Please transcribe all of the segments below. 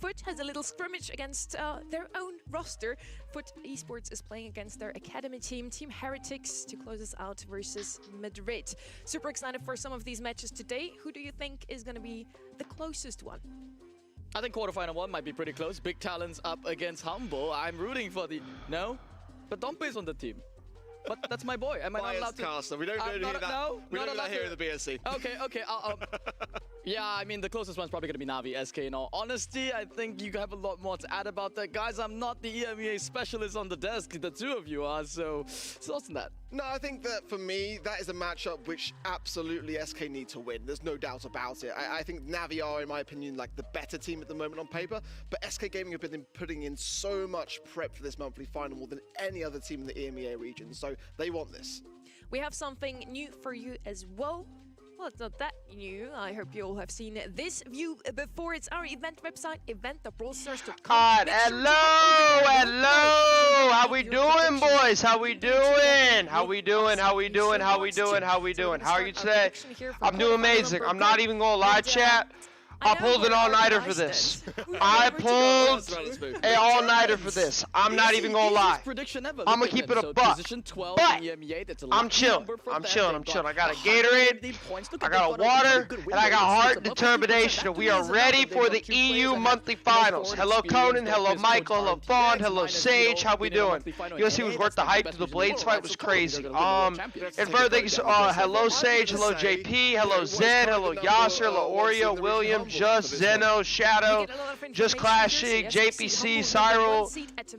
Foot has a little scrimmage against their own roster. Foot Esports is playing against their academy team, Team Heretics, to close us out versus Madrid. Super excited for some of these matches today. Who do you think is going to be the closest one? I think quarterfinal one might be pretty close. Big Talons up against Humble. I'm rooting for the... No? But don't base on the team. But that's my boy. Am I not allowed to? Caster. We don't do that. No, we don't do that here in the BSC. Okay. Yeah, I mean, the closest one's probably going to be Navi, SK. In all honesty, I think you have a lot more to add about that. Guys, I'm not the EMEA specialist on the desk. The two of you are, so thoughts on that? No, I think that for me, that is a matchup which absolutely SK need to win. There's no doubt about it. I think Navi are, in my opinion, like the better team at the moment on paper, but SK Gaming have been putting in so much prep for this monthly final more than any other team in the EMEA region, so they want this. We have something new for you as well. Well, it's not that new. I hope you all have seen this view before. It's our event website, event.brawlstars.com. Hello. How we doing, boys? How we doing? How are you today? I'm doing amazing. I'm not even gonna lie, chat. I pulled an all-nighter for this. I pulled an all-nighter for this. I'm not even gonna lie. I'm gonna keep it a buck. But I'm chilling. I got a Gatorade, I got a water, and I got heart and determination. And we are ready for the EU monthly finals. Hello, Conan. Hello, Michael. Hello, Bond. Hello, Sage. How we doing? UFC was worth the hype. The Blades fight was crazy. And further things, hello, Sage. Hello, JP. Hello, Zed. Hello, Yasser. Hello, Oreo. William. Just Zeno, Shadow, Just Clashing, JPC, Cyril,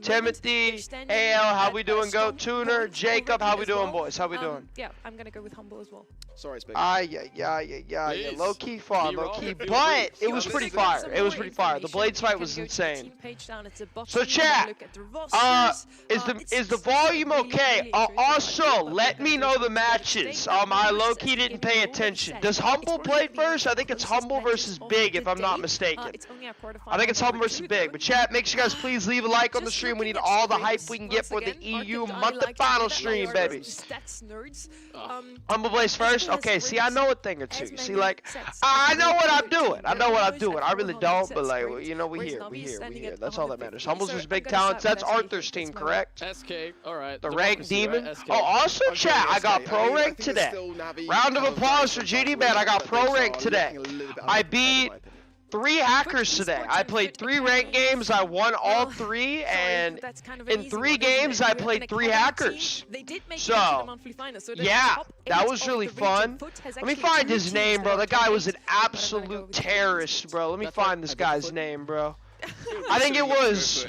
Timothy, AL, how we doing? Go Tuner, Jacob, how we doing, boys? How we doing? Yeah, I'm gonna go with Humble as well. Sorry, Spade. Yeah. Low key far, but it was pretty fire. The Blades fight was insane. So chat, is the volume okay? Also, let me know the matches. I low key didn't pay attention. Does Humble play first? I think it's Humble versus Big, if I'm not mistaken. I think it's Humble versus Big. But chat, make sure you guys please leave a like on the stream. We need all the hype we can get for the EU monthly final stream, baby. Humble plays first. Okay, see, I know a thing or two. See, like, I know what I'm doing. I really don't, but like, you know, we here. That's all that matters. Humble's versus Big Talents. That's Arthur's team, correct? SK, alright. The rank demon. Oh, also chat, I got pro rank today. Round of applause for GD, man. I got pro rank today. I beat 3 hackers today. I played 3 ranked games. I won all 3, and in 3 games I played 3 hackers. So yeah, that was really fun. Let me find his name, bro. That guy was an absolute terrorist, bro. Let me find this guy's name, bro. I think it was.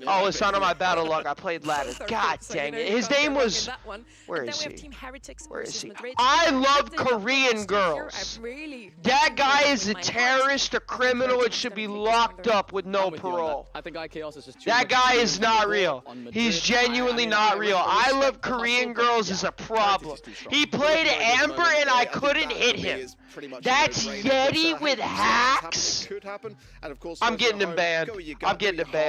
Oh, it's not on my battle log. I played ladder. God dang it. His name was. Where is he? Where is he? I love Korean girls. That guy is a terrorist, a criminal, and should be locked up with no parole. That guy is not real. He's genuinely not real. I love Korean girls is a problem. He played Amber and I couldn't hit him. That's Yeti with hacks. I'm getting him banned.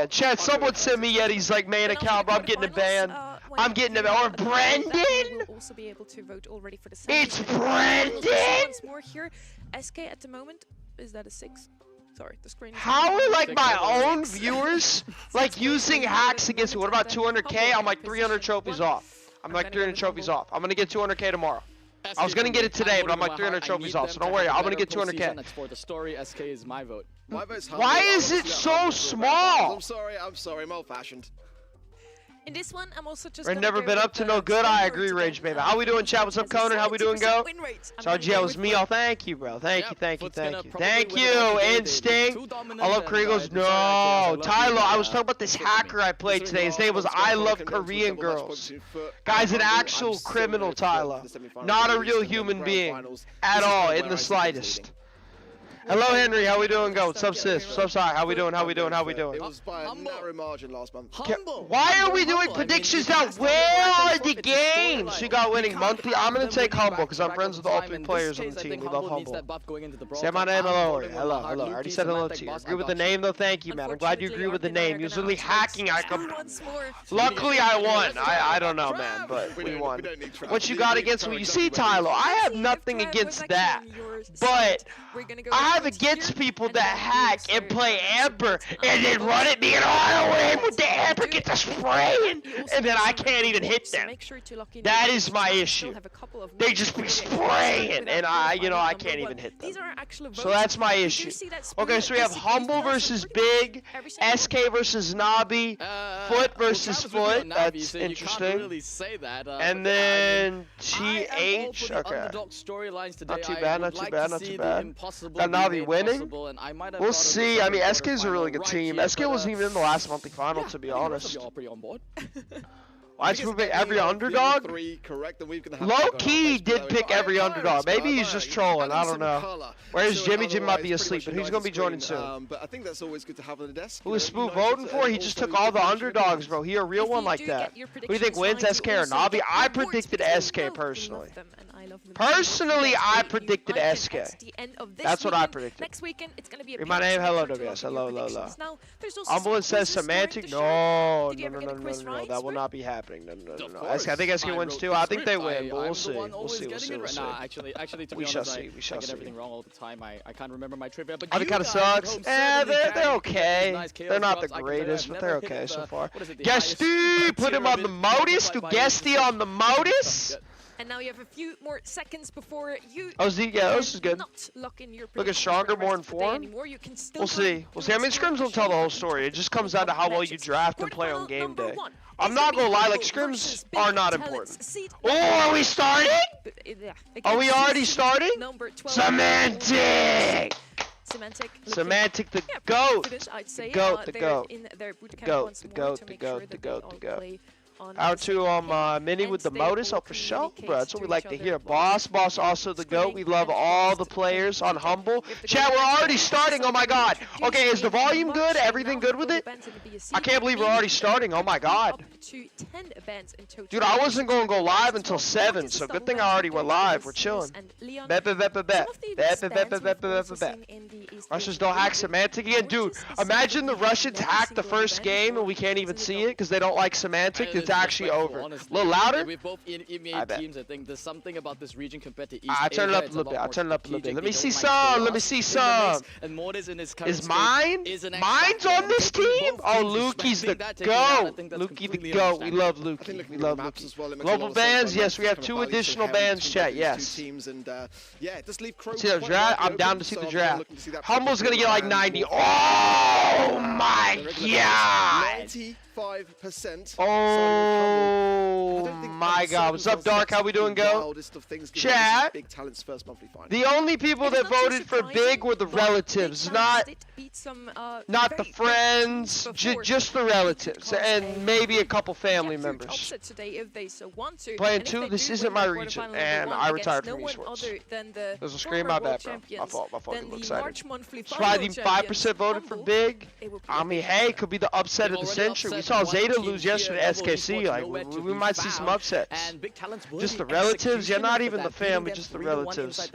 Chat, someone send me Yeti's like main account, bro. I'm getting him banned. I'm getting him. Or Brendan? It's Brendan. More here. SK at the moment, is that a 6? Sorry, the screen. How are like my own viewers like using hacks against me? What about 200k? I'm like 300 trophies off. I'm like 300 trophies off. I'm gonna get 200k tomorrow. I was gonna get it today, but I'm like 300 trophies off, so don't worry. I'm gonna get 200k. For the story, SK is my vote. Why is it so small? I'm sorry, I'm old-fashioned. In this one, I'm also just. I've never been up to no good. I agree, Rage Baby. How we doing, chat? What's up, Conan? How we doing, go? So, yeah, it was me. Oh, thank you, bro. Thank you. Instinct. I love Kriegels. No, Tyler. I was talking about this hacker I played today. His name was I Love Korean Girls. Guy's an actual criminal, Tyler. Not a real human being at all, in the slightest. Hello, Henry. How we doing, go? What's up, sis? What's up, Sai? How we doing? It was by a narrow margin last month. Why are we doing predictions now? Where are the games? You got winning monthly. I'm gonna take Humble because I'm friends with all 3 players on the team. We love Humble. Say my name. Hello. I already said hello to you. Agree with the name though. Thank you, man. I'm glad you agree with the name. Usually hacking, I come. Luckily, I won. I don't know, man, but we won. What you got against me? You see, Tyler, I have nothing against that, but I thrive against people that hack and play Amber and then run at me and auto aim with the Amber, get the spraying, and then I can't even hit them. That is my issue. They just be spraying, and I can't even hit them. So that's my issue. Okay, so we have Humble versus Big, SK versus Navi, Foot versus Foot. That's interesting. And then TH. Okay. Not too bad, not too bad, not too bad. Got Navi winning. We'll see. I mean, SK is a really good team. SK wasn't even in the last monthly final, to be honest. Let's move it every underdog. Low key did pick every underdog. Maybe he's just trolling. I don't know. Where's Jimmy? Jimmy might be asleep, but he's gonna be joining soon. But I think that's always good to have on the desk. Who is Spoo voting for? He just took all the underdogs, bro. He a real one like that. Who do you think wins, SK or Navi? I predicted SK personally. Personally, I predicted SK. That's what I predicted. Next weekend, it's going to be a my name, hello WS, hello. Umble says semantic. No. That will not be happening. No. I think SK wins too. I think they win, but we'll see. We'll see. Actually, we shall see. We shall see. I get everything wrong all the time. I can't remember my trivia, but it kind of sucks. They're okay. They're not the greatest, but they're okay so far. Guesty, put him on the modus. Do Guesty on the modus. And now you have a few more seconds before you. This is good. Looking stronger, more informed. We'll see. I mean, scrims don't tell the whole story. It just comes down to how well you draft and play on game day. I'm not gonna lie, like scrims are not important. Oh, are we starting? Are we already starting? Semantic, the goat. The goat. Our two Mini with the modus, for sure, bro. That's what we like to hear. Boss also the GOAT. We love all the players on Humble. Chat, we're already starting. Oh my god. Okay, is the volume good? Everything good with it? I can't believe we're already starting. Oh my god. Dude, I wasn't going to go live until 7, so good thing I already went live. We're chilling. Bet. Russians don't hack semantic again. Dude, imagine the Russians hack the first game and we can't even see it because they don't like semantic. It's actually over. A little louder? We're both EMEA teams. I think there's something about this region compared to East. I'll turn it up a little bit. Let me see some. Is mine? Mine's on this team? Oh, Lukey's the GOAT. Lukey the GOAT. We love Lukey. Global bans? Yes, we have 2 additional bans, chat. Yes. See the draft? I'm down to see the draft. Humble's gonna get like 90. Oh my god! 95%. Oh my god. What's up, Dark? How we doing, Go? Chat. The only people that voted for Big were the relatives, not the friends, just the relatives, and maybe a couple family members. Playing 2, this isn't my region, and I retired from Esports. There's a scream, my bad, bro. My fault, getting excited. Surprising 5% voted for Big. I mean, hey, could be the upset of the century. We saw Zeta lose yesterday to SKC. Like, we might see some upsets. Just the relatives? Yeah, not even the family, just the relatives.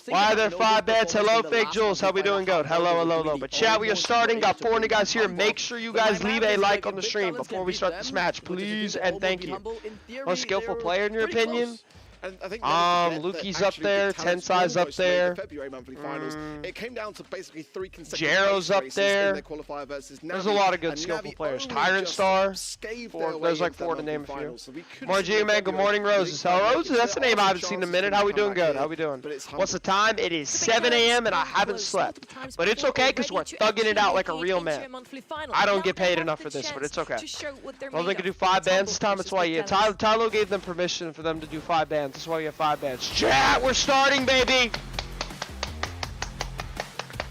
Why are there 5 bets? Hello, Fake Jules. How we doing, Goat? Hello. But chat, we are starting. Got 4 guys here. Make sure you guys leave a like on the stream before we start this match, please, and thank you. Most skillful player in your opinion? And I think Lukey's up there, Tensai's up there. February monthly finals. It came down to basically 3 consecutive Jero's up there. There's a lot of good skillful players. Tyrant Star. There's like 4 to name a few. More G-Man, good morning, Roses. Hello, Roses? That's a name I haven't seen in a minute. How we doing, good? How we doing? What's the time? It is 7 a.m. and I haven't slept. But it's okay because we're thugging it out like a real man. I don't get paid enough for this, but it's okay. Well, they can do 5 bands this time. It's why, yeah, Tylo gave them permission for them to do 5 bands. That's why we have 5 bands. Chat, we're starting, baby!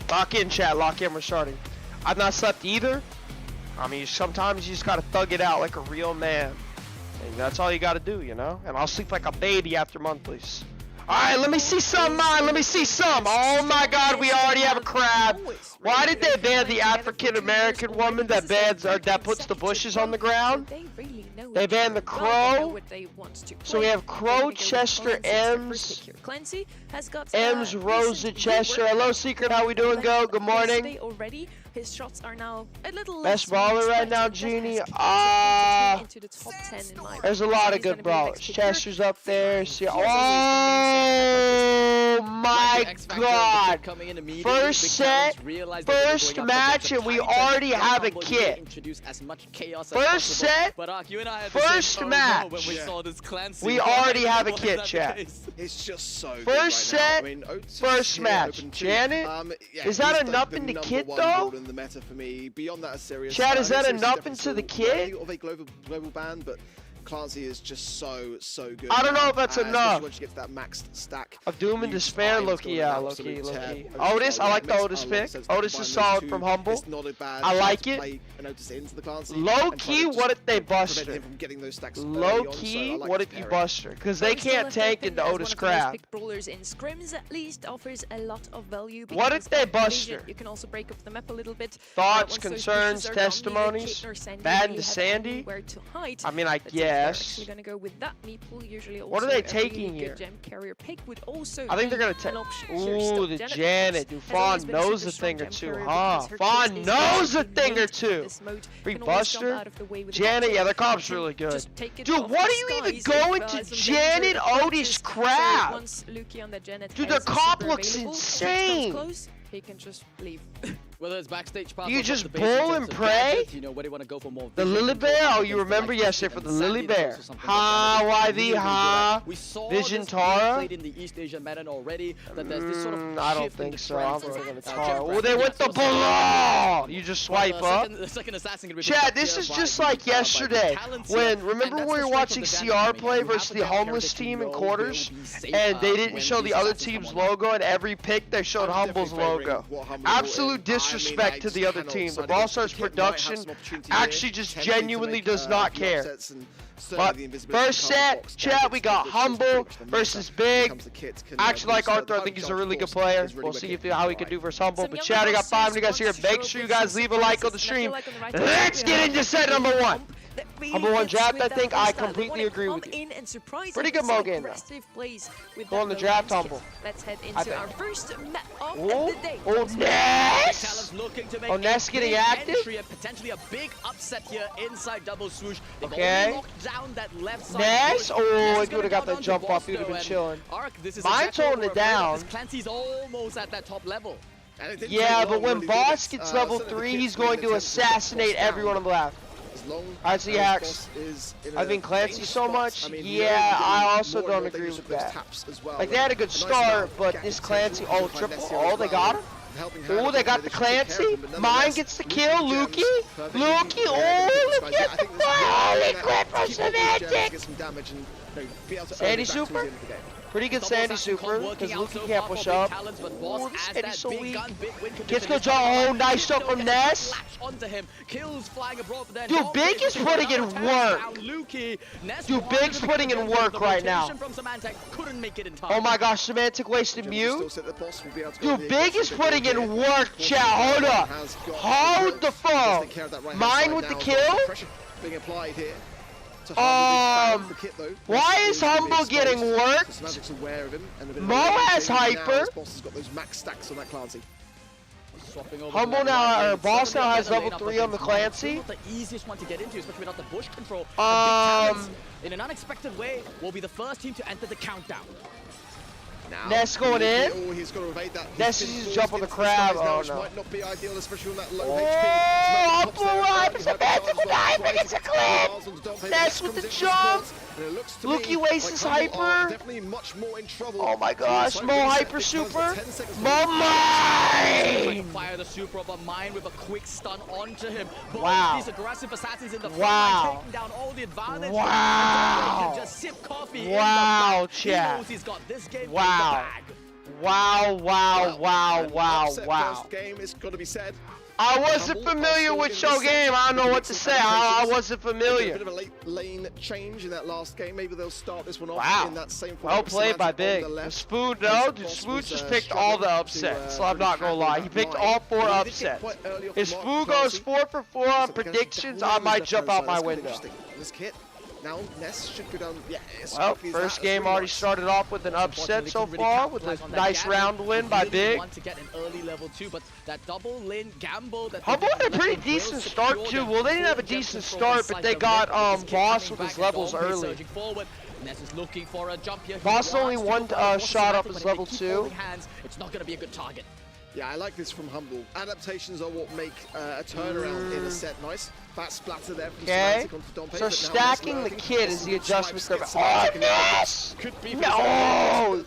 Lock in, chat. Lock in. We're starting. I've not slept either. I mean, sometimes you just gotta thug it out like a real man. And that's all you gotta do, you know? And I'll sleep like a baby after monthlies. Alright, let me see some, man. Let me see some. Oh my god, we already have a crab. Why did they ban the African-American woman that puts the bushes on the ground? They banned the Crow. So we have Crow, Chester, Ems, Rosa, Chester. Hello, Secret. How we doing, Go? Good morning. His shots are now a little best baller right now, Genie. There's a lot of good brawlers. Chester's up there. Oh, Oh my god. First set, first match, and we already have a kit. First set, first match. We already have a kit, chat. It's just so First set, first match. Janet, is that enough in the kit though? Chad, is that enough into the kit? Of a global ban, but Clancy is just so good. I don't know if that's enough. Once you get to that maxed stack Of Doom and Despair, Loki, yeah, Loki. Otis, I like the Otis pick. Otis is solid from Humble. It's not a bad I like it. Low key, what if they bust her? Low key, what if you bust her? Because they can't tank into Otis crap. Brawlers in scrims at least offers a lot of value. What if they bust her? You can also break up the map a little bit. Thoughts, concerns, testimonies, bad to Sandy? I mean, I guess. Gonna go with that. Meeple usually also what are they taking here? Gem carrier pick would also I think they're gonna take. Ooh, the Janet. Dude, Fawn knows a thing or two, huh? Fawn knows a thing or two. Free Buster. Janet, yeah, their comp's really good. Dude, what are you even going to Janet Otis crap? Dude, their comp looks insane. He can just leave. Whether it's backstage pass, you just bull and pray? You know, where do you want to go for more the Lily Bear? Oh, you remember yesterday for the Lily Bear. Ha, YV, ha. Vision Tara? Played in the East Asian meta already. That there's this sort of I don't think so. I'm thinking of Tara. Oh, they went the ball. You just swipe up. Chad, this is just like yesterday. When, remember when we were watching CR play versus the homeless team in quarters? And they didn't show the other team's logo, and every pick they showed Humble's logo. Absolute disrespect to the other team. The Brawl Stars production actually just genuinely does not care. But first set, chat, we got Humble versus Big. Actually, like Arthur, I think he's a really good player. We'll see how he can do versus Humble. But chat, I got 5 of you guys here. Make sure you guys leave a like on the stream. Let's get into set number 1. Number 1 draft, I think I completely agree with you. Pretty good Mo game, though. Go on the draft, Humble. Let's head into our first map of the day. Oh, Ness! Oh, Ness getting active? Potentially a big upset here inside double swoosh. Okay. Ness? Oh, he would have got that jump off. He would have been chilling. Mine's holding it down. Clancy's almost at that top level. Yeah, but when Boss gets level 3, he's going to assassinate everyone on the left. Alright, so hacks. I think Clancy so much. Yeah, I also don't agree with that. Like, they had a good start, but this Clancy, oh, triple, oh, they got him. Oh, they got the Clancy. Mine gets the kill. Lukey. Lukey. Oh, look at the holy crap from Semantics. Sandy Super? Pretty good Sandy Super, because Lukey can't push up. Oh, this Sandy's so weak. Gets go jump. Oh, nice stuff from Ness. Dude, Big is putting in work. Dude, Big's putting in work right now. Oh my gosh, Semantic wasted Mew. Dude, Big is putting in work, chat. Hold up. Hold the phone. Mine with the kill. Why is Humble getting worked? Mo has Hyper. Humble now, or Boss now has level 3 on the Clancy. The easiest one to get into, especially without the bush control. In an unexpected way, will be the first team to enter the countdown. Ness going in. Oh, he's got to evade that. Ness is just jump on the crab. Oh no. Might not be ideal, especially on that low HP. Oh, blue eye, it's a magical diamond, it's a clip. Ness with the jump. Lukey wastes his hyper. Definitely much more in trouble. Oh my gosh, Mo hyper super. Mo mine. Fire the super, but mine with a quick stun onto him. Wow. These aggressive assassins in the wow. taking down all the advantage. Wow. Just sip coffee. Wow, chat. He knows he's got this game. Wow. Wow, wow, wow, wow, wow. First game, it's got to be said. I wasn't familiar with your game. I don't know what to say. I wasn't familiar. A bit of a late lane change in that last game. Maybe they'll start this one off in that same format. Well played by Big. Spoon, no, dude, Spoon just picked all the upsets. So I'm not gonna lie. He picked all 4 upsets. If Spoon goes 4 for 4 on predictions, I might jump out my window. This kit. Now Ness should go down. Yeah, well, first game already started off with an upset so far, with a nice round win by Big. Want to get an early level 2, but that double lane gamble. Humble had a pretty decent start too. Well, they didn't have a decent start, but they got Boss with his levels early. Ness is looking for a jump here. Boss only one shot up is level 2. It's not going to be a good target. Yeah, I like this from Humble. Adaptations are what make a turnaround in a set nice. That splatter there from Semantic onto Dompe. So stacking the kid is the adjustment curve. Oh, yes! No!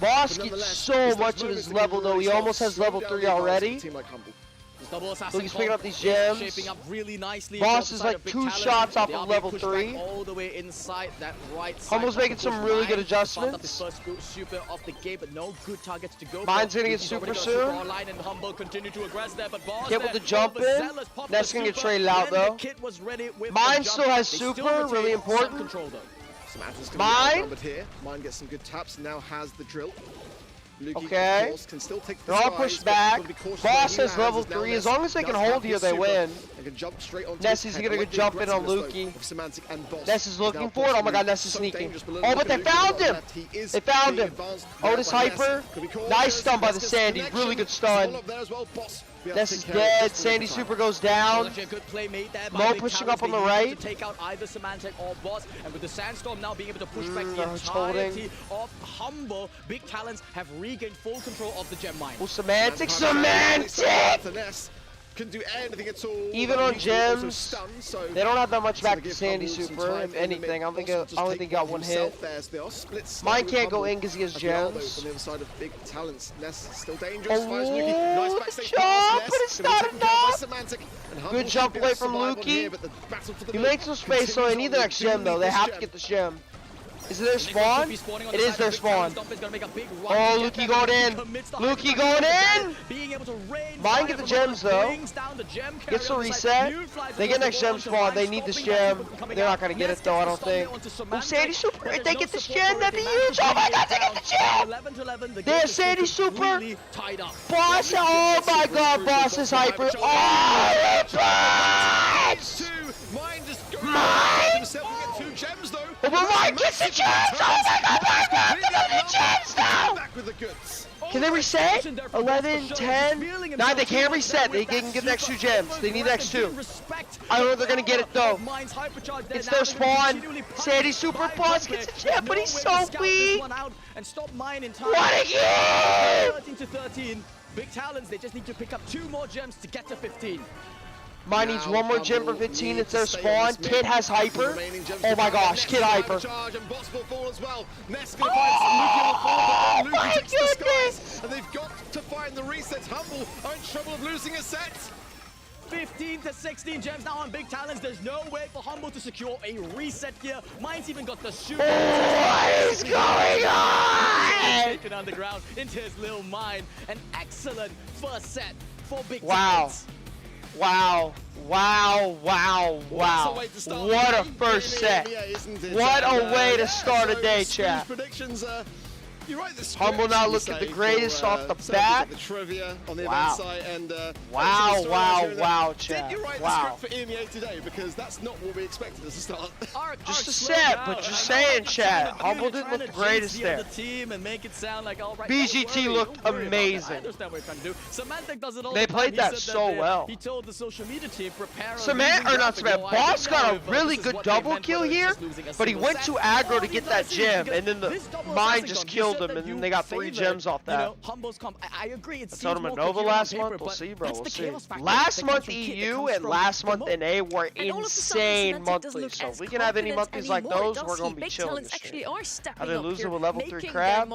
Boss gets so much of his level, though. He almost has level 3 already. Look, he's picking up these gems. Shaping up really nicely. Boss is like 2 shots off of level 3. All the way inside that right side. Humble's making some really good adjustments. Super off the gate, but no good targets to go. Mine's gonna get super soon. Kid with the jump in. That's gonna get traded out though. Mine still has super, really important. Mine gets some good taps. Now has the drill. Okay. They're all pushed back. Boss has level 3. As long as they can hold here, they win. Nessie's getting a good jump in on Lukey. Ness is looking for it. Oh my god, Ness is sneaking. Oh, but they found him! They found him. Otis Hyper. Nice stun by the Sandy. Really good stun. Ness is dead. Sandy super goes down. Mo pushing up on the right. Take out either Semantic or Boss, and with the Sandstorm now being able to push back the entirety of Humble, Big Talents have regained full control of the gem mine. Oh, Semantic! Can do anything at all. Even on gems, they don't have that much back to Sandy super. If anything, I only think he got one hit. Mine can't go in because he has gems. On the other side of Big Talents, Ness still dangerous. Oh, jump, but it's not enough. Good jump away from Lukey. He makes some space, so they need the next gem though. They have to get this gem. Is it their spawn? It is their spawn. Oh, Lukey going in. Lukey going in. Mine get the gems though. Gets the reset. They get next gem spawn. They need this gem. They're not gonna get it though, I don't think. Oh, Sandy super. If they get this gem, that'd be huge. Oh my god, they get the gem. They have Sandy super. Boss. Oh my god, Boss is hyper. Oh, it burns. Mine. Oh, but mine gets the gems! Oh my god, mine got the gems now! Can they reset? 11, 10? Nah, they can't reset. They can get the next 2 gems. They need the next 2. I don't know if they're gonna get it though. It's their spawn. Sandy Super Boss gets a gem, but he's so weak. What a game! 13. Big Talents, they just need to pick up 2 more gems to get to 15. Mine needs 1 more gem for 15. It's their spawn. Kid has hyper. Oh my gosh, Kid hyper. Oh my goodness! And they've got to find the resets. Humble are in trouble of losing a set. 15 to 16 gems now on Big Talents. There's no way for Humble to secure a reset here. Mine's even got the shoot. What is going on? Taken underground into his little mine. An excellent first set for Big Wow. Talents. Wow. What a first set. What a way to start a day, chat. Humble not looking the greatest off the bat. Wow, chat. Did you write the script for EMEA today? Because that's not what we expected as a start. Just a set, but just saying, chat. Humble didn't look the greatest there. BGT looked amazing. They played that so well. He told the social media team prepare. Boss got a really good double kill here, but he went too aggro to get that gem, and then the mine just killed him, and then they got 3 gems off that. I agree. I told him Nova last month. We'll see, bro. We'll see. Last month EU and last month NA were insane monthlies. So if we can have any monthlies like those, we're gonna be chilling this year. Are they losing with level 3 crab?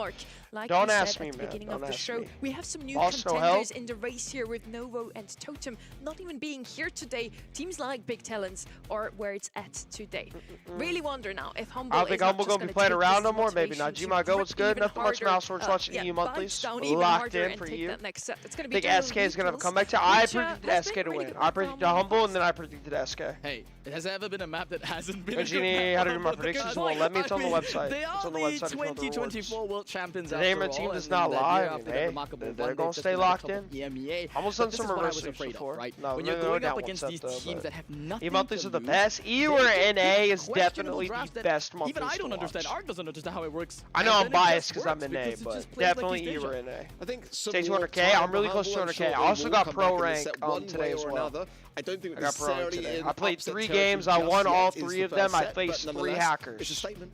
Don't ask me, man. Don't ask me. We have some new contenders in the race here with Novo and Totem not even being here today. Teams like Big Talents are where it's at today. Really wonder now if Humble. I don't think Humble gonna be playing around no more. Maybe not. G-My Go, what's good? Nothing much. Mouse Works watching EU monthlies. Locked in for EU. Think SK is gonna have a comeback. I predicted SK to win. I predicted Humble and then I predicted SK. Hey, has there ever been a map that hasn't been? Genie, how to do my predictions? Well, let me. It's on the website. It's on the website. 2024 World Champions. The name of the team does not lie. I mean, hey, they're gonna stay locked in. Almost done some reverse sweeps before. No, when you're going up against these teams that have nothing. EU monthlies are the best. EU or NA is definitely the best monthlies. Even I don't understand. Ark doesn't understand how it works. I know I'm biased because I'm NA, but definitely EU or NA. I think stay 200k. I'm really close to 200k. I also got pro rank today as well. I don't think I got pro rank today. I played 3 games. I won all 3 of them. I faced 3 hackers. It's a statement.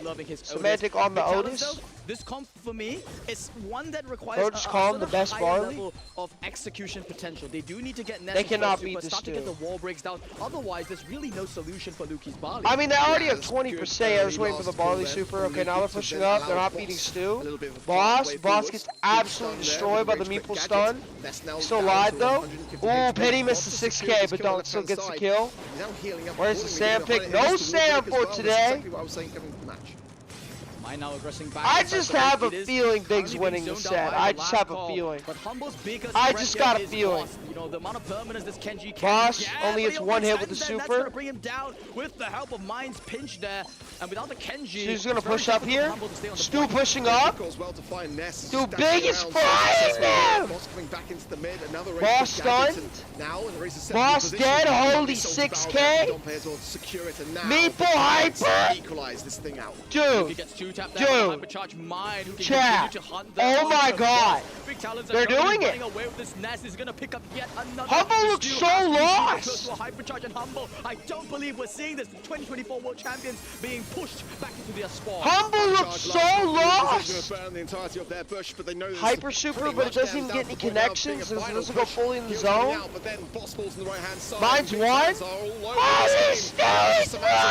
loving his Semantic on the Vitalis, Otis. though, this comp for me is one that requires Otis a calling sort the of best higher barley. level of execution potential. They do need to get They cannot super, beat this start to get steal. the wall breaks down. Otherwise, there's really no solution for Luki's barley. I mean, they already have that's 20%. good I was waiting for the barley last super. call Okay, there now they're to pushing then up. allow They're not Boss beating a Stu. little bit of a Boss way gets forward. Good absolutely stun destroyed by there the with meeple Gadget. stun. That's now Still down alive to though. 150 Ooh, HP. Petty Boss missed the to secure 6k, this but kill on don't the still gets the left-hand kill. side. He's now healing up Where's the accordingly, Sam getting pick? behind No it. This is the Sam wall break for as well. today. That's exactly what I was saying coming from the match. Mind now aggressing back. I just have a feeling Big's winning the set. I just have a feeling. But Humble's biggest I threat just here got a is feeling. Boss. You know, the amount of permanence this Kenji can Boss get, only but hits he one hit with the stands there. That's super. gonna bring him down with the help of Mind's pinch there. And without the Kenji, Stu's gonna it's very push up difficult for here. Humble to stay on the Stu point. pushing up. Stu Big is flying him. Boss coming back into the mid. Another race Boss with Gadget, stunned. and now in the race is set Boss position. dead. Holy It's all 6K. about Dompe as well to secure it, and now Meeple let's Hyper. equalize this thing out. He Dude. gets two tapped there, Dude. Hypercharge Mind, who can Chat. continue to hunt Oh them. my God. Big talents are They're currently doing it. running away with this nest. Is gonna pick up yet another. Humble looks Stu so has to be lost. close to a Hypercharge and Humble. I don't believe we're seeing this. The 2024 World Champions being pushed back into their spawn. Humble looks so lost. Burn the entirety of their bush, but they know Hyper super, but it doesn't even get any connections. It doesn't go fully in the zone. But then Boss falls on the right-hand side. Mine's Big one. Talents are all over Oh, this he's game. still Samantha,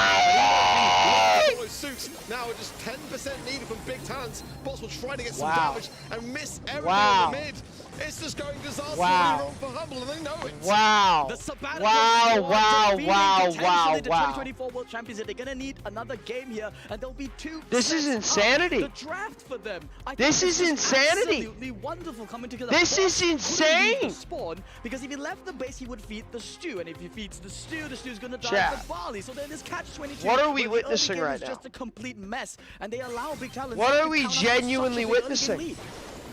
flying! follow suit. Now just 10% needed from Big Talents. Boss will try to get some Wow. damage and miss everything Wow. in the mid. It's just going disastrously Wow. wrong for Humble, and they know it. Wow. The Sabbatical Wow, squad wow, defeating wow, potentially wow, the wow. 2024 World Champions. They're gonna need another game here, and there'll be two. This is sets up. insanity. The draft for them. I This think is this insanity. Absolutely wonderful coming together. This is Boss couldn't leave insane. the spawn because if he left the base, he would feed the stew, and if he feeds the stew's gonna die Chat. for barley. So then this catch-22. What are we where the early witnessing game right is now? just a complete mess, and they allow Big Talents. What to are we count up such a genuinely big early game witnessing? lead.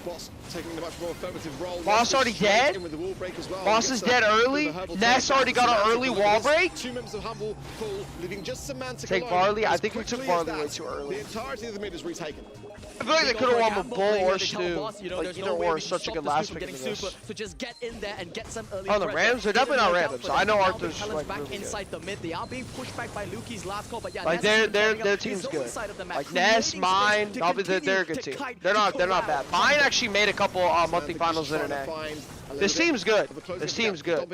Boss taking a much more affirmative role. Boss already dead? With the wall break as well. Boss Gets is dead that with early. the herbal Ness take. already got an early Look at wall this. break. Two members of Humble full, leaving just Semantic Take alone. Barley? I As think we took quickly as Barley way that, too early. The entirety of the mid is retaken. I feel like they They could have go for a won with gamble, Bull they or tell Stu. Boss, you know, Like there's either no way or we is can such a stop good the last Stu from pick for getting this. super. So just get in there and get some early Oh, the pressure. Rams, they're Didn't definitely not work out randoms. for I them. know Now Arthur's, Big Talents like, back really good. inside the mid. They are being pushed back by Luki's last call, but yeah, Like Ness is their carrying up team's his own good. side of the map, Like Ness, creating Mine, space to probably they're a continue good to team. kite, They're to not bad. corral Mine actually made a couple monthly finals in an A. This team's good. This team's good.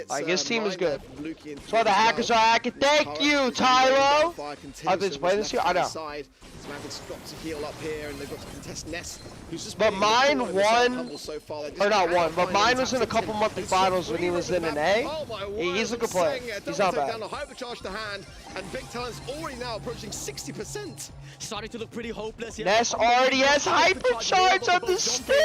Like his team is good. That's why the hackers are hacking. Thank you, Tylo. I've been playing this year. I know. Samantha's got to heal up here, and they've got to contest Ness, who's just But being mine deployed with won, Humble so far. They just or not cannot one, but find mine any was in a taps couple in. monthly And finals so when he was in an map. A. Oh my word, He's a I'm good player. saying it. He's Double not take bad. down the hypercharge to hand, and Big Talent's already now approaching 60%. Starting to look pretty hopeless here. Ness already has hypercharge on the stick.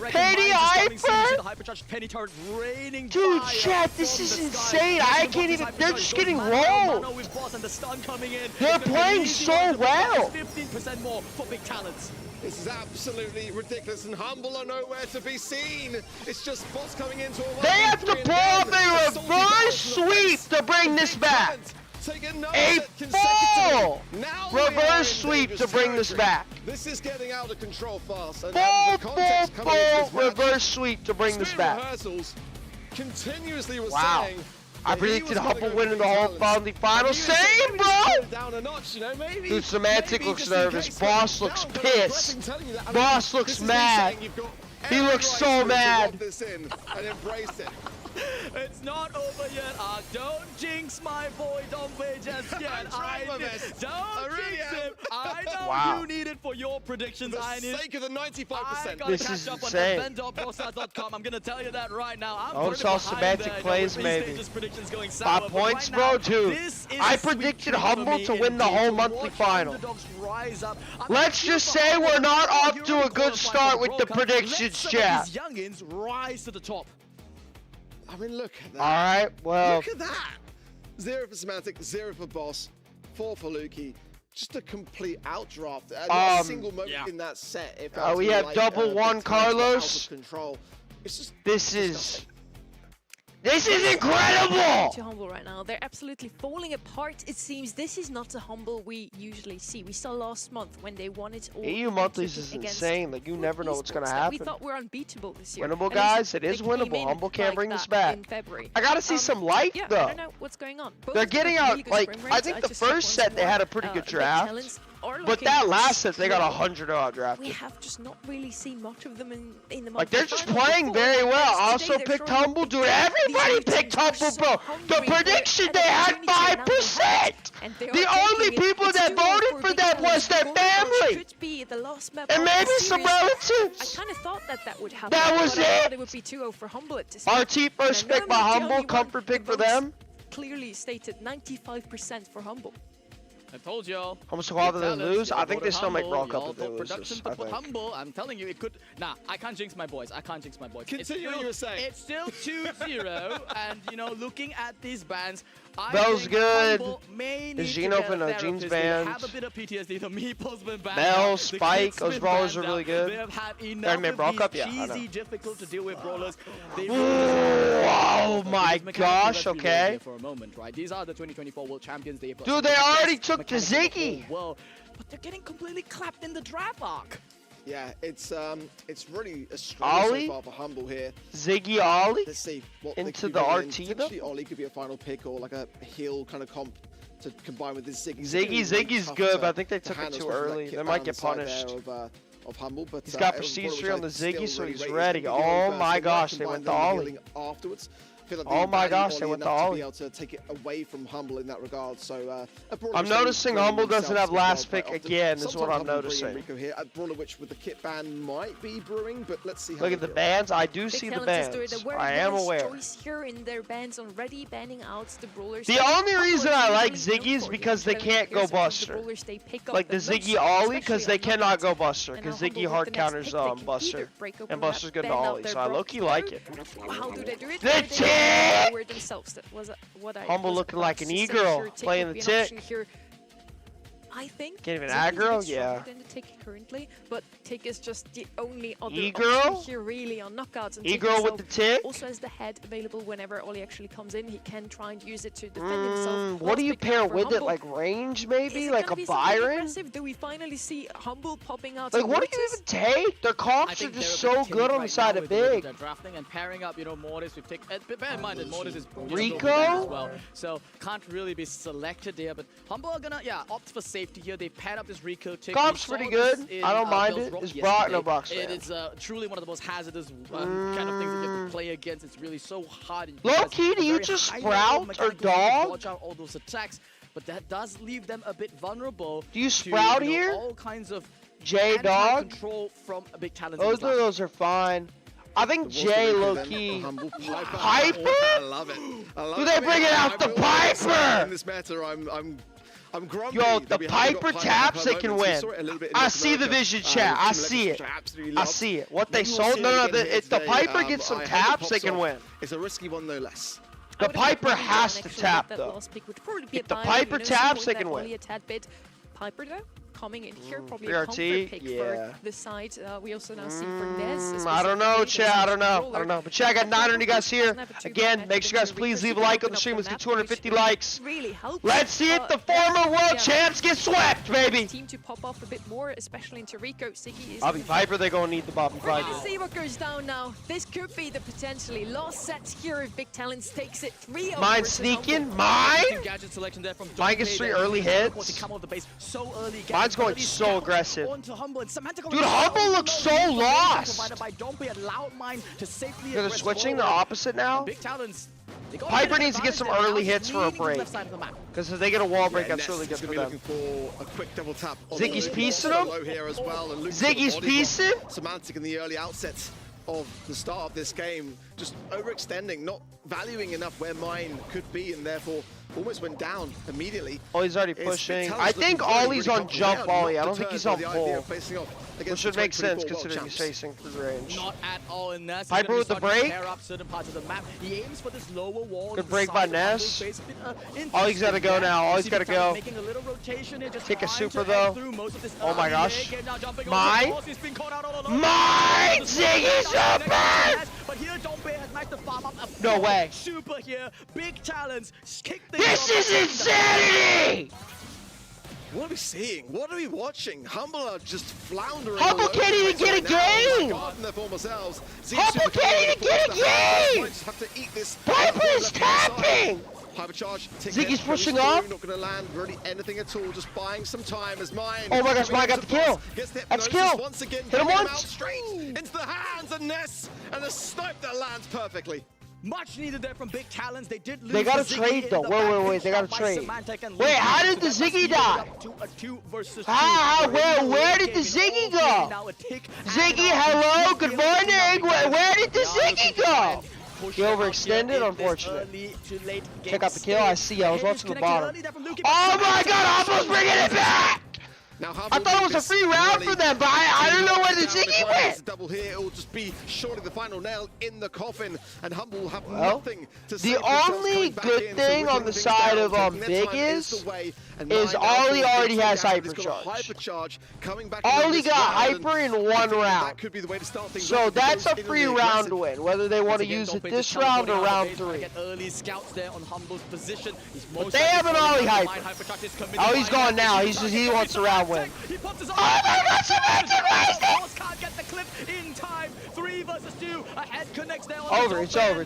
Penny hyper. Hypercharge penny turret raining. Dude, fire chat, this from is the sky. insane. Ness I with can't Boss's even. They're hypercharge just goes getting mano a mano rolled. with Boss and the stun coming in. They're It's gonna be an playing easy so one to pick up. well. 15% more for Big Talents. This is absolutely ridiculous, and Humble are nowhere to be seen. It's just Boss coming into a They have to pull off a reverse sweep to bring this back. A full reverse sweep to bring this back. This is getting out of control fast. And Full reverse sweep to bring this back. Continuously was Wow. saying I that he predicted was gonna Humble go winning the Big whole Talents. Founding final. And he was Same, maybe bro! slow down a notch, you know, maybe, Dude, Semantic maybe looks just in nervous. case, Boss but looks now, but pissed. I'm telling you that, I mean, Boss looks this is me mad. saying you've got He every looks right so to mad. lock this in and embrace it. It's not over yet. Don't jinx my boy Dompe just yet. I'm trying my best. Don't I really jinx am. him. I know Wow. you need it for your predictions. For I the need. sake of the I 95%. gotta This catch is up insane. on event.brostar.com. I'm gonna tell you that right now. I'm Oh, pretty saw behind Semantic there, plays, with these maybe. stages predictions going sour, 5 but points, right bro, now, dude. this is I a sweet predicted treat for Humble me to win the indeed whole to monthly watch final. underdogs rise up. I mean, Let's you're just say behind we're the not ball, off you're to already a good qualified start for with the World Cup. predictions, Let some chat. of these youngins rise to the top. I mean, look at that. All right, well, Look at that. 0 for Semantic, 0 for Boss, 4 for Luki. Just a complete outdraft. Not a single moment yeah. in that set. It Oh, felt we to me have like, double Big one, Talents were out Carlos. of control. It's just this is incredible. To Humble right now. They're absolutely falling apart. It seems this is not the Humble we usually see. We saw last month when they won it all. EU monthlies is insane. Like, you never know what's going to We happen. thought we're unbeatable this year. Winnable, At least guys. It they is came winnable. in Humble can't like bring that this back. in February. I got to see some life, Yeah, I though. don't know what's going on. Both They're of them getting have out, really good like, frame I rates. think the just checked first once set they more. had a pretty good Big draft. Talents are But looking that last set, they got slow. 100 odd We drafted. have just not really seen much of them in the Like, they're monthly just final playing before. very well. Yes, I also today they're picked showing Humble, dude. these Everybody teams picked are Humble, so bro. hungry The for prediction, an they had opportunity, and now they have it. 5%. And they are The only taking it. people It's that 2-0 voted for Big them Talents. was their Gold Rush family. Should be the last map And of the maybe some series. I relatives. kind of thought that would happen. That was but I thought it. it would be 2-0 for Humble at this RT first And I know pick by I'm not the Humble. only one. Comfort pick The for votes them. Clearly stated 95% for Humble. I told y'all. Almost so while they Talents, lose, y'all I think they voted still make Humble, World Cup y'all if they vote lose production this, to I put think. Humble. I'm telling you, it could. Nah, I can't jinx my boys. I can't jinx my boys. Continue what you were saying. It's still 2-0, and you know, looking at these bans, I Bell's think good. Humble may Is need Gino to get open? a No, Gene's therapist. They banned. have a bit of PTSD. The Meeple's been banned. Bell, out. The Spike, Kid's those been brawlers banned are really out. good. They have had They're enough made of Brawl these Cup? Yeah, I know. cheesy, difficult to deal with brawlers. They Oh my Because mechanically, gosh, let's be real okay. here for a moment, right? These are the 2024 World Champions. They have Dude, they already took the Ziggy. Well, but they're getting completely clapped in the draft arc. Yeah, it's really a struggle Ollie? so far for Humble here. Ziggy Ollie? Let's see what Into they could the be going RT in. though? Potentially Ollie could be a final pick or like a heal kind of comp to combine with this Ziggy. Ziggy's tough good, to- but I think they to took it handle, too especially early. that They might kit get balance side punished. there of Humble, but He's got it was prestige Broad, on the which I Ziggy, still so really he's rate. ready. It's gonna be Oh over. my They might gosh, they combine went them to with Ollie. healing afterwards. I feel like Oh they my value gosh, they Ollie went to enough to Ollie. be able to take it away from Humble in that regard. So a Brawler I'm which they noticing bring Humble themselves doesn't have to well last quite pick often. again, is what Sometimes I'm Humble bring noticing. Rico here. A Brawler which with the kit ban might be brewing, but let's see how Look they at the feel. bans. I do Big see the Talents is doing bans. a very I am wise aware. choice here in their bans already, banning out the brawlers. The that only Humble reason is I like usually known Ziggy is for. because they Even can't go here's some of the Buster. brawlers they pick up Like the the most, Ziggy Ollie, because especially they on cannot knockouts. go Buster, And because now Ziggy Humble hard with the next counters pick, they can Buster. either break open And that, Buster's good to ban out Ollie, their so I Brock low-key Hero. like it. How do they do it? The Or they tick! lower themselves. That was what I Humble was looking about like to an say. e-girl, Sure, tick playing would the be an option tick. here. I think Can't even Ziggy's a aggro? bit stronger Yeah. than the Tick currently, but Tick is just the only other E-girl? option here really on knockouts. And Tick E-girl with himself the tick? also has the head available whenever Ollie actually comes in. He can try and use it to defend himself. What do Last you pick now pair for with it? Humble. Like range Is maybe? it Like gonna a be something Byron? aggressive? Do we finally see Humble popping out? Like some what do you Mortis? even take? Their I comps are think just they're a so bit good timid on the right side now of with the way that big. they're drafting and pairing up, you know, Mortis. We've taken. Bear in mind that Mortis is Rico? as well, so can't really be selected there. But Humble are gonna opt for safety here. They paired up this Rico tick. Comp's We saw pretty this good. in, I don't mind Bell's it. Rock It's Brock, no yesterday. Brock's It fan. is truly one of the most hazardous kind of things that you have to play against. It's really so hard. and Low has key, a do you very just high Sprout level or mechanical to Dog? dodge out all those attacks, but that does leave them a bit vulnerable. Do you to, Sprout you know, here? all kinds of J Dog? control from a big talent. Both of those are fine. I think The Jay Wolf low then, key. the Humble Piper. Piper? Oh, I love it. I love Do it. they I mean, bring it out the I'm always saying Piper? In this matter, I'm grumpy. Yo, that the we haven't got Piper taps, they can moments. We win. saw it a little bit in I North see the America, vision chat. I Team see Electric, it. which I absolutely I love. see it. What they Maybe we'll sold? see No, it no. again here If the today. Piper gets some I hope it taps, they pops can off. win. It's a risky one, no less. The I would have Piper put Money has down to actually tap, with that though. last pick, which would probably be If a the buy, Piper you know, taps, support they that can win. Ollie a tad bit. Piper though, coming in here, probably a 3RT, comfort pick yeah. for the side. We also now see for Nez. I don't know, specifically, chat. I this don't know. roller. I don't know. But chat, I got 900 of you guys here. Again, make sure you guys please leave a like on the stream. Let's get 250 likes. Really helps. Let's see if the former world champs get swept, baby. Team to pop off a bit more, especially into Rico. Ziggy is. Bobby Piper, they're gonna need the Bobby Ready Piper. to see what goes down now. This could be the potentially last set here if Big Talents takes it 3-0. Mine versus sneaking. Humble. Mine? Gadget selection there from Mine gets 3 early hits. Mine's going so aggressive. Dude, Humble looks so lost. They're switching. They're opposite now. Piper needs to get some early hits for a break. Because if they get a wall break, that's really good for them. Looking for a quick double tap. on Ziggy's the piecing him? low here as well, and Luke's Ziggy's got the body piecing? block. Semantic in the early outset of the start of this game, just overextending, not valuing enough where mine could be, and therefore almost went down immediately. Oh, he's already It's pushing. Talon's I looking think really, Ollie's really on comfortable jump now, Ollie. I not don't think deterred he's by on the idea pull. of facing off Which against should the make sense 2024 considering world he's champs. facing through range. Not at all in Ness. Piper with the break. Tear up certain parts of the map. He aims for this lower wall. Good to the break side by of Humble's Ness. base. A bit, Ollie's gotta go now. Ollie's See gotta Big Talent go. Making a little rotation here, just Take a trying super, to head though. through most of this Oh my early gosh. leg. Now jumping over Mine? the course. He's been caught out all alone. Mine! Ziggy super! But here, Dompe has managed to farm up a No way. super here. Big Talents kick things This off. is insanity! What are we seeing? What are we watching? Humble are just floundering. Humble all over can't the even place get a right now. Oh my game! God, from their former selves. Humble can't even get a game! Might just have to eat this. Piper is Left hand side. tapping! Hypercharge. Ziggy's pushing through, off. Not going to land really anything at all. Just buying some time as mine. Oh my gosh, mine got the kill. Gets the That's hypnosis kill. once again. Hit him bringing once. out straight into the hands of Ness, and a snipe that lands perfectly. Much needed there from Big Talents. They did lose. They gotta the Ziggy trade, in though. the Wait, back. they gotta Shot by trade. Symantec and Wait, Luke. how did the So that Ziggy was die? up to a 2 versus 2. How? They're in Where the did the game. Ziggy All go? three now a tick and Ziggy, an hello, RT. good morning. Where did the Ziggy go? He overextended, unfortunate. Check out the kill. I see. I was watching the bottom. Oh my god, Humbol's bringing it back! Now, I thought it was a free round for them, but I don't know where the Ziggy went. Double here, it will just be surely the final nail in the coffin, and Humble will have nothing to say. The only good thing on the side of Big is Ollie already has hypercharge. Ollie got hyper in one round. So that's a free round win, whether they want to use it this round or round 3. But they have an Ollie hyper. Oh, he's gone now. He wants a round win. Oh my god, Semantic wasted! Can't get the clip in time. 3 versus 2. Ahead connects there. It's over.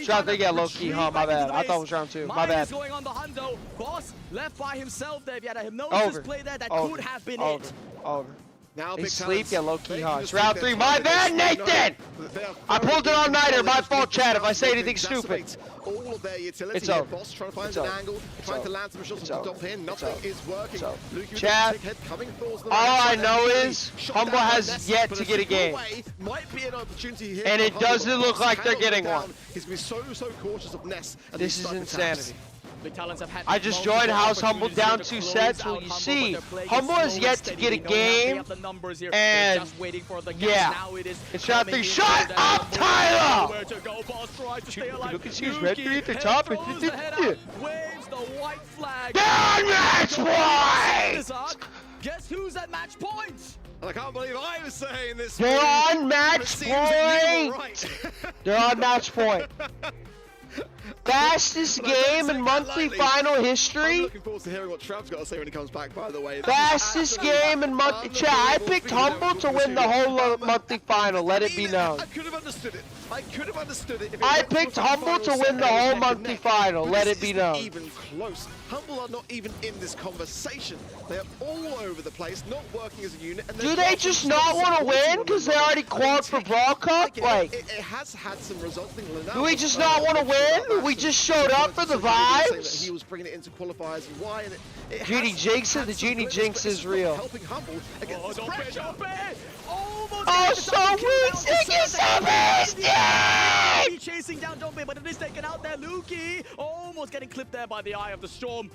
Round 3, yeah, low key, huh? My bad. I thought it was round 2. My bad. Going on the hundo. Boss left by himself there. If he had a hypnosis play there, that could have been it. Over. Now they sleep, yeah, low-key, huh? It's round 3. My bad, Nathan! I pulled it on Nighter. My fault, Chad, if I say anything stupid. All of their utility. It's over. Boss trying to find an angle, trying to land some shots on the top here. Nothing is working. Chad, all I know is Humble has yet to get a game. And it doesn't look like they're getting one. He's been so cautious of Ness. This is insanity. I just joined House Humble down 2 sets. Well, you see, Humble has yet to get a game, and yeah, it's round 3. Shut up, Tyler! Look at his red 3 at the top. Down match point! Guess who's at match point? I can't believe I was saying this. They're on match point! They're on match point. Fastest game in monthly final history. I'm looking forward to hearing what Trav's got to say when he comes back, by the way. Fastest game in monthly. Chat, I picked Humble to win the whole monthly final. Let it be known. I could have understood it. I picked Humble to win the whole monthly final. Let it be known. Even close. Humble are not even in this conversation. They are all over the place, not working as a unit. And do they just not want to win because they already qualified for Brawl Cup? Like, it has had some results. Do we just not want to win? We just showed up for the vibes. He was bringing it into qualifiers and why. Genie Jinx, the Genie Jinx is real. Helping Humble against this pressure. Oh, so weak! Ziggy Sebastian! Chasing down Dompe, but it is taken out there. Luki almost getting clipped there by the Eye of the Storm.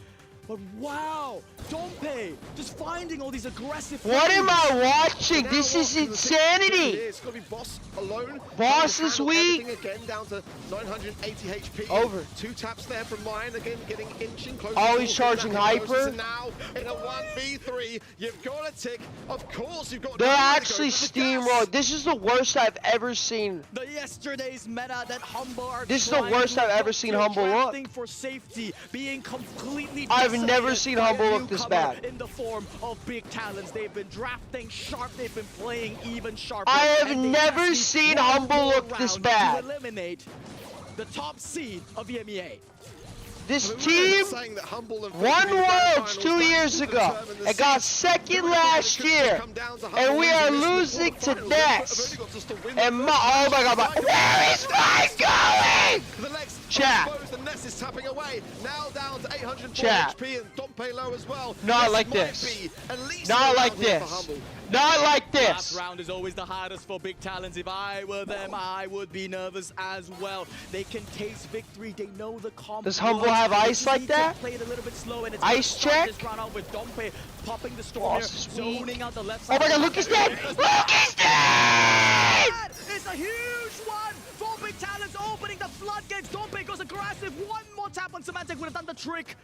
But wow, Dompe just finding all these aggressive. What am I watching? This is insanity. It's gonna be Boss alone. Boss is weak. Again down to 980 HP. Over. 2 taps there from mine. Again getting inching closer. Oh, he's charging hyper. Now in a 1v3, you've got a tick. Of course, you've got. They're actually steamrolled. This is the worst I've ever seen. The yesterday's meta that Humble are. This is the worst I've ever seen Humble look. For safety, being completely. I've never seen Humble look this bad. In the form of big talents, they've been drafting sharp. They've been playing even sharper. I have never seen Humble look this bad. To eliminate the top seed of EMEA. This team won Worlds 2 years ago and got second last year, and we are losing to Ness. And oh my god, where is mine going? Chat. Chat. Not like this. Not like this. Not like this. Last round is always the hardest for big talents. If I were them, I would be nervous as well. They can taste victory. They know the combo. Does Humble have ice like that? Played a little bit slow, and it's ice check. This round out with Dompe popping the storm here, zoning out the left side. Oh my god, Luke is dead! Luke is dead! It's a huge one for big talents, opening the floodgates. Dompe goes aggressive. One more tap on Semantic would have done the trick.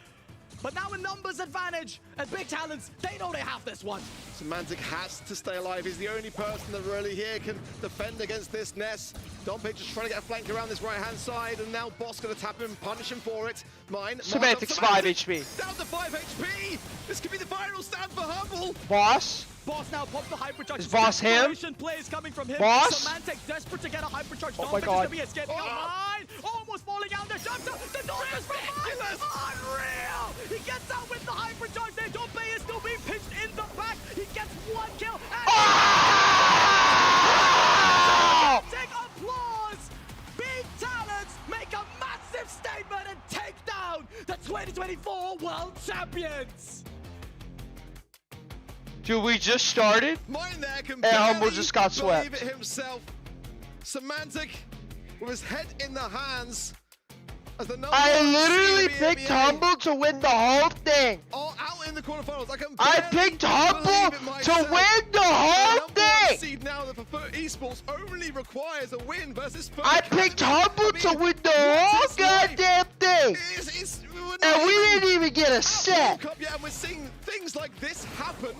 But now a numbers advantage, and big talents, they know they have this one. Semantic has to stay alive. He's the only person that really here can defend against this Ness. Dompe just trying to get a flank around this right-hand side, and now Boss gonna tap him, punish him for it. Semantic's 5 HP. Down to 5 HP! This could be the final stand for Humble! Boss? Boss now pops the hypercharge. Is Boss him? Plays coming from him. Boss? Semantic desperate to get a hypercharge. Oh my god. Be escaping mine. Almost falling down there. Jumps up. The Dolphins from mine. Unreal. He gets out with the hypercharge there. Dompe is still being pinched in the back. He gets 1 kill. And take applause. Big talents make a massive statement and take down the 2024 World Champions. Dude, we just started, Mine there can and Humble just got swept. Himself. Semantic with his head in the hands. As the I literally picked Humble to win the whole thing. All out in the quarterfinals. I picked Humble to win the whole thing. Seed now that for Esports only requires a win versus I picked Humble to win the whole goddamn thing. And we didn't even get a set. Yeah, and we're seeing things like this happen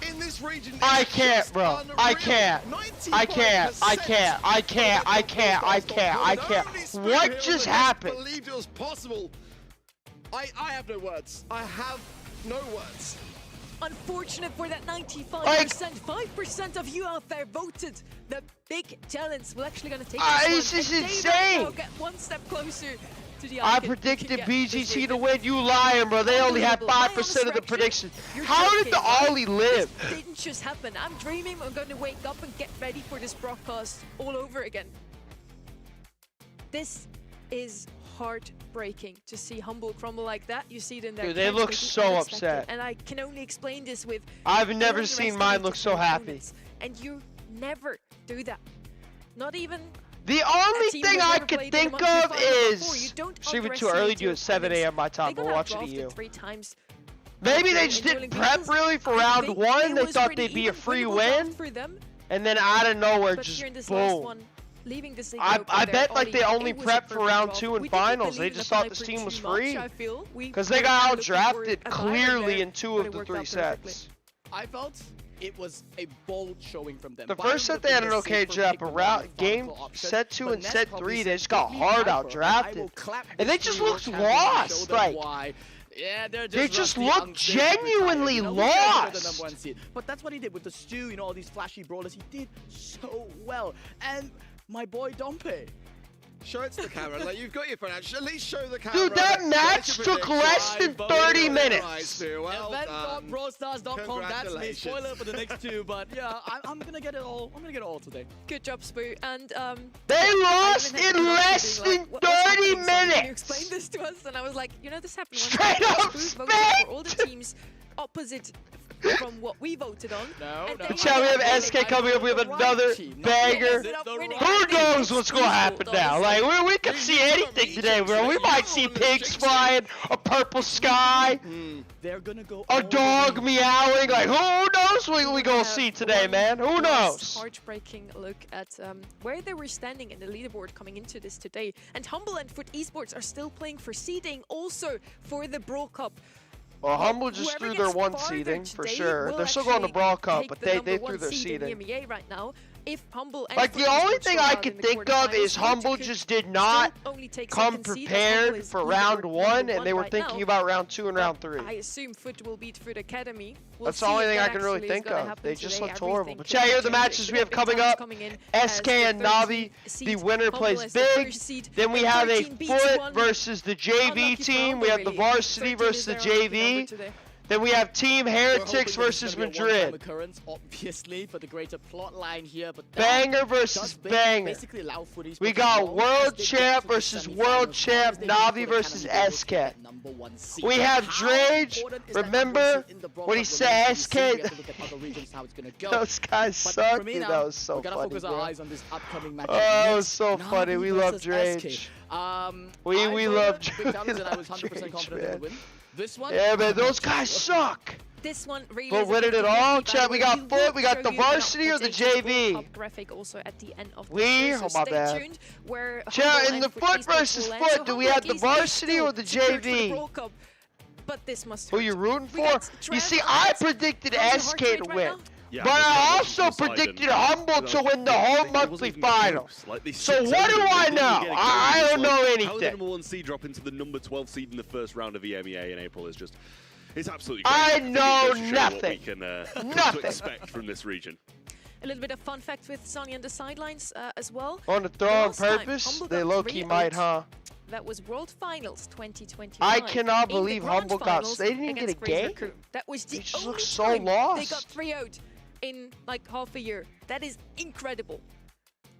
in this region. I can't, bro. I can't. I can't. I can't. I can't. I can't. I can't. I can't. What just happened? I believed it was possible. I have no words. I have no words. Unfortunate for that 95%. 5% of you out there voted the big challenge. We're actually going to take this this is one. insane. Get one step closer to the I icon. predicted BGT to win. You lying, bro. They only had 5% of the prediction. How did the Ollie live? This didn't just happen. I'm dreaming I'm going to wake up and get ready for this broadcast all over again. This is heartbreaking to see Humble crumble like that. You see it in their Dude, they look so upset. And I can only explain this with I've never seen mine look so happy. And you never do that. Not even the only thing I could think of is it's even too early to do at 7 a.m. my time, but watch it EU. Maybe they just didn't prep really for round one. They thought they'd be a free win, and then out of nowhere, just boom. I bet like they only prepped for round two and finals. They just thought this team was free because they got out drafted clearly in 2 of the 3 sets. I felt it was a bold showing from them. The first set they had an okay draft, but round game set 2 and set 3 they just got hard out drafted, and they just looked lost. Like yeah, they just look genuinely lost. But that's what he did with the Stu, you know, all these flashy brawlers. He did so well. And my boy Dompe. Show it to the camera, like you've got your phone out. At least show the camera. Dude, that match took less than 30 minutes. Well Event.brawlstars.com, that's me. Spoiler for the next 2, but yeah, I'm gonna get it all. I'm gonna get it all today. Good job, Spoo. And they lost in less than 30 minutes. You explained this to us, and I was like, you know, this happened once. Straight up for all the teams opposite from what we voted on. Chat, we have SK coming up. We have another banger. Who knows what's going to happen now? Like, we could see anything today, bro. We might see pigs flying, a purple sky, they're gonna go a dog meowing. Like, who knows what we going to see today, man? Who knows? Heartbreaking look at where they were standing in the leaderboard coming into this today. And Humble and Foot Esports are still playing for seeding, also for the Brawl Cup. Well, Humble just threw their 1 seeding for sure. They're still going to Brawl Cup, but they threw their seeding. Right now. If Humble like the only thing I could think of is Humble just did not come prepared for round 1, and they were thinking about round 2 and round 3. I assume Foot will beat Foot Academy. That's the only thing I can really think of. They just looked horrible. But yeah, here are the matches we have coming up. SK and Navi, the winner plays big. Then we have a Foot versus the JV team. We have the varsity versus the JV. Then we have Team Heretics versus Madrid. Obviously, for the greater plot line here, but banger versus banger. We got World Champ versus World Champ, Navi versus SK. We have Drage. Remember when he said SK? Those guys suck. Dude, that was so funny, bro. Oh, that was so funny. We love Drage. We love Drage, man. This one, yeah, man, those guys suck. This one really but win it all, chat. We got Foot, we got the varsity or the JV. Also at the end of oh my bad. Chat, in the Foot versus Foot, do we have the varsity or the JV? But this must who you rooting for? You see, I predicted SK to win. Yeah, but I also predicted Humble to win the whole monthly final. So what do I know? I don't know anything. How the number 1 seed drop into the number 12 seed in the first round of EMEA in April is just, it's absolutely crazy. I know nothing. What we can expect from this region. A little bit of fun fact with Sonny on the sidelines as well. On the throw on purpose? They low-key might, huh? That was World Finals 2029. I cannot believe Humble got. They didn't even get a game. That was the they just only look so lost. They got 3 out in like half a year. That is incredible.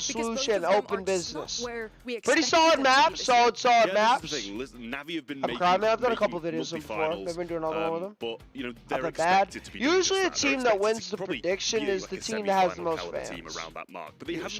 solution, open business. Pretty Pretty solid map, solid Yeah, maps. this is the thing. Listen, Navi have been I'm making, crying, man. I've done a making couple videos with them before. multi-finals, They've been doing another one with them. But you know Not they're that bad. expected to be doing Usually just the that. They're team that expected wins to the probably prediction be is like the a team that has the semi-final most caliber team fans. around that mark. But they haven't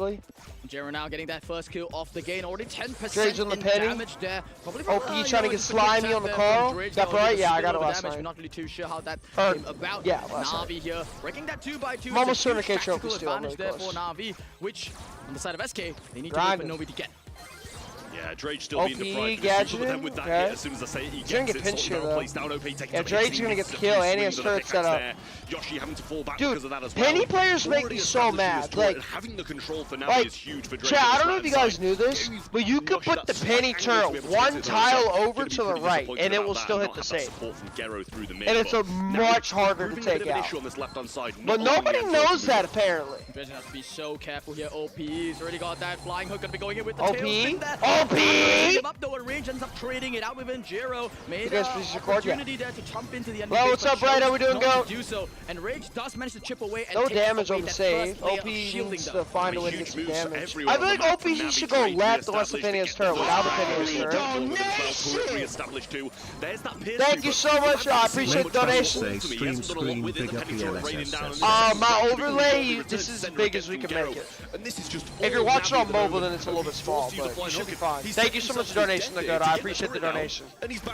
quickly. Jera now getting that first kill off the gain, already 10% Trades on the in penny. damage there. Probably OP trying to get slimy on the Carl. Is that right? Yeah, I got it last damage. night. We're not really too sure how that Or, came about. yeah, last Na'Vi night. here, breaking that 2x2. I'm almost It's a certain huge I can't trophy tactical steal. I'm advantage really there for close. Na'Vi, which on the side of SK, they need to Grinding. wait for Novi to get. Yeah, Drage still being the pride. Gadget, but then with that okay. hit, as soon as I say it, he gonna gets get it. pinched here, Down, though. placed down, OP taking Yeah, Drake's gonna get the kill, and he has turret set up. Yoshi having to fall back Dude, because of that as well. Penny players make Already me so established in mad. this Like, having the control for Navi is huge for Drake. Chat, I on don't know this if you guys side. knew this, but you could put the Penny turret one tile over to the right, and it will still hit the save. And it's a much harder to take out. But nobody knows that, apparently. Vision has to be so careful here. OP, he's already got that flying hook, gonna be going in with the OP? tailspin there. OP? Give up though, and Range ends up trading it out with Jiro. Made You guys an please record yet? opportunity there to jump into the enemy. Well, base, what's but up, Bright? How we chose doing, not Go? to do so, and Rage does manage to chip away and No take damage away on the that save. first layer OP of shielding needs though. to find a way to get Huge some moves damage. everywhere I feel on like the map OP from Navi. should go Drake left unless the reestablished Penny has to turret. get Without the the Penny has turret. Thank you so much. I appreciate the donation. Stream screen, big up the LSS. My overlay, this is as big as we can make it. If you're watching on mobile, then it's a little bit small, but you should be fine. Thank you so much for the donation, Dakota. I appreciate the donation.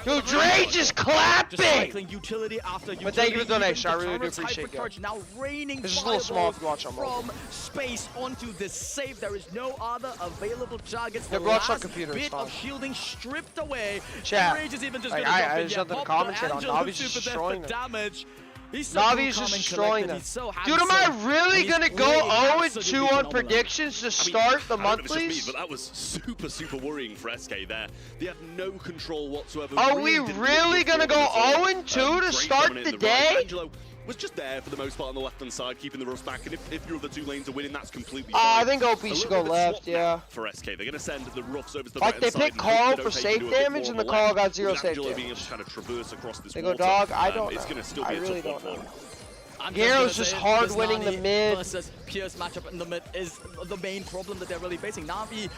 Dude, Drake is clapping! But thank you for the donation. I really do appreciate it. Now raining This is a little small if you watch on mobile. from space onto the save. There is no other available targets. Yeah, The watch on last computer, it's bit fine. of shielding stripped away. Chat. Rage is even just Like, gonna I jump in just here. had the Pop comments the on Angelo Navi's super there for destroying them. damage. He's so Navi's calm just and destroying collected. them. He's so Dude, am handsome. I really And gonna he's go playing 0-2 absolutely on phenomenal. predictions to start the I don't know if it's just me, monthlies? but that was super worrying for SK there. They have no control whatsoever. Are we didn't really look gonna good go at all. 0-2 to Drake start dominating the right. day? Angelo was just there for the most part on the left-hand side, keeping the rush back, and if your other two lanes are winning, that's completely fine. I think OP A should little go bit of a left, swap now yeah. For SK, they're going to send the roughs over to the Like, right-hand they side picked and hope Carl that for OP can safe do a bit damage, more and on the Carl left, got 0 with safe Angelo being able damage. to kind of traverse across this They go water. dog? I don't It's know. going to still I be a really tough don't one know. for them. I'm Gyro's gonna just say hard this winning the Na'Vi mid. versus Pierce matchup in the mid is the main problem that they're really facing. Na'Vi,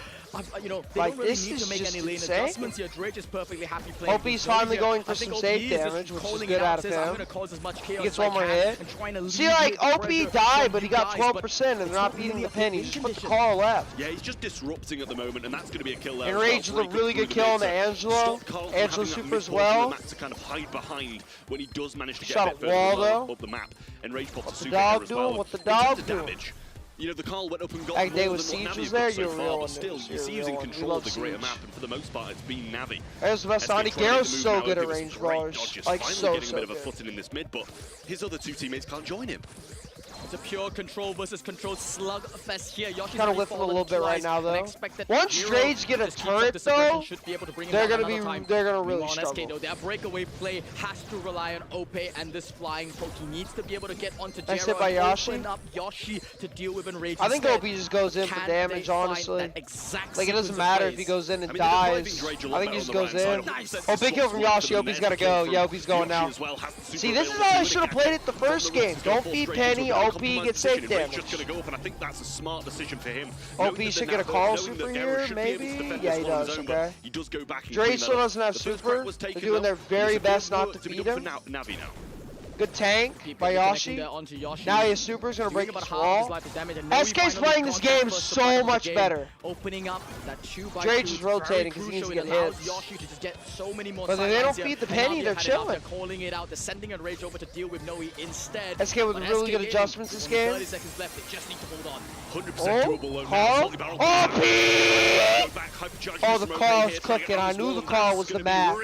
you know, they Like, don't really this need is to make just any lane insane. adjustments here. Drake is perfectly happy playing. OP's with Zoe finally here. going for I think some OP save is just damage, which is calling good it out, out of says, I'm him. gonna cause as much He chaos gets as I one more can hit. and trying to See, like, alleviate the OP pressure died, from but he you got guys, 12%, and it's they're not not beating really the a Penny. win Just put the condition. Carl left. Yeah, he's just disrupting at the moment, and that's going to be a kill there. And as well. Rage with a Breaking really through good the kill on mid the to Angelo. stop Carl from Angelo having that super as mid portion of the well. map to kind of hide behind when he does manage to get Shot a bit at further wall, up the map. And Rage pops a the super dog here as doing? well. What the In terms dog of doing? damage, you know, the Carl went up and got Like, more they than with what Siege Navi was have there, got so you're a far, real but one, still, dude. you You're a see real who's in one. We control love of the greater Siege. map, and for the most part, it's been Navi. There's the best SK Honey. trying to Gyro's get the so move good now, at gives range great bars. dodges, Like, finally so getting a bit of a good. footing in this mid, but his other two teammates can't join him. It's a pure control versus control slugfest here. Yoshi's Kinda already whiffing a fallen little bit right twice, now, and though. expect that Once Jiro Trades get a just keeps up turret, the suppression, though, should be able to bring him they're down gonna another time. really Meanwhile, on SK, struggle. though, their breakaway play has to rely on OP and this flying poke. He needs to be able to get onto Nice Jiro hit by and Yoshi. open up Yoshi to deal with Enrage. I think instead. OP just goes in for Can damage, they find honestly. that exact Like, it doesn't sequence of matter if plays? he goes in and I mean, they're driving dies. Rage a I lot think he better just on the goes right in. side. Nice. Oh, big kill from Yoshi. OP's gotta go. Yeah, OP's going now. As well has the super See, this is available how I to should have really played it the first game. Don't feed Penny, OP gets safe damage. Just gonna go up, and I think that's a smart decision for him. OP Knowing that should they're get a now call knowing super that here, Gero should be able to maybe? defend Yeah, this he one on does, his own, but okay. he does go back and Dre clean still that up. doesn't have The first super. crack was They're taken, doing though. their very It's a bit best not work to be beat done him. for Navi now. Good tank Keep by connecting Yoshi. there onto Yoshi. Now his super's gonna Doing break about this half of his wall. life of damage, and now he SK's finally playing this got that game first so fight of the much game, better. Opening up that 2x2. Drake is It's rotating 'cause very he needs to crucial. get It allows hits. Yoshi to just get so many more But if they sidelines don't here, beat the and Penny, now they're had it out. chilling. They're calling it out. They're sending a Rage over to deal with Noe instead. SK with But really good Gaming, adjustments this only game. 30 seconds left. They just need to hold on. 100% Oh, doable. Carl. Oh, the Carl's cooking. I knew the Carl was the map.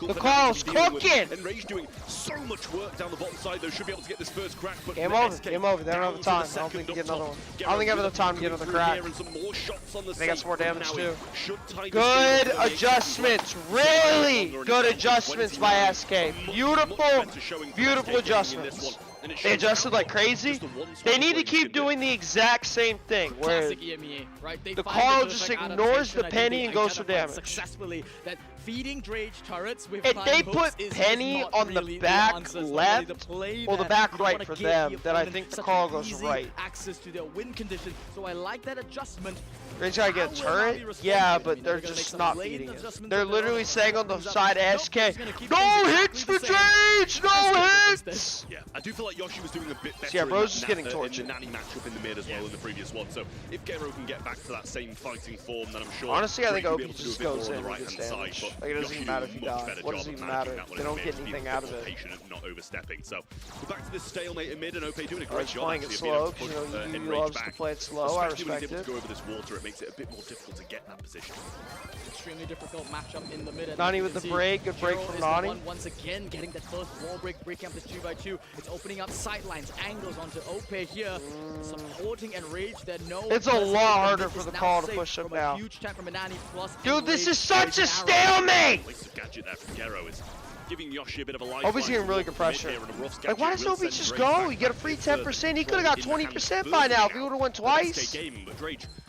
The Carl's cooking. And Rage doing so much work down the bottom side, though, should be able to get this first crack. But Game now over. SK Game over. They don't have the down time. to I don't think second they get up another top. one. I Gero don't think I have with enough time to get coming another through crack. here and some more shots on the They got some more side. damage, Now too. he should tie this Good game up. adjustments. Really good adjustments by SK. Beautiful, beautiful adjustments. They adjusted like crazy. They need to keep doing the exact same thing. Where Classic EMEA, right? They the find Carl perfect just ignores the adaptation. I think Penny they and goes for identified damage. Successfully that feeding Drage turrets with If flying they hooks put is Penny not on the really back answer. It's not left, really the play or the there. back You don't right wanna for give them, the then I opponent think the such Carl an goes easy right. access to their win condition. So I like that adjustment. Rage gotta get a How will turret? Navi respond Yeah, here? I but mean, they're gonna make just some not lane beating it. adjustments They're on their literally own. saying on the Comes up. side Nope, SK, just gonna keep no things hits exactly for the same. Drage! No hits! Yeah, I do feel like like Yoshi was doing a bit better Yeah, Bro's in just that, getting in tortured. the Nani matchup in the mid as well in the previous one. So if Gero can get back to that same fighting form, then I'm sure. Honestly, I think Drake will OP be able to do just a bit more goes on in the and gets right-hand damage. side, but Like, it doesn't Yoshi even matter do if a you much die. better What job does it of even managing matter? that one They in don't the get mid, anything being a out bit of more it. patient and not overstepping. So we're back to this stalemate in mid, and OP doing a I great was job playing it actually slow of being because able to put you Enrage loves to back. play it slow. I Especially when he's respect able it. to go over this water, it makes it a bit more difficult to get that position. Extremely difficult matchup in the mid. Nani with the break, good break from Nani. Once again, getting that first wall break, breaking up this 2x2. It's opening up sidelines, angles onto OP here, supporting Enrage. It's a lot harder for the call to push up now. Huge tap from Nani plus Dude, this Enrage. is such a stalemate! Waste of gadget there from Gero is giving Yoshi a bit of a life. OP's getting really good pressure. Like, why does OP just go? You get a free 10%. He could have got 20% by now if he would have went twice.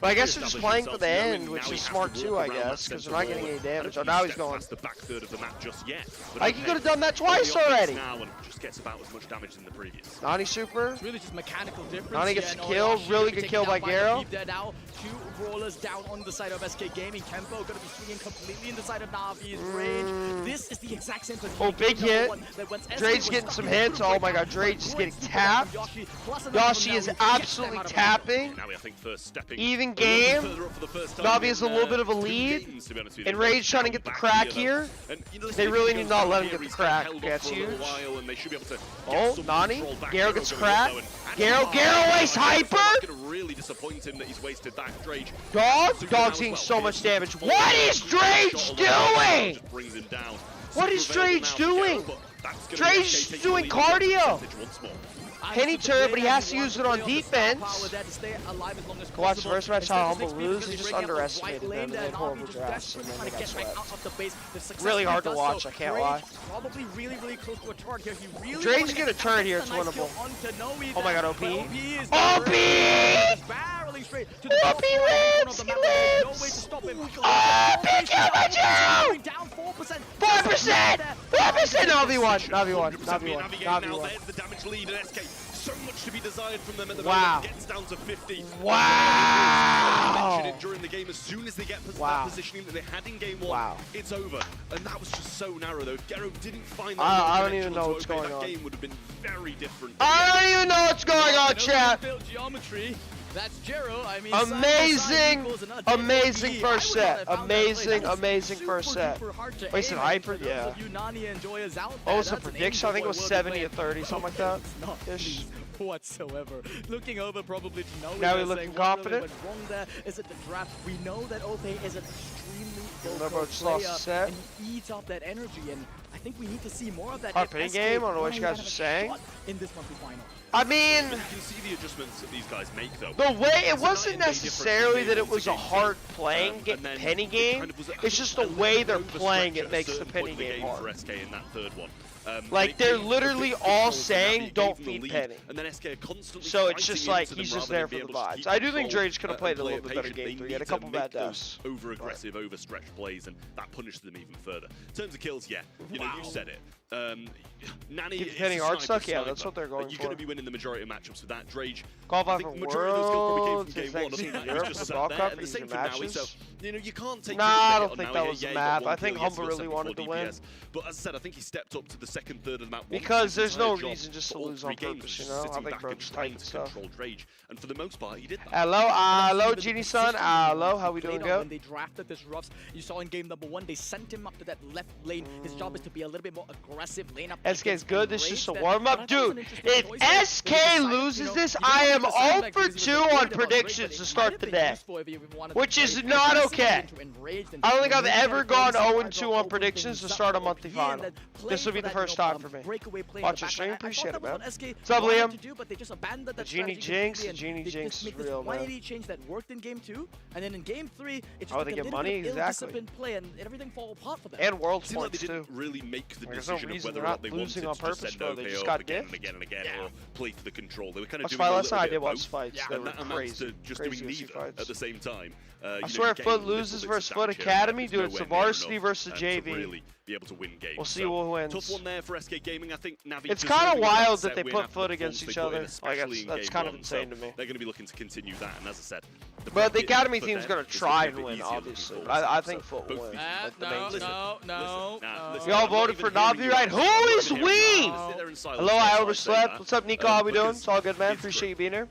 But I guess they're just playing for the end, which is smart too, I guess, because they're not getting any damage. Oh, now he's going. The back third of the map just yet. Like, he could have done that twice already. Now and just gets about as much damage as in the previous. Nani super. It's really just mechanical difference. Nani gets the kill. Really good kill by Gero. Now, 2 brawlers down on the side of SK Gaming. Kempo going to be swinging completely in the side of Navi's range. This is the exact same position. Oh, big hit. Drade's getting some hits. Oh my god, Drade's just getting tapped. Yoshi is absolutely tapping. Now I think first stepping Even game. Navi has a little bit of a lead. Enrage trying to get the crack here. They really need not let him get the crack. That's huge. Oh, Nani. Gero gets cracked. Gero wastes hyper. Really disappoint him that he's wasted that Drage. Dog's getting so much damage. What is Drage doing? Brings him down. What is Drage doing? Drage is doing cardio. Penny turret, but he has to use it on defense. Go watch the first match how Humble lose. He just underestimated them and made horrible drafts, and then they got swept. Really hard to watch, I can't lie. Drade's gonna turn here, it's winnable. Oh my god, OP. OP! OP lives! He lives! OP killed you! 4%! 4%! Navi won! Navi won! Navi won! Navi won! The damage lead at SK. So much to be desired from them at the Wow. moment. Gets down to 50. Wow! Mentioned it during the game. As soon as they get that positioning that they had in game 1, it's over. And that was just so narrow though. Gero didn't find that. I don't even know what's going on. That game would have been very different. I don't even know what's going on, chat. Geometry. That's Gero. I mean, amazing first set. Amazing first set. Wasted hyper, yeah. Oh, it's a prediction. I think it was 70 to 30, something like that. Ish. Whatsoever. Looking over probably to know. Now we're looking confident. Went wrong there. Is it the draft? We know that OP is an extremely Lobo just lost the set. and he eats up that energy, and I think we need to see more of that. Our ping game, I don't know what you guys are saying. In this monthly final. I mean, You can see the adjustments that these guys make though. the way it wasn't necessarily that it was a hard playing penny game. It's just the way they're playing it makes the penny game hard. For SK in that third one. Like, they're literally all saying, don't feed Penny. And then SK are constantly So it's just fighting like, into them he's just rather there than for be the able to vibes. keep I do think control Drage could have played a little bit better game 3. He had a couple bad deaths. Over-aggressive, over-stretched plays, and that punished them even further. In terms of kills, yeah, you know, you said it. Nani Keep is Penny a hard sniper, stuck, yeah, that's what they're going You're for. going to be winning the majority of matchups with that. Drage, Qualify I think for majority of those kills probably Worlds, came from game 1. in Other than that, Europe he's for just Ball sat there, Cup, and the these same are for Maui, matches. so, you know, you can't take Nah, I too don't much think on that Maui. was the Yeah, he map. got one I think kill, yes, Humble he really got wanted to 74 win. DPS. But as I said, I think he stepped up to the second third of the map. Because there's no job reason just to for all lose on 3 games, purpose, you just know? I sitting think back Bro's and tight trying and to stuff. control Drage. And for the most part, he did that. Hello, Genie Son. Hello, how we doing, go? When they drafted this Ruffs, you saw in game number 1, they sent him up to that left lane. His job is to be a little bit more aggressive, lane up. SK is good. This is just a warm up, dude. If SK loses this, I am 0 for 2 on predictions to start the day, which is not okay. I don't think I've ever gone 0 2 on predictions to start a monthly final. This will be the first time for me. Watch your stream, appreciate it, man. What's up, Liam? The Genie Jinx is real, man. change that worked in game 2, and then in game 3, it just Oh, they took a get little money? bit of Exactly. ill-disciplined play, and everything fall apart for them. And world It seemed like points, they too. didn't really make the There's no decision of reason whether they're or not not they wanted losing to on just purpose, send bro. They OP just up got again and diffed. again and again, or play for the control. They were kind of That's doing why a last little night I bit did of watch both. fights. They And were that amounts to crazy. just doing Crazy neither fights. at the same time. I swear, if Foot loses versus Foot Academy, dude, it's the varsity versus JV. Really be able to win games. We'll see who wins. Tough one there for SK Gaming. I think Navi. It's kind of deserving wild that that they set win put after Foot the against performance each they put in, other. Like, especially in that's game kind of 1, insane so to me. They're going to be looking to continue that, and as I said, But the bracket Academy for team's them going to is try a and bit win, easier looking obviously. forward, I so think Foot both will win. these- like the main team. No. Y'all voted for Navi right right, who is we? Hello, I overslept. What's up, Nico? How we doing? It's all good, man. Appreciate you being here.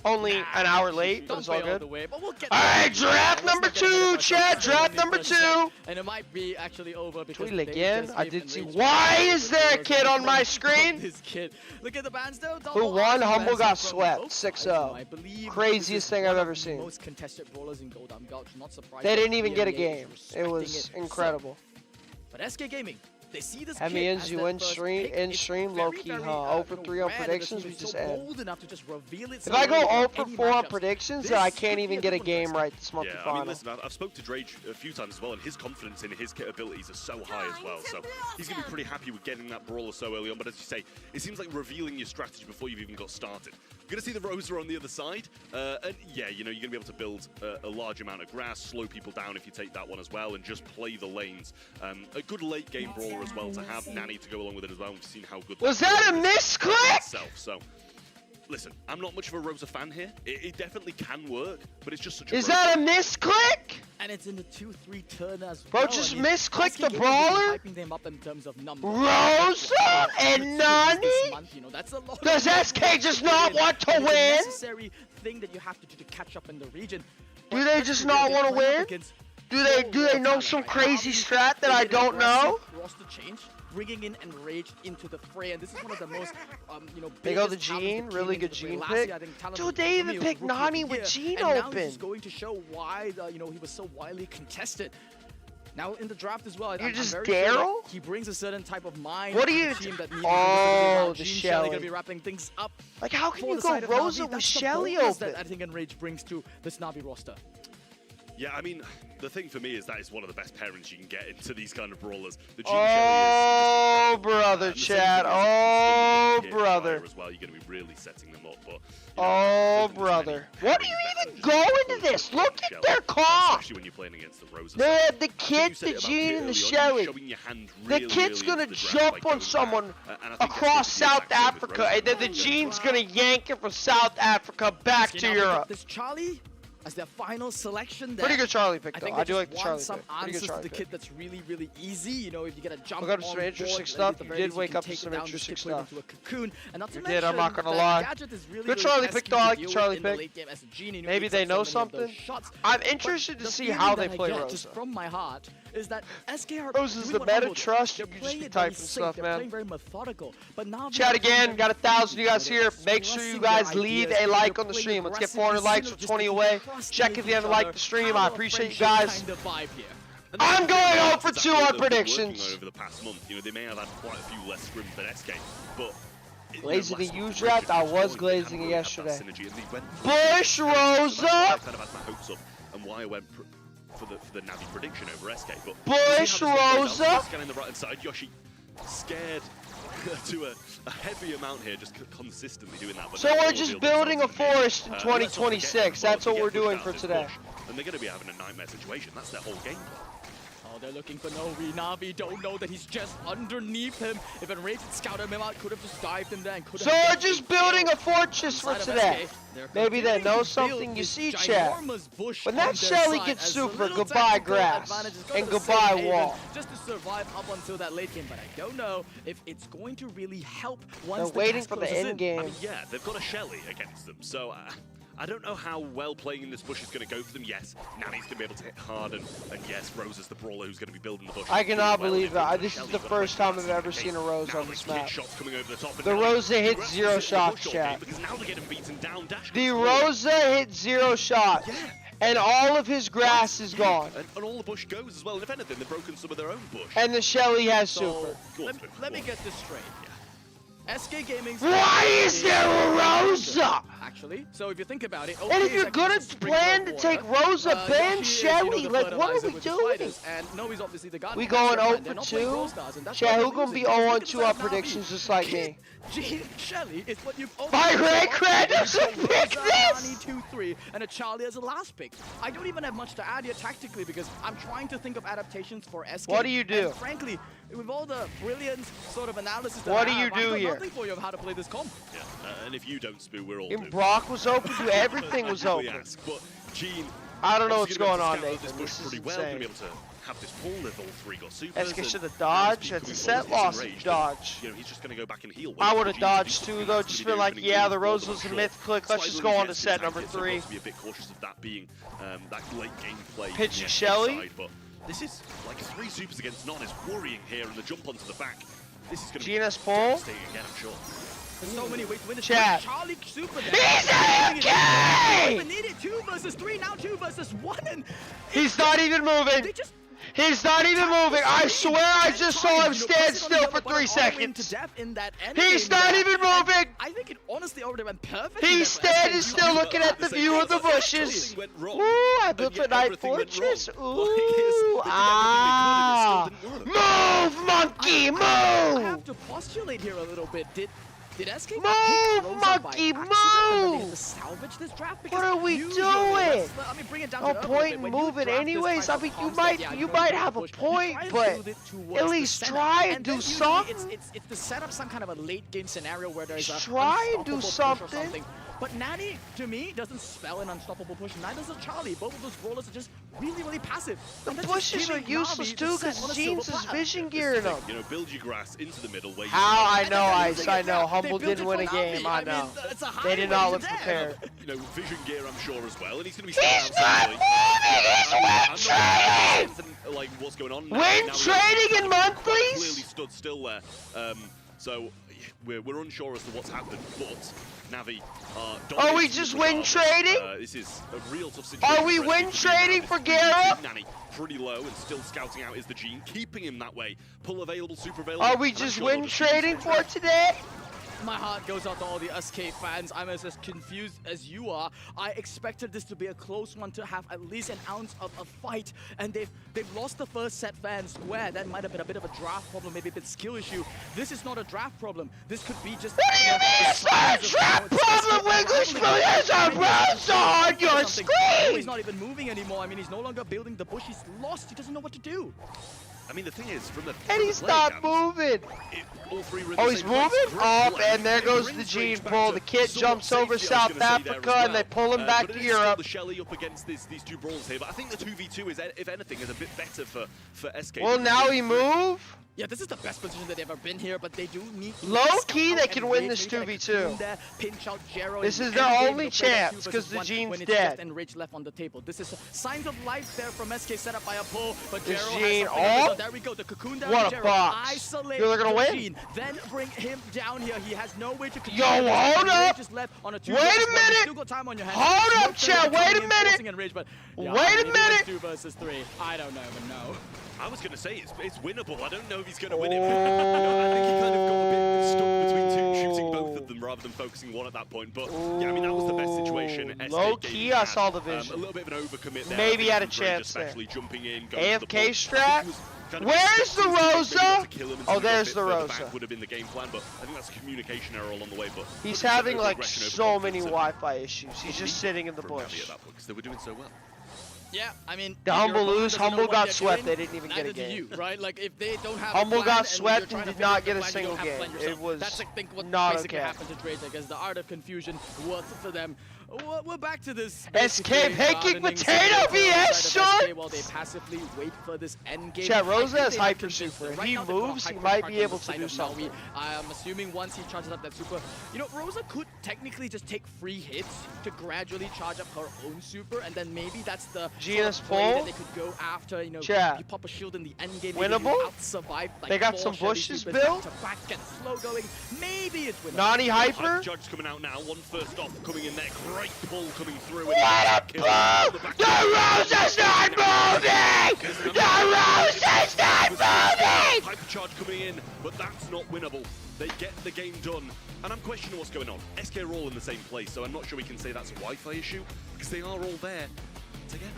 Only an hour late, but it's all good. Alright, draft number 2, Chad. Draft number 2. And it might be actually over because Tweet they again. just I gave did the see. lead Why to is there a Rose kid on my from screen? This kid. Look at the bands though. Who won? Humble got From swept. both sides, you 6-0. know, I believe Craziest this is thing one I've of ever the seen. Most contested brawlers in Gold. I'm not surprised. They that didn't even get a EMEA is game. It respecting was So, incredible. but SK Gaming, they see this Hemi kid as you their in first stream, pick. in It's stream, very, low key, very, huh? 0 for 3 on rare that the predictions, team we is just so end. bold enough to just reveal it If so I go early 0 in for any 4 on matchups. predictions, This then I could can't be even a get a good one for game SK. right this month Yeah, of I mean, final. listen, I've spoke to Drage a few times as well, and his confidence in his capabilities are so high as well. So he's going to be pretty happy with getting that brawler so early on. But as you say, it seems like revealing your strategy before you've even got started. We're going to see the Rosa on the other side. And yeah, you know, you're going to be able to build a large amount of grass, slow people down if you take that one as well, and just play the lanes. A good late game brawler as well to have Nanny to go along with it as well. We've seen how good Was that a misclick? itself. So listen, I'm not much of a Rosa fan here. It definitely can work, but it's just such a Is that a misclick? And it's in the 2-3 turn as Bro, well. just I mean, misclick SK the Gaming brawler? really hyping them up in terms of numbers. Rosa and Nani? This month, you know, that's a lot Does of SK just not want to and it's a win? necessary thing that you have to do to catch up in the region. Do they just not want to win? Do they know some crazy strat that I don't know? Roster change, bringing in Enraged into the fray, and this is one of the most, you know, They go biggest the talents Gene, that really came good into the Gene fray. pick. Last year, I think talent Dude, was they even Romeo, picked Rookie of Nani the with Year, Gene and now open. he's just going to show why, you know, he was so widely contested. Now in the draft as well, You're I'm just very sure Daryl? he brings a certain type of mind. What to do the you- team that Oh, the Gene Shelly. going to be wrapping things up. Like, how can For you the go side of Rosa Navi. with That's the Shelly boldness open? that I think Enrage brings to this Navi roster. Yeah, I mean, the thing for me is that is one of the best pairings you can get into these kind of brawlers. The Gene Oh, Shelly is brother, and the same Chad. thing is Oh, Kid brother. Fire as well. You're going to be really setting them up. But you know, Oh, I don't think there's brother. many What do you pairings even better go just into than this? the Look Shelly, at their comp. especially when you're playing against the Rosa. They had the You kid, said the it about Gene, Kit and the early on, Shelly. you're showing your hand The really kid's early gonna into the draft jump by on going someone back. And I think across that's gonna South be the exact same with Africa, Rosa. and then the Gene's gonna yank it from South Africa back Okay, to now we got Europe. This Charlie as their final selection. Pretty good Charlie pick, I though. think I they do like just the Charlie want some pick. Pretty good answers to Charlie the pick. kid that's really, really easy. You know, if you get a jump We got on some interesting board, stuff. at the You very did least, wake can up to take some it down, interesting stick it into stuff. a cocoon. And not to You did, I'm not mention gonna that lie. Gadget is really, Good really Charlie pesky pick, though. I like to the deal Charlie with in the pick. late game as a Gene, and Maybe eats they up know so many of those something. shots. I'm But interested to the see feeling how that they I play get Rosa. just from my heart is that SK are Rosa's doing the what meta Humble did. trust. They're You just playing be it very typing safe. stuff, They're man. playing very methodical. But now Chat again, got 1,000 you guys here. Make sure you guys leave a like on the stream. Let's get 400 likes with 20 away. Check if you haven't liked the stream. I appreciate you guys. I'm going 0 for 2 on predictions. Over the past month, you know, they may have had quite a few less scrims than SK, but Glazing last the month, U draft, I Rangers was really glazing hadn't it really had that yesterday. synergy, and they went for Bush it. So that's why I Rosa. kind of had my hopes up, and why I went for the Navi prediction over SK. But Bush we'll see how this one plays out. Rosa. Scanning the right hand side, Yoshi scared to a heavy amount here, just consistently doing that. But So now we're all just revealed building a themselves in the forest in game. Let's not forget 2026. as well, That's if what they we're get pushed doing out for of this today. push, and they're going to be having a nightmare situation. That's their whole game plan. Oh, they're looking for Novi. Navi don't know that he's just underneath him. If Enraged had scouted him out, could have just dived him there and could have. So we're just building a fortress for today. Maybe they know something. You see, chat. When that Shelly gets super, goodbye grass and goodbye wall. Just to survive up until that late game, but I don't know if it's going to really help once They're waiting gas for the closes in. end game. I mean, yeah, they've got a Shelly against them, so I don't know how well playing in this bush is going to go for them. Yes, Nani's going to be able to hit hard, and yes, Rosa's the brawler who's going to be building the bush. I cannot Doing well believe in that. building This is Shelly, the but first like, time that's I've ever the seen a case. Rosa Now on this there's kid map. shots coming over the top, and The now Rosa hit Congrats 0 to the shots, bush chat. game, because now they're getting beaten down. Dash The goes forward. Rosa hit 0 shots. Yeah. And all of his grass is gone. And all the bush goes as well. And if anything, they've broken some of their own bush. And the Shelly has So, super. Go on, let, Spin. let me Go on. get this straight. SK Gaming's Why is there a Rosa? Actually, so if you think about it, And if you're gonna plan to take Rosa, ban Shelly. Like, what are we doing? And Novi's obviously the guy. We going 0 for 2? Chat, who gonna be 0 on 2 on predictions just like me? Gene Shelly is what you've My Red doesn't pick this! 2-3, and a Charlie as a last pick. I don't even have much to add here tactically because I'm trying to think of adaptations for SK. What do you do? And frankly, with all the brilliant sort of analysis that What I do you have, do I've got here? nothing for you of how to play this comp. Yeah. And if you don't, Spoo, we're all And doomed. Brock was open, dude. Everything was We open. ask, but Gene, I don't know what's obviously going gonna on, be able to scout out Nathan. this bush This is pretty well. Gonna be insane. able to have this pull. They've all three got supers. SK should and have dodged. Navi's That's a becoming set almost loss. enraged, Dodge. You know, he's just going to go back and heal. I would Wait have for dodged Gene to do too, something though. that's Just gonna feel be like, opening yeah, game the for Rose them, was a I'm myth click. Let's Slightly just go on to rejects set the number tank, so 3. we've got to be a bit cautious of that being that late gameplay. Pitch from the SK Shelly. side, but this is like 3 supers against none is worrying here, and the jump onto the back. This is going to be GNS pull. devastating again, I'm sure. There's so many ways to win this. Chat. Charlie super. He's AFK! Needed 2 versus 3, now 2 versus 1, and He's not even moving. they just. He's not even moving. I swear I just saw him stand still for 3 To seconds. death in that end He's game not there. even And moving. I think it honestly already went perfect. He's standing still looking at the view of the bushes. Everything went wrong, Ooh, I and built yet a night everything went fortress. wrong. Ooh, Like, they did ah. everything they could, and it still didn't work. Move, monkey, I move. have to postulate here a little bit. Did SK Move, pick Rosa by monkey, accident, and then they had move. to salvage this draft? What Because are we usually, doing? I mean, bring it down No to earth a little point bit. in When you moving draft this anyways. type I mean, of you concept, might yeah, you you might know, have a push. You point, try and but build it towards at the least center. try and And do then usually something. It's to set up some kind of a late game scenario where there's a Try and do unstoppable push or something. But Nani, to me, doesn't spell an unstoppable push. Neither does Charlie. Both of those rollers are just really, really passive. The And that's just bushes are giving useless Na'Vi too the set because on a Jeans silver is platter. vision This is gearing the them. thing, you know, build your grass into the middle where you How I And know, then they're Ice. using I it know. now. Humble They built didn't it win a for game. Na'Vi. I mean, know. it's a They did not highway look to death. prepared. you know, vision gear, I'm sure, as well, and he's going to be He's staying out not centrally. moving. He's web trading. Like what's going on? Win trading in Clearly monthlies. stood still there. So we're unsure as to what's happened, but Navi are Are we dominating just the win regardless. trading? This is a real tough situation. Are we for win SK to be trading now. for This Gera? Nani pretty low and still scouting out is the Gene, keeping him that way. Pull available, super available. Are we and I'm just sure they'll win just use trading it. for today? My heart goes out to all the SK fans. I'm as confused as you are. I expected this to be a close one, to have at least an ounce of a fight, and they've lost the first set fair and square. That might have been a bit of a draft problem, maybe a bit skill issue. This is not a draft problem. This could be just. What do you mean it's not a draft problem, Wiggles? There's a Rosa on your screen! He's not even moving anymore. I mean, he's no longer building the bush. He's lost. He doesn't know what to do. I mean, the thing is, from the And he's not moving. All three were in Oh, the he's same place. moving? Great Up, pull, and there it goes the brings Gene Rage back pull. to The kid somewhat jumps over safety, I was South gonna say there as Africa, well. and they pull him But back it to is still Europe. the Shelly up against these two brawls here, but I think the 2v2 is, if anything, is a bit better for SK. Will now he move? Yeah, this is the best position that they've ever been here, but they do need to Low scout key, out they and can win wait. this Maybe get a 2v2. cocoon there, pinch out Jero This in is the their end game, only they'll play that 2 chance, versus 'cause the 1 Gene's when it's dead. just Enraged left on the table. This is signs of life there from SK, set up by a pull, but This Jero Gene has something up. off. So there we go, the cocoon down What to a Jero. box. Isolate They're gonna the win. Gene, then bring him down here. He has no way to control Yo, him. hold Enrage up. is left on a 2 Wait a versus 1. minute. You still got time on your hands. Hold Smoke up, chat. coming Wait a in, minute. forcing Enrage, but yeah, Wait a maybe it's minute. 2 versus 3. I don't even know. I was going to say it's winnable. I don't know if he's going to win it. I think he kind of got a bit stuck between two, shooting both of them rather than focusing one at that point. But yeah, I mean that was the best situation. SK Low gave key, him I that. saw the vision. A little bit of an overcommit there. Maybe I had a think Rage chance there. especially jumping in, going for the AFK pull. strat? I think he was kind of Where's expecting the maybe not Rosa? to kill him and Oh, see if there's a bit the further Rosa. back would have been the game plan, but I think that's a communication error along the way. But He's 100% having like aggression over so many confidence Wi-Fi issues. He's just sitting in the from Navi bush. at that point because they were doing so well. Yeah, I mean, The if Humble your opponent lose, doesn't know Humble what got they're swept, doing, they didn't even get a neither do game. you, right? Like if they don't have Humble a plan got and swept you're trying and to did figure not out the get a plan, you single don't have game. plan yourself. It was That's I think what not basically okay. happened to Drake because the art of confusion worked for them. We're back to this. SK basically making gardening potato situation BS, outside of SK son! while they passively wait for this end game. Chat, I Rosa think has they have hyper convinced super. them. If Right he now they've got moves, he hyper might charge be on able the to side do of something. Maui. I'm assuming once he charges up that super, you know, Rosa could technically just take free hits to gradually charge up her own super, and then maybe that's the GNS play that pull? they could go after. You know, Chat. you pop a shield in the end game. Winnable? Out-survive, like They got 4 some Shelly bushes supers built? back to back, get slow going. Maybe it's winnable. Nani hyper? Judge coming out now. One first off coming in there. Great pull coming through. What a pull! The Rosa's not moving! The Rosa's not moving! Hypercharge coming in, but that's not winnable. They get the game done. And I'm questioning what's going on. SK are all in the same place, so I'm not sure we can say that's a Wi-Fi issue, because they are all there together.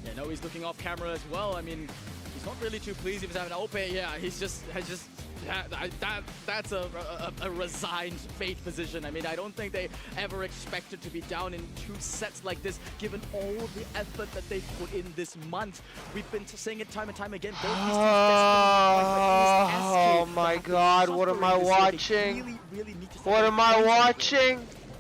Yeah, no, he's looking off camera as well. I mean, he's not really too pleased if he's having an OP. Yeah, he's just that's a resigned fate position. I mean, I don't think they ever expected to be down in 2 sets like this, given all the effort that they've put in this month. We've been saying it time and time again. Both these teams Oh my God, what am I watching? What am I watching?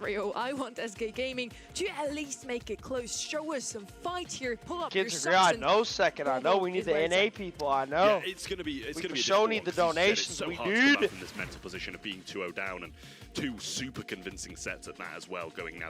3-0. I want SK Gaming to at least make it close. Show us some fight here. Pull up Kids your agree. I socks. know, second. I know we need the NA people. I know. Yeah, it's gonna be. We show need the donations. So We hard to come do. back from this mental position of being 2-0 down, and two super convincing sets at that as well, going now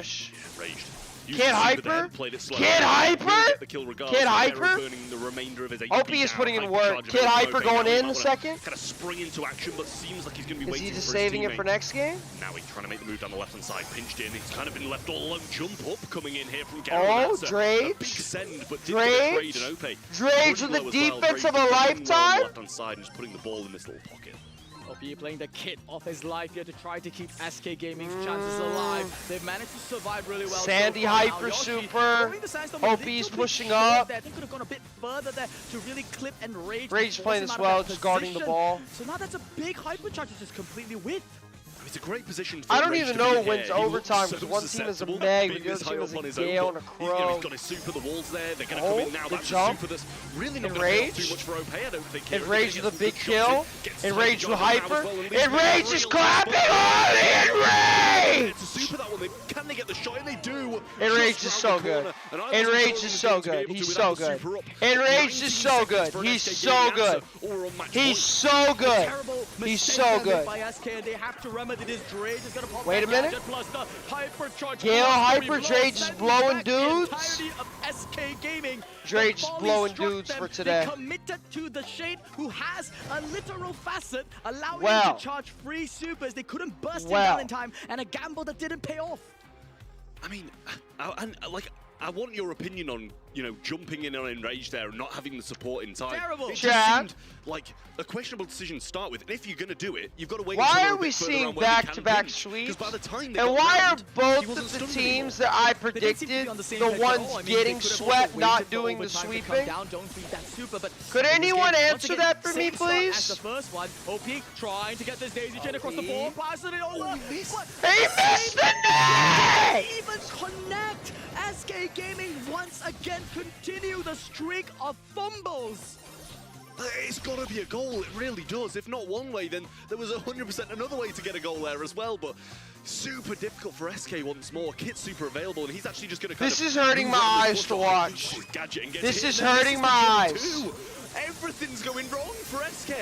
push. Raged. Kid Hyper? Kid Hyper? Kid Hyper? OP is putting in work. Kid Hyper going in a second. Kind of spring into action, but seems like he's going to be waiting. Is he just saving it for next game? Now he's trying to make the move down the left-hand side. Pinched in. He's kind of been left all alone. Jump up coming in here from Gary. Oh, Drage. Drage with the defense of a lifetime. Left-hand side and just putting the ball in this little pocket. OP playing the kit of his life here to try to keep SK Gaming's chances alive. They've managed to survive really well. Sandy so far. hyper Yoshi super. throwing the signs of a OP's little bit pushing short up. there. I think could have gone a bit further there to really clip and Rage. Rage force playing him this out of well, that just guarding the position. ball. So now that's a big hypercharge to just completely whiff. It's a great position for I don't Rage even to know be when's here. He looks overtime, so because one team is a susceptible, Meg, being but the this other team high is up a on his Gale own, and a but he's Crow. got his super, the walls there, they're going to Oh, come in now. good That's jump. a super that's really not And going to Rage. too much for OP, I don't think. here. Enrage They're with a gonna big get some good kill. shots in. Gets Enrage Tiger with John now as hyper. well, and leaves Enrage Real is Life. clapping on Enrage! It's a super that one. Can they get the shot? And they do. Enrage Just is round so the good. corner. And I wasn't Enrage sure is he was so going to be good. able to He's without so the good. super up. Enrage 19 is so seconds good. for an He's SK so getting the good. answer, or we're on match He's point. so good. Terrible He's mistake so there made good. by SK, and they have to remedy this. Drage is gonna pop Wait that a minute. gadget plus the hypercharge. Gale plus hyper, the reload, Drage is sending blowing back the dudes. entirety of SK Gaming. Drage The is volley blowing struck dudes them. for today. They committed to the Shade, who has a literal facet, allowing Well. him to charge free supers. They couldn't burst him Well. down in time, and a gamble that didn't pay off. I mean, I want your opinion on, jumping in on Enrage there and not having the support in time. Terrible. It just Chad? seemed like a questionable decision to start with. And if you're going to do it, you've got to wait Why until are they're a we bit further seeing around where they can back-to-back pin. sweeps? 'Cause by the time they And got why are round, he both wasn't of the stunned teams anymore. that I They don't seem to predicted be on the same the page at ones all. I mean, getting they could have sweat, also not waited for doing the overtime to come sweeping? down, don't feed that super, but Could in this anyone game, once answer again, that for me, same start as please? the first one. OP trying to get this daisy chain across the OP. board, passing it over. He missed the net! Even connect. SK Gaming once again continue the streak of fumbles. It's got to be a goal, it really does. If not one way, then there was 100% another way to get a goal there as well, but super difficult for SK once more. Kit's super available, and he's actually just going to This is hurting my eyes to watch. This is hurting my eyes. Everything's going wrong for SK.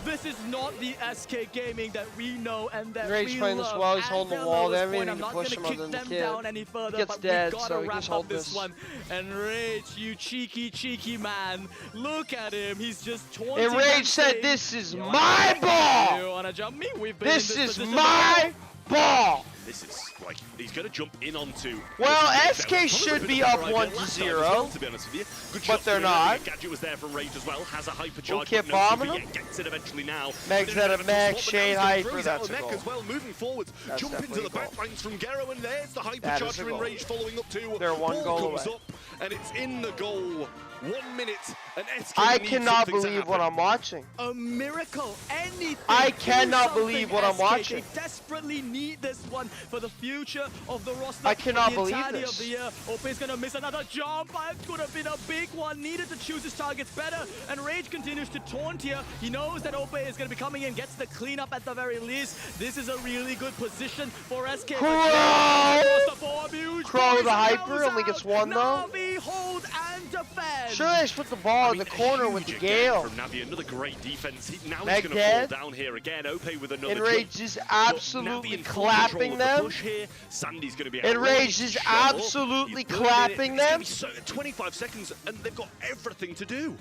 This is not the SK Gaming that we know and that Rage we playing love. this well, he's At holding the their wall lowest there. We point, need I'm to not push gonna him other kick than the them kid. down any further, Gets but dead, we so gotta he can wrap just up hold this this. one. And Rage, you cheeky man. Look at him, he's just taunting And them, Rage said, saying, "This is "You my wanna- ball! You wanna jump me? We've been This in this is position my ball!" This is like, he's going to jump in onto... Well, This is SK probably should a be bit up better idea 1-0, last time as well, to be honest with you. Good but shots they're coming out. not. Gadget was there from Rage as well, has a hypercharge. We'll keep but no bombing super him. yet, gets it eventually now. Meg's But at a in Meg, spot, but Shade now he's hyper, throws that's out a Mech goal. as well, moving forwards, That's jump into the definitely a back goal. lines from Gero, and there's the That is hypercharge a from goal. Rage following up to. They're one Ball goal comes away. up, and it's in the goal. 1 minute, and SK I needs cannot something to believe what happen. I'm watching. A miracle, anything. I do cannot something, believe what I'm SK. watching. They desperately need this one for the future of the roster. I cannot the believe entirety this. Of the year. OP is gonna miss another jump. It could have been a big one. Needed to choose his targets better, and Rage continues to taunt here. He knows that OP is gonna be coming in, gets the cleanup at the very least. This is a really good position for SK. Crow! Crow Crow the hyper only gets one, though. Navi hold and defend. Sure, they just put the ball in the corner with the Huge again Gale. from Navi, another great defense. Now Meg he's going to fall dead. down here again. Ope with another Enrage jump. is But absolutely Navi in full clapping control of the them. push here. Sandy's going to be Enrage outrageous is shuttle. absolutely He's doing it. clapping It's gonna them. be 25 seconds, and they've got everything to do.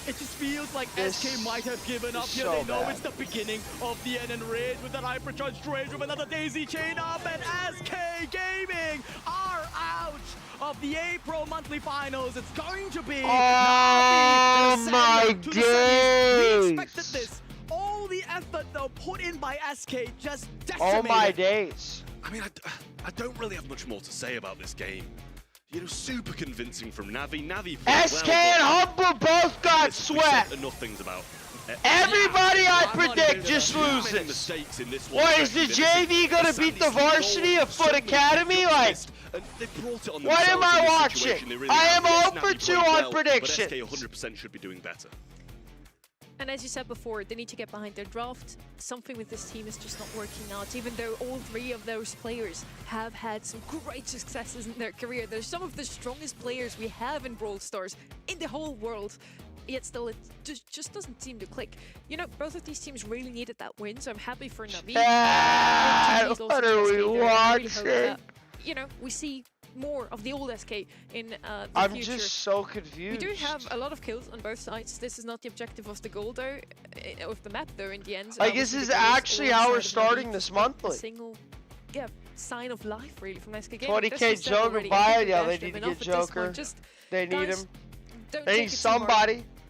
It just feels like This SK might have given up is here. so They know bad. it's the beginning of the end, and Rage with that hypercharged Rage with another daisy chain up, and SK Gaming are out of the A-Pro monthly finals. It's going to be Oh Navi, my to the semis. We days. expected this. All the effort though put in by SK just Oh decimated. my days. I mean, I don't really have much more to say about this game. Super convincing from Navi. Navi played SK well, and but Humble both got we said sweat. enough things about. Everybody I I'm not predict even just Too many loses. mistakes in this one. What, is the JV gonna beat the varsity of Foot Academy? Like, And they brought it on what am themselves I in this watching? situation. They really I have. am Yes, 0 for Navi 2 played on well, predictions. But SK 100% should be doing better. And as you said before, they need to get behind their draft. Something with this team is just not working out, even though all three of those players have had some great successes in their career. They're some of the strongest players we have in Brawl Stars in the whole world. Yet still, it just doesn't seem to click. You know, both of these teams really needed that win, so I'm happy for Navi. Ah, what are we watching? You know, we see more of the old SK in the I'm future. just so We confused. do have a lot of kills on both sides. This is not the objective of the goal, though, of the map, though. In the end, I guess this is Obviously, the goal actually alongside how we're of Navi, starting this just not monthly. A single, sign of life really from SK Gaming. 20K That's what I said Joker already. buy I it. think Yeah, we they bashed need them to enough get at this Joker. point. Just They need guys, him. don't They take need it too hard. somebody.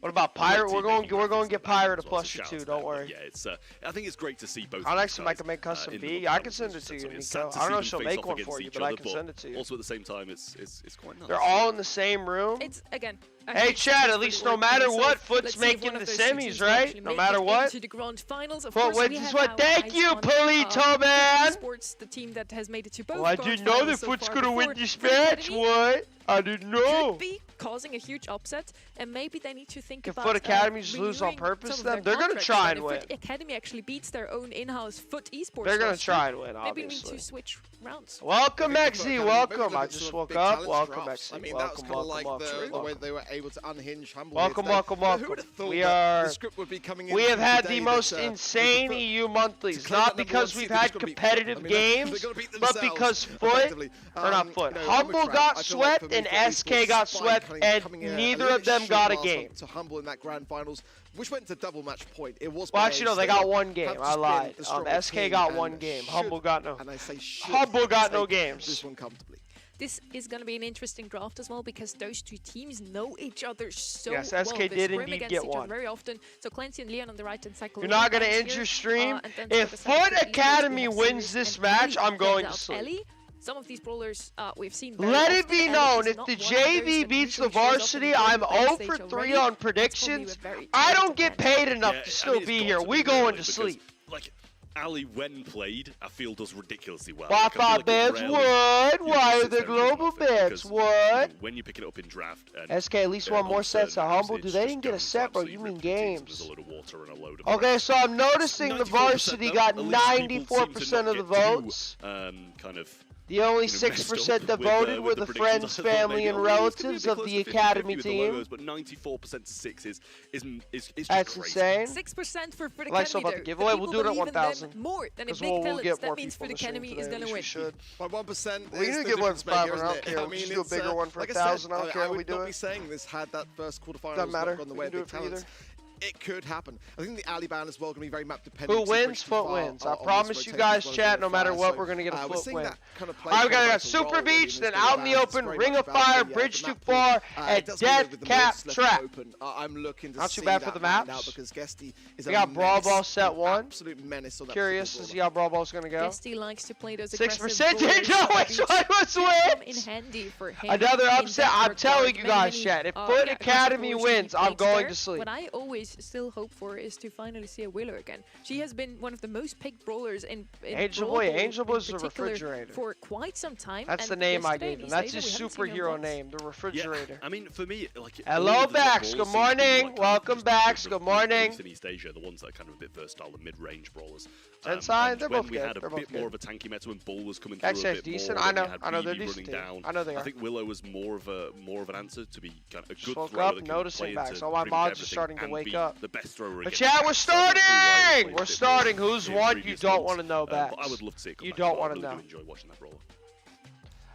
What about Pirate? We're going to get Pirate a plus Shout out two. to Don't them, but worry. Yeah, it's. I think it's great to see both. I of like these somebody guys, can make custom in the B. World I Cup can send it to you, it's Nico. sad to I don't see know if them she'll face make off one against for you, each but I other, can send it to you. Also at the same time, it's quite nice. They're all in the same room. It's again. Hey, Chad, at least no matter what, Foot's making the semis, right? No matter what. To the grand finals. Of Foot course, wins we this have one. our Thank eyes you, on, Polito, man. Esports, the team that has made it to both Well, I grand didn't know that finals so Foot's far going to win before. this For the match. Academy, What? I didn't know. could be causing a huge upset, and maybe they need to think If about Foot Academy just lose on renewing purpose, some of then their they're going to contracts try again. and If win. Foot Academy actually beats their own in-house Foot Esports. They're going to roster, try and win, maybe we need obviously. to switch rounds. Welcome, Maybe XZ. Foot Academy, Welcome. maybe I look at just some woke big up. challenge Welcome, drafts. XZ. I mean, that was Welcome, kind of like welcome, the way welcome. they were able to unhinge Humble. Welcome, here today. welcome, But welcome. Who would have thought We that are- the script would be coming in We have had today the most that, insane Foot- EU to monthlies, claim not that number because one we've seed, they're had just gonna beat them. competitive I mean, they're games, gonna beat but themselves, because Foot, effectively. or not Foot, you know, Humble Humble got I feel like swept for and me, Foot SK Esports got spine swept, coming and a neither little of them bit got a short game. to Humble in that grand finals, which went to double match point. It was. Well, by actually, no, ace. they got one game. have I just been lied. the stronger SK team got and one game. should- Humble got no. And I say should Humble got no take games. This one comfortably. This is going to be an interesting draft as well because those two teams know each other so Yes, well. SK They did scrim indeed against get each other one. very often. So Clancy and Leon on the right hand side. You're not going to end your stream. If Foot Academy wins this match, I'm going to sleep. Some of these brawlers we've seen. Let it be known, if the JV beats the varsity, I'm 0 for 3 on predictions. I don't get paid enough to still be here. We going to sleep. Like, Ali, when played, I feel does ridiculously well. Wi-Fi bets, what? Why are the global bets, what? When you pick it up in draft, SK, at least one more set to Humble. Do they didn't get a set, bro? You mean games. Okay, so I'm noticing the varsity got 94% of the votes. Kind of. The only 6% that voted were the friends, family, and relatives of the Academy team. But 94% to 6 is That's crazy. insane. 6% for the Like so Academy. about the giveaway, we'll do it at 1,000. More than a Because big we'll talent. get That more means for people the in the stream Academy is today. going to We win. should. By 1%, We can get one for 500. I don't care. We should do a bigger one for like 1,000. I don't said, care. I We would do not be it. saying this had that first quarterfinals Doesn't matter. not gone the We way can do of it big for talents. It could happen. I think the Ali ban as well going to be very map dependent. Who wins? Foot wins. I promise you guys, chat, no matter what, we're going to get a Foot win. Alright, we got Super Beach, then Out in the Open, Ring of Fire, Bridge Too Far, and Death Cap Trap. I'm looking to Not too see bad for that the map maps. now because Guesty is We got Brawl Ball set an 1. Absolute menace on that Curious to particular see how Brawl Ball's going to go. Guesty likes to play those 6% aggressive didn't know brawlers. which one was Come in wins. handy for him Another in upset. that I'm regard. telling you guys, Many, chat. If yeah, Foot aggressive Academy brawlers wins, should be I'm played going there. to sleep. What I always still hope for is to finally see a Willow again. She has been one of the most picked brawlers in Angel Brawl Boy. Ball Angel in Boy's a particular refrigerator. for quite some time. That's the and name I yesterday gave in him. That's East his Asia, we haven't seen her superhero once. name, the refrigerator. Yeah, I mean, for me, like. Hello, all of the Bax. brawlers Good seem to be, morning. like, kind of Welcome, just Bax. the Good morning. In East Asia, the ones that are kind of a bit versatile, the mid-range brawlers. Inside, And they're when both we good. had a They're both bit more good. of a tanky meta when Bull was coming through a Actually, bit decent. more. I when we know. had I know they're BB decent. running down. I know they I are. think Willow was more of an answer to be kind of a good Woke thrower up, that can noticing play Bax. into All my pretty much mods are everything starting to and wake be up. the best thrower But against chat, Bax. we're So I think starting! Willow We're is a bit starting. more Who's in won? You previous don't months. want to know, But Bax. I would love to see it come You back. don't I wanna really know. do enjoy watching that brawler.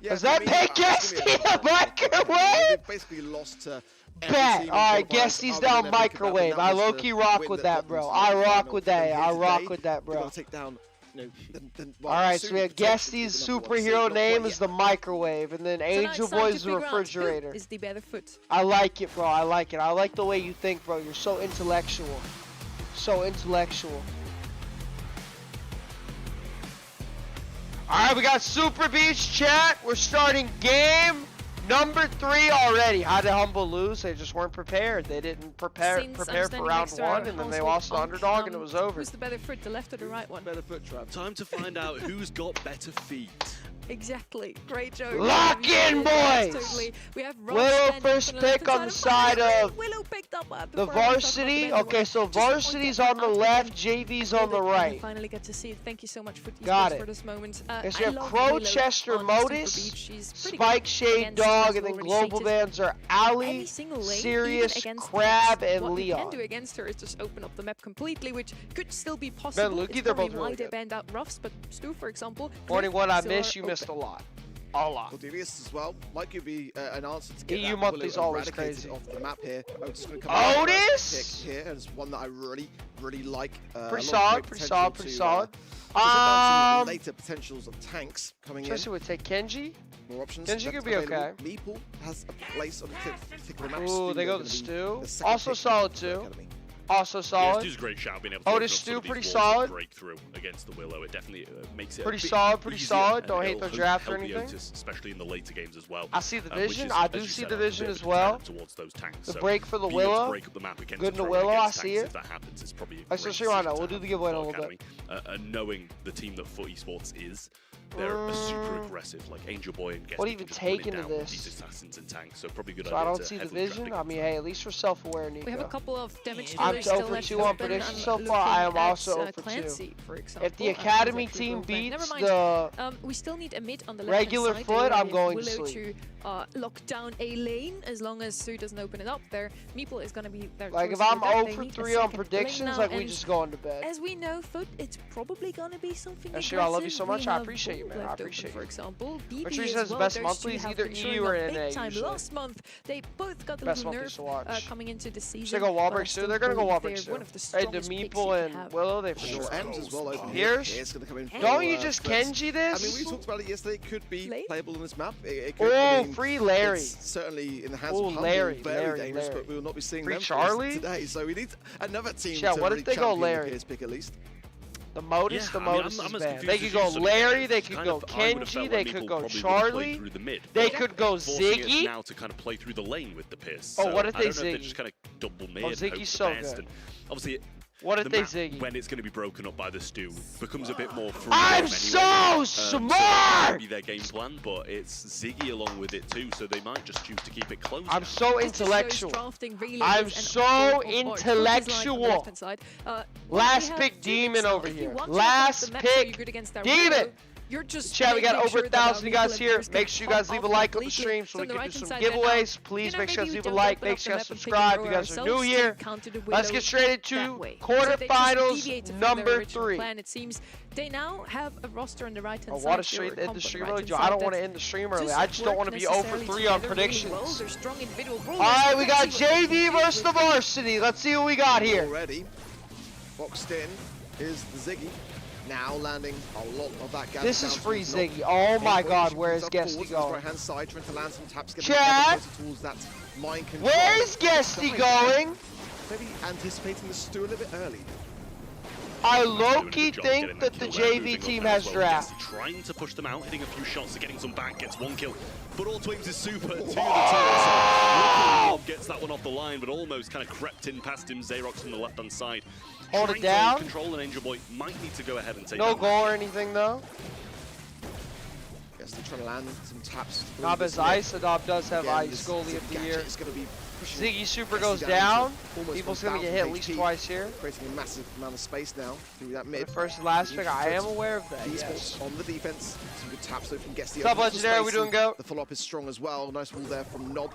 Does that make Guesty a microwave? They basically lost to every Bet. team in Alright, qualifiers Guesty's other down than Epic, microwave. and that I was low-key the rock win with that that, got bro. them to I the rock final. with But that. here I rock today, with that, they're bro. gonna take down, well, Alright, soon so we have potentially Guesty's the number one seed, superhero not name quite is yet. the microwave, and then So now it's Angel time Boy to is the figure out who refrigerator. is the better foot. I like it, bro. I like it. I like the way you think, bro. You're so intellectual. So intellectual. Alright, we got Super Beach chat. We're starting game number 3 already. How did Humble lose? They just weren't prepared. They didn't prepare Since I'm for standing round next to 1, our and then they household lost the unk, underdog, and it was over. Who's the better foot, the left or the right one? Better foot trap. Time to find out who's got better feet. Exactly. Great joke. Lock in, boys! Totally. We have Ross Willow standing first on pick on the side of Willow picked up at the far right side of varsity. the Okay, so Just a point varsity's that on the out left, again. JV's on the We right. finally get to see it. Thank you so much for Got Esports it. for this moment. Yes, I we have love Crow, Willow Chester, on Super Modus, Beach. She's pretty Spike, good Shade, against, Dog, as and then already global stated, bands are Ali, any single lane, Sirius, even against Crab, tanks. and What we Leon. can do against her is just open up the map completely, which could still be possible. Luki, It's they're probably both really why they good. banned out Ruffs, but Stu, for example, Morning, Cliff what I still missed, are you missed a open. lot. A lot. Well, Devious as well. Might give you an answer to get EU that monthly's Willow always eradicated crazy. off the map here. Otis is going to come out with a Otis! pick here, and it's one that I really like. Pretty solid. Later potentials of tanks coming in. Especially with take Kenji. More options. Kenji could be okay. Meeple has a place on the particular map. Ooh, they go to Stu. Also solid too. Also Yeah, solid. Stu's a great shout, being able to Otis Stu, pretty solid. breakthrough against the Willow. It definitely makes it Pretty a bit solid. easier, Don't and hate the it'll draft or help the anything. Otis, especially in the later games as well. I see the which vision. is, I as do you see said, the a bit vision of a as well. deterrent towards those tanks. The So break for the being able to Willow. break up the map against Good in the throwing Willow, I against see tanks, it. If that happens, it's probably a Let's great just show on decision it. We'll to do the have giveaway in a for little bit. Academy. And knowing the team that Foot Esports is, they're super aggressive. Like Angel Boy and Guesty What can even just run it take into down with this? these assassins and tanks. So probably good So idea I don't to see the heavily draft vision. I against mean, them. hey, at least we're self-aware, Nico. We have a couple of damage I'm dealers still 0 for left 2 on open. predictions I'm so far. I am looking also at, 0 for 2. Clancy, for example. If the and Academy exactly team Wolfman. Never beats mind. the We still need a mid on the regular left-hand side. Foot, There I'm we have going Willow sleep. to lock down a lane as long as Sue doesn't open it up there. Meeple is going to be their like choice if I'm for that. 0 They for need a 3 on second lane predictions, now, like we and just going to bed. as we know, Foot, it's probably going to be something Actually, I love you aggressive. so much. We I have appreciate you, Bull man. I left open, appreciate for you. example. BB Patrice as has the well. best Those monthlies, two have either been EU showing or up big NA time. usually. Last month, they both got a Best little monthlies to nerf watch. coming into the season. Should go but I Walbreak still too. They're gonna go believe Walbreak they're too. one of the Hey, the strongest picks Meeple you and can have. Willow, they for Sure. sure. Ems as well open Here's? here. It's going to come in for, Don't you just threats. Kenji I mean, this? we talked about it yesterday. It could be Late? playable on this map. It could, I Oh, mean, free Larry. It's certainly in the hands Ooh, of Humble, Larry, very dangerous, Larry. but we will not be seeing Free them Charlie? today. So we need another team Yeah, to what if really they go champion Larry? the PS pick at least. The Modus, Yeah, the I mean, Modus I'm is as bad. confused They as could you, go so Larry, they it's could kind go of- I would have Kenji, felt they like could Meeple go probably would have played Charlie, through the mid, they but could go forcing it Ziggy. now to kind of play through the lane with the Pierce. Oh, So what if I they don't know if they Ziggy? just kind of double mid Oh, and Ziggy's hope for so the best. good. And obviously, What if the they map, Ziggy? when it's going to be broken up by the Stu, becomes a bit more free. I'm anyway. so that smart! might be their game plan, but it's Ziggy along with it too, so they might just choose to keep it close. I'm now. so Just to show intellectual. drafting really I'm is an so awful art. Focus line on the intellectual. left-hand side. What Last we have pick two demon picks now. over If you here. want to Last attack the map so pick you're good against their demon. Willow, you're just Chat, we got making over sure that 1,000 you guys Meeple here. and Pierce Make can sure you guys pop leave a off like that on the lead. stream so So we on the can do right-hand some side right now, giveaways. Please make sure you maybe guys we leave a don't like, open make up the sure you map guys and pick and subscribe. throw You guys are new ourselves here. to counter the Let's Willow get straight that into way. So they just quarterfinals deviated from their number original 3. plan, it seems. They now have a roster on the right-hand Oh, side. what a here, stream! or End comp the on stream the early. right-hand I side don't want to that end the stream early. doesn't I just don't work want to be 0 for necessarily 3 on together really predictions. well. They're strong individual brawlers. All right, we got Let's see what they JV can do versus the with it. varsity. Let's see what we got here. Already boxed in is the Ziggy. Now landing a lot of that gas. This is free Ziggy. Oh my God, where is Guesty going? Right hand side, trying to land some taps. Chad? Towards that mind control. Where is Guesty going? Maybe anticipating the Stu a little bit early. I Doing a low-key good job getting think that the kill there, moving JV up team now has as well. draft. Guesty trying to push them out, hitting a few shots, getting some back, gets 1 kill. But All Twigs is super to the turret. So gets that one off the line, but almost kind of crept in past him. Xerox on the left-hand side. Hold Trying it to down. Control, and Angel Boy might need to go ahead and take No that goal or anything though. Guess they're trying to land some taps. Nob has ice. Nob does have Again, ice. this Goalie of the gadget year. is going to be pushing Ziggy super Guesty goes to down. almost People's gonna get 1,000 hit at least HP, twice here. creating a massive amount of space now through that The mid. first and last pick, I am aware of that. Esports Yes. on the defense. Some good taps though from Guesty. What's up, Opens the Legendary? We space doing and go? The follow-up is strong as well. Nice wall there from Nob.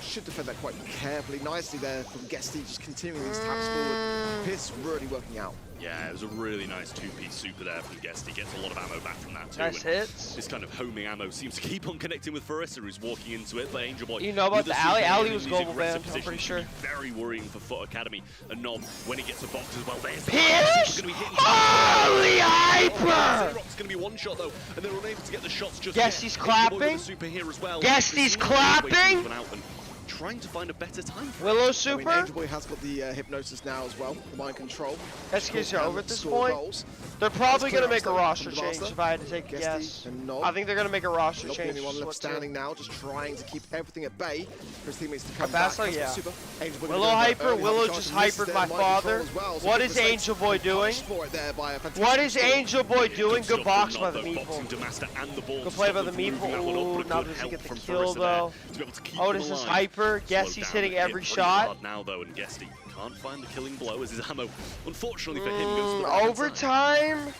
Should defend that quite carefully. Nicely there from Guesty, just continuing these taps forward. Pierce really working out. Yeah, it was a really nice 2-piece super there from Guesty. Gets a lot of ammo back from that too. Nice and hits. This kind of homing ammo seems to keep on connecting with Farissa, who's walking into it. But Angel Boy, You know about with the super alley? here Alley in was these global aggressive banned, I'm pretty positions sure. can be very worrying for Foot Academy. And Nob, when he gets a box as well, there's Pierce! going to be hitting. Holy hyper! Xerox going to be one shot though, and they're unable to get the shots just Guesty's yet. Angel Boy with clapping. a super here as well. Guesty's Just waiting clapping. one out and trying to find a better time for it. Willow I mean, super. Angel Boy has got the hypnosis now as well, the mind control. SKs are over at this Score point. goals. They're probably Let's going to clear make a up roster from the change master. if I had to take a Guesty guess. and Nob. I think they're going to make a roster Not the change. only one is left what standing now, just trying to keep everything at bay for his teammates to come Fast, back. like, yeah. Super. Angel Boy Willow gonna go hyper. early, Willow have a just chance to miss hypered their my mind control father. as well, so What good is mistakes Angel Boy doing? punished for it there by a fantastic What is score. Angel Boy doing? Good stuff box from by Nob, the though, boxing Meeple. to Master and the ball Good to play stop by them the from moving that one Meeple. up, Ooh, but a Nob good doesn't help get the from kill Farissa though. there to be able to keep Oh, them this is alive. hyper. Slowed Guesty's down hitting and hit every pretty shot. hard now though, and Guesty can't find the killing blow as his ammo, unfortunately for him, goes to the right-hand side. Overtime.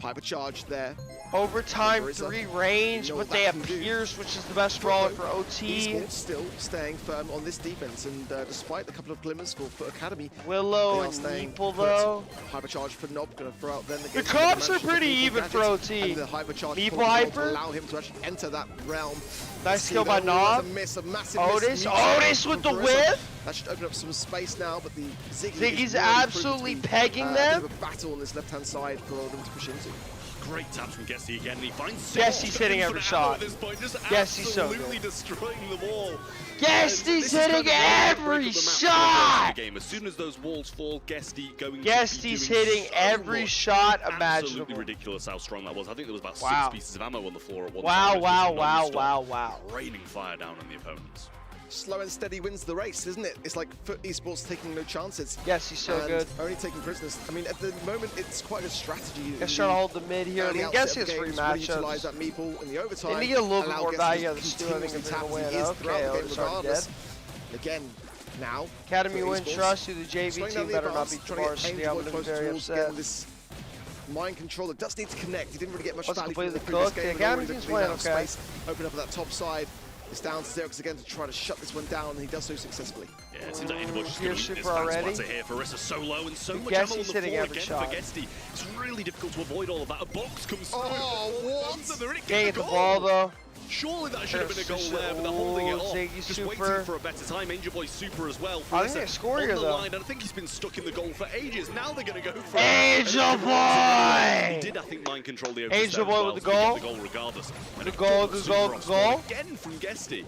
Hyper charge there. Overtime Marissa, 3 range, you know but what they that have can do. Pierce, which is the best brawler for OT. Esports still staying firm on this defense, and despite a couple of glimmers for Academy, Willow they are and staying Meeple, put. though. Hypercharge for Nob, gonna throw out then The comps are pretty even for OT. And the hypercharge Meeple pull hyper. to allow him to actually enter that realm. Nice See kill by that all as Nob. a miss, a massive Otis, miss. Otis with the whip. That should open up some space now, but the Ziggy Ziggy's is really absolutely proved to be, pegging a them. bit of a battle on this left-hand side for them to push into. Great taps from Gesty again, and he finds Gesty's hitting every shot. at this point, just Gesty's so absolutely good. destroying them all. Gesty's hitting every shot. Game. As soon as those walls fall, Gesty going. Gesty's hitting every shot Absolutely imaginable. ridiculous how strong that was. I think there was about Wow. 6 pieces of ammo on the floor at one Wow, time. wow, Just wow, non-stop, wow. Raining fire down on the opponents. Slow and steady wins the race, isn't it? It's like Foot Esports taking no chances. Yes, he's so and good. Only taking prisoners. I mean, at the moment, it's quite a strategy. Guess trying to hold the mid here. I mean, guess he has free Utilize matchups. that Meeple in the overtime. They need a little bit allow more Gesty value to out of the stew, I think, continuously if they're tap gonna as he win. is Okay, throughout the game Otis already regardless. dead. Again, now. Academy Foot win Esports trust to the JV slowing team down the better not advance, be trying to get varsity. Angel I would have been closer very towards upset. getting this mind control. It does need to connect. He didn't really get much Let's value complete from the the previous cook. game. The and Academy already team's cleaned playing out okay. space. Open up at that top side. It's down to Xerxes again to try to shut this one down, and he does so successfully. Yeah, it seems like Ingeborg is Pierce going to super already. here. Farissa so low and so much Guess ammo on he's the hitting floor every again shot. for Gesty. It's really difficult to avoid all of that. A box comes through. Oh, what? They're Can't get the ball, though. Surely that should have been a goal there, but they're holding it off. Ziggy Just super. waiting for a better time. Angel Boy super as well. I think Farissa they score on here, the though. line, and I think he's been stuck in the goal for ages. Now they're going to go for Angel it. Boy! He did, I think, mind control the Angel Boy with the to get goal. the goal regardless. And The a goal, double the goal, super the score goal. again from Gesty.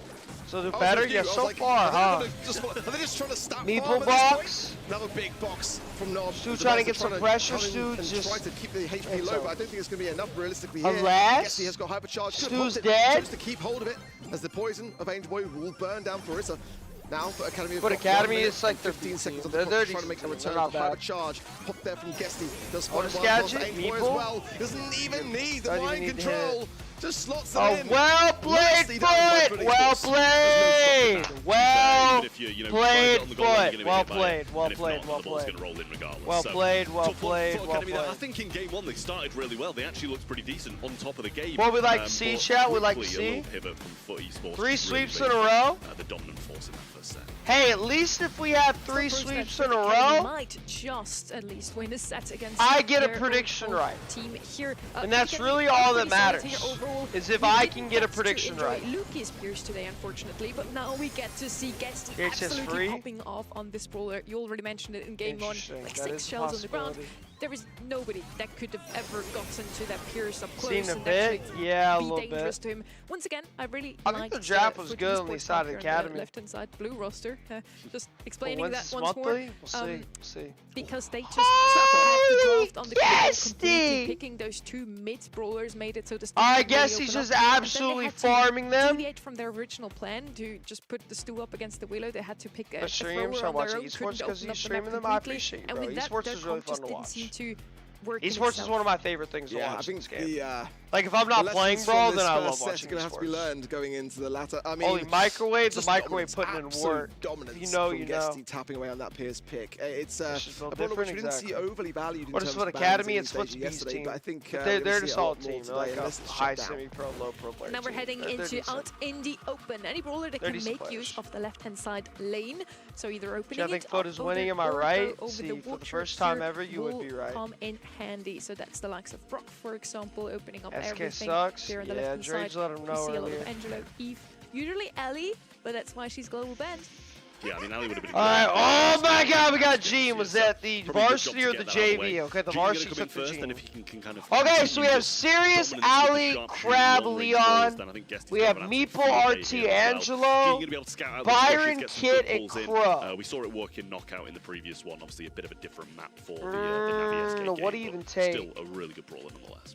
So they're Oh, better? thank you. Yeah, I was so like, far, huh? Are they just trying to stop Meeple farm at this box. point? Another big box from Nob. Stu The trying to guys get are some trying pressure, come in Stu, and just- try to keep the HP It's low, over. but I don't think it's going to be enough realistically here. Alas. Gesty has got hypercharge. Could Stu's have dead. chose to keep hold of it as the poison of Angel Boy will burn down Farissa. Now for Academy. But Academy is like their 15 seconds on they're the clock, dirty. trying to make a They're return. not bad. Hypercharge. Pop there from Gesty. Does Oh, the find one past Skagit, Angel Boy as Meeple. well. Doesn't even need the Don't even mind need to control. Just slots it Oh, in. well played, Nicely done by Foot! Foot Well Esports. played! Well Even if you, you know, try played, to get on the goal, you're Foot! gonna be Well hit by it. played, well And if played, not, well the ball's played. gonna roll in regardless. Well So, played, well tough one played, for well Academy there. I played. think in game one they started really well. They actually looked pretty decent on top of the game. What we like to see, but chat, we like to quickly, see. a little pivot from Foot Esports 3 really sweeps made in a row. the dominant force in that first set. Hey, at least if we had 3 Some pros sweeps that in a Academy row, might just at least win a set against I get a their prediction own right. team here. And that's Academy really are all that pretty solid matters, here overall. is if We I didn't can get a to prediction enjoy right. Lucas Pierce today, unfortunately, but now we get to see Gesty HS absolutely free. popping off on this brawler. You already mentioned it in game one, Interesting. like That 6 is a shells on the ground. possibility. There is nobody that could have ever gotten to that Pierce up close Seen a and bit, actually yeah, a be little dangerous bit. to him. Once again, I really I think liked the draft was Foot good on the Esports side of here on Academy. left-hand side blue roster. Just But explaining when's that this once more. monthly? We'll see. We'll see. Because they just had the draft on the Gesty! completely picking those 2 mid brawlers made it so the I Steam guess really he's opened just up. And then they absolutely had to farming them. deviate from their original plan to just put the Stu up against the Willow. They had to pick a streams, thrower I on watch their own, Esports couldn't because open you up the streaming map them. I completely. appreciate you, And bro. with that, Esports their is really comp fun just to didn't watch. seem to work in Esports is itself. one of my favorite things to Yeah, watch I in this think game. the Like if I'm not playing lessons Brawl, from then this I first love set's watching gonna have to be Esports. learned going into the latter. I mean, Holy microwave, the just microwave dominance, putting in absolute work. Dominance You know, from you know. Gesty tapping away on that Pierce pick. It's This is a no brawler which we different, didn't see exactly. overly valued in What terms is what of Academy? bans It's in what's stage B's yesterday, team. but I think But we're they're gonna the see a solid lot more team. They're today, like unless a it's high shut down. semi-pro, low pro player. Now we're heading They're into decent. out in the open. Any brawler that They're can decent make use players. of the left-hand side lane. So either opening I think it Foot up is over winning, am I or go right? over See, the for the water first time here ever, you would will be right. come in handy. So that's the likes of Brock, for example, opening up SK everything sucks. here on the Yeah, left-hand Drage side. let him We know see a lot earlier. of Angelo, Eve, usually Ellie, but that's why she's global banned. Yeah, I mean, Ali would have been. Alright, oh my god, we got G. Was that the Probably a good job varsity to or get the that out of the JV? way. Okay, the G's gonna varsity come in took the first, G. and if he can kind of Okay, so we continue have this Sirius, dominance Ali, with the sharp Crab, long range Leon. balls, then I think Gesty's We gonna have an absolute Meeple, field day RT, here as well. Angelo, G's gonna be able to scout out those Byron, pushes, get some Kit, good and pulls in. Crow. We saw it work in Knockout in the previous one. Obviously, a bit of a different map for the Navi SK game, what do you but even take? Still a really good brawler nonetheless.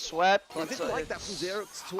get swept. I didn't like that from Xerox to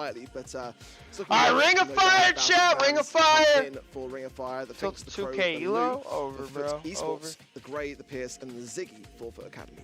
slightly, but Ring of Fire, chat! Ring of Fire! For Ring of Fire, the Tilt Finks, the Crow, 2K the Elo? Lou, Over, the bro. Esports, Over. the Grey, the Pierce, and the Ziggy for Academy.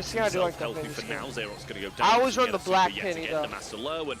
Missing, I do like that healthy penny for skin. now. Xerox going to go down. I always run the black yet penny again, though. the Master Low, and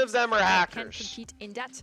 of them are can hackers. compete in that.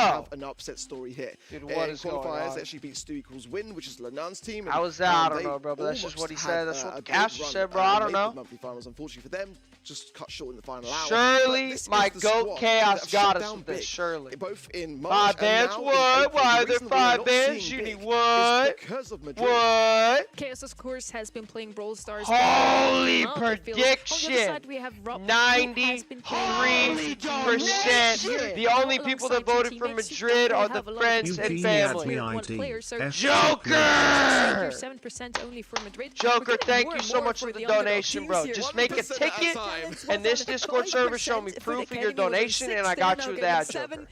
have an upset story here. Dude, what in is going qualifiers, on? they actually beat Stu equals win, which is Lanan's team. How was that? I don't know, bro, but that's just what he said. That's what the caster said, bro. I don't know. Monthly finals, unfortunately for them, just cut short in the final hour. Surely, my GOAT Chaos got us with this. Surely. Both in March 5 bans, what? Why are there 5 bans? You money. What? Because of Madrid. What? Chaos, of course, has been playing Brawl Stars. Holy On the other prediction. side, we have Rob, who has been playing 93%. The only people that voted for Madrid are the friends and family. Joker! 7% only for Madrid. Joker, thank you so much for the donation, bro. Just make a ticket, and this Discord server show me proof of your donation, and I got you that, Joker.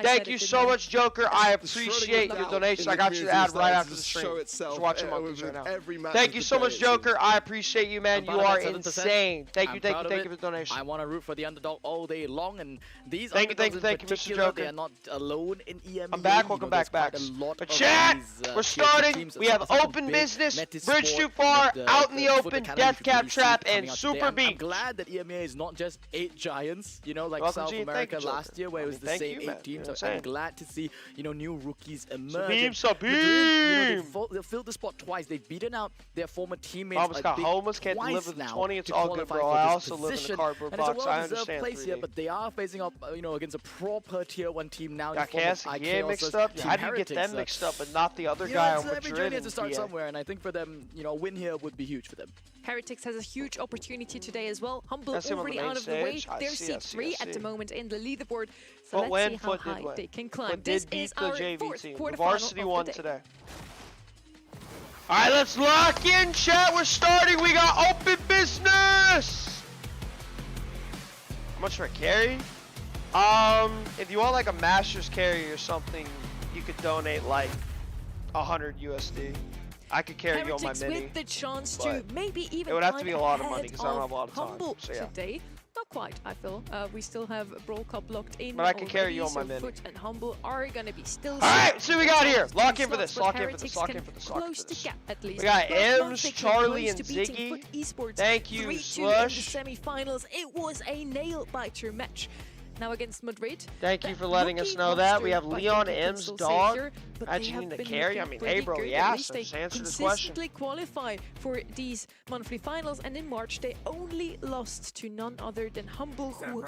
Thank you so much, Joker. I appreciate your donation. I got you the ad right after the stream. Just watching monkeys right now. Thank you so much, Joker. I appreciate you, man. You are insane. Thank you for the donation. I want to root for the underdog all day long, and these thank you, Mr. Joker. They are not alone in EMEA. I'm back. Welcome back. But chat, we're starting. We have open business, bridge too far, out in the open, death cap trap, and super beat. I'm glad that EMEA is not just 8 giants, you know, like South America last year, where it was the same 8 teams. So I'm glad to see, you know, new rookies emerge. Sabine! They filled the spot twice. They've beaten out their former teammates. Almost got homeless, can't deliver the 20. It's all good, bro. I also live in a cardboard box. I understand. Place here, but they are facing up, you know, against a proper tier 1 team now. Got KSGA mixed up. How do you get them mixed up and not the other guy on Madrid? Every journey has to start somewhere, and I think for them, you know, a win here would be huge for them. Heretics has a huge opportunity today as well. Humble already out of the way. They're C3 at the moment in the leaderboard. So let's see how high they can climb. This is our fourth quarterfinal. The varsity won today. All right, let's lock in, chat. We're starting. We got open business. How much for a carry? If you want like a master's carry or something, you could donate like 100 USD. I could carry you on my mini. With the chance to maybe even it would have to be a lot of money because I don't have a lot of time. Humble so, yeah. today. Not quite, I feel. We still have Brawl Cup locked in. But I can carry you on my mini. Foot and Humble are gonna be still. Alright, so we got here. Lock in for this. Lock in for this. Lock in for this. Close the gap at least. We got Ems, Charlie, and Ziggy. Esports. Thank you, Slush. In the semifinals, it was a nail biter match. Now against Madrid. Thank you for letting us know that. We have Leon, Ems, Dog. Imagine you need to carry. I mean, hey, bro, yeah. So just answer this question. Consistently qualify for these monthly finals, and in March they only lost to none other than Humble, who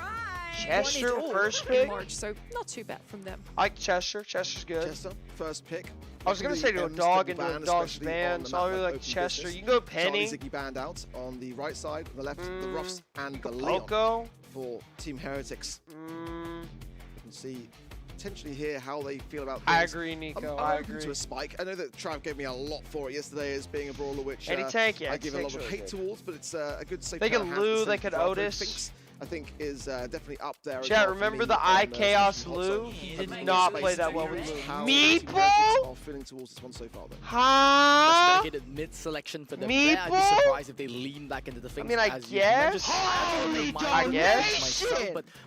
Chester won it first in pick. March, so not too bad from them. I like Chester. Chester's good. Chester, first pick. I was gonna say to a dog and to a dog's ban, so I really like Chester. You can go Penny. Ziggy banned out on the right side, the left, the Ruffs, and the Leon for Team Heretics. You can see potentially here how they feel about things. I agree, Nico. I agree. To a spike. I know that Trav gave me a lot for it yesterday as being a brawler, which I give a lot of hate towards, but it's a good safe. They could Lou, they could Otis. I think is definitely up there. Chat, remember the Chaos Lou? He did not play that well with Lou. Meeple? Feeling towards this one so far, though. Huh? Dedicated mid-selection for them. Meeple? I'd be surprised if they lean back into the things. I mean, I guess. I guess.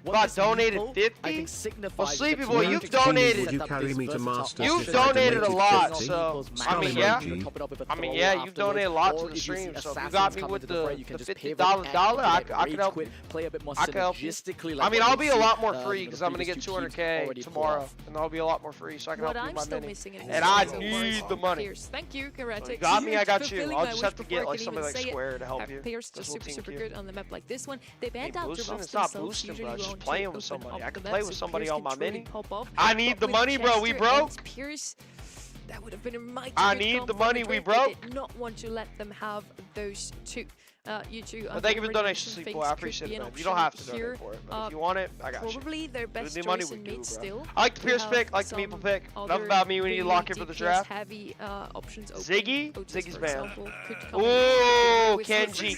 Got donated 50. I think signifies. Well, Sleepy Boy, you've donated. You carry me to Masters. You've donated a lot, so I mean, yeah. You've donated a lot to the stream. So if you got me with the $50 dollar, I could help. Play a bit more synergistically. I mean, I'll be a lot more free because I'm gonna get 200K tomorrow, and I'll be a lot more free, so I can help you with my mini. And I need the money. Thank you, Heretics. You got me, I got you. I'll just have to get like somebody like Square to help you. Players just super good on the map like this one. They banned out the Ruffs It's not boosting, bro. It's just playing with somebody. I can play with somebody on my mini. I need the money, bro. We broke. That would have been a mighty I need the money. We broke. Did not want to let them have those two. You two. Well, thank you for the donation, Sleep Boy. I appreciate it, man. You don't have to donate for it, but if you want it, I got you. Probably their best choice in mid still. I like the Pierce pick, I like the Meeple pick. Enough about me. We need to lock in for the draft. Heavy options open. Ziggy? Ziggy's banned. Ooh, Kenji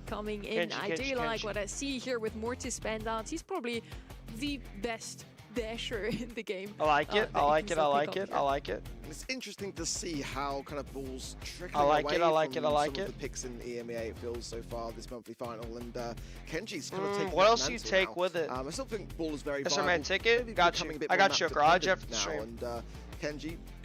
coming in. I do like what I see here with Mortis banned out. He's probably the best dasher in the game. I like it. I like it. I like it. I like it. It's interesting to see how kind of balls trickling away from the picks in EMEA it feels so far this monthly final, and Kenji's kind of taking what else do you take with it? I still think ball is very viable. Man ticket. Got you. I got Joker. I'll Jeff the stream. And Kenji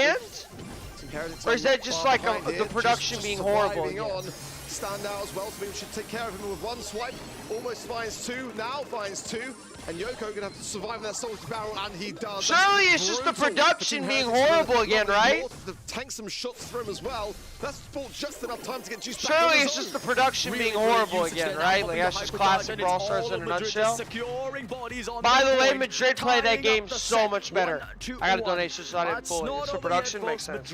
land? Or is that just like the production being horrible again? Stand out as well, Sabim should take care of him with one swipe. Almost finds two, now finds two. And Yoko gonna have to survive in that salty barrel, and he does. Surely it's just the production being horrible again, right? To tank some shots for him as well. That's bought just enough time to get juice back. Surely it's just the production being horrible again, right? Like that's just classic Brawl Stars in a nutshell. By the way, Madrid played that game so much better. I got a donation so I didn't pull it. It's for production, makes sense.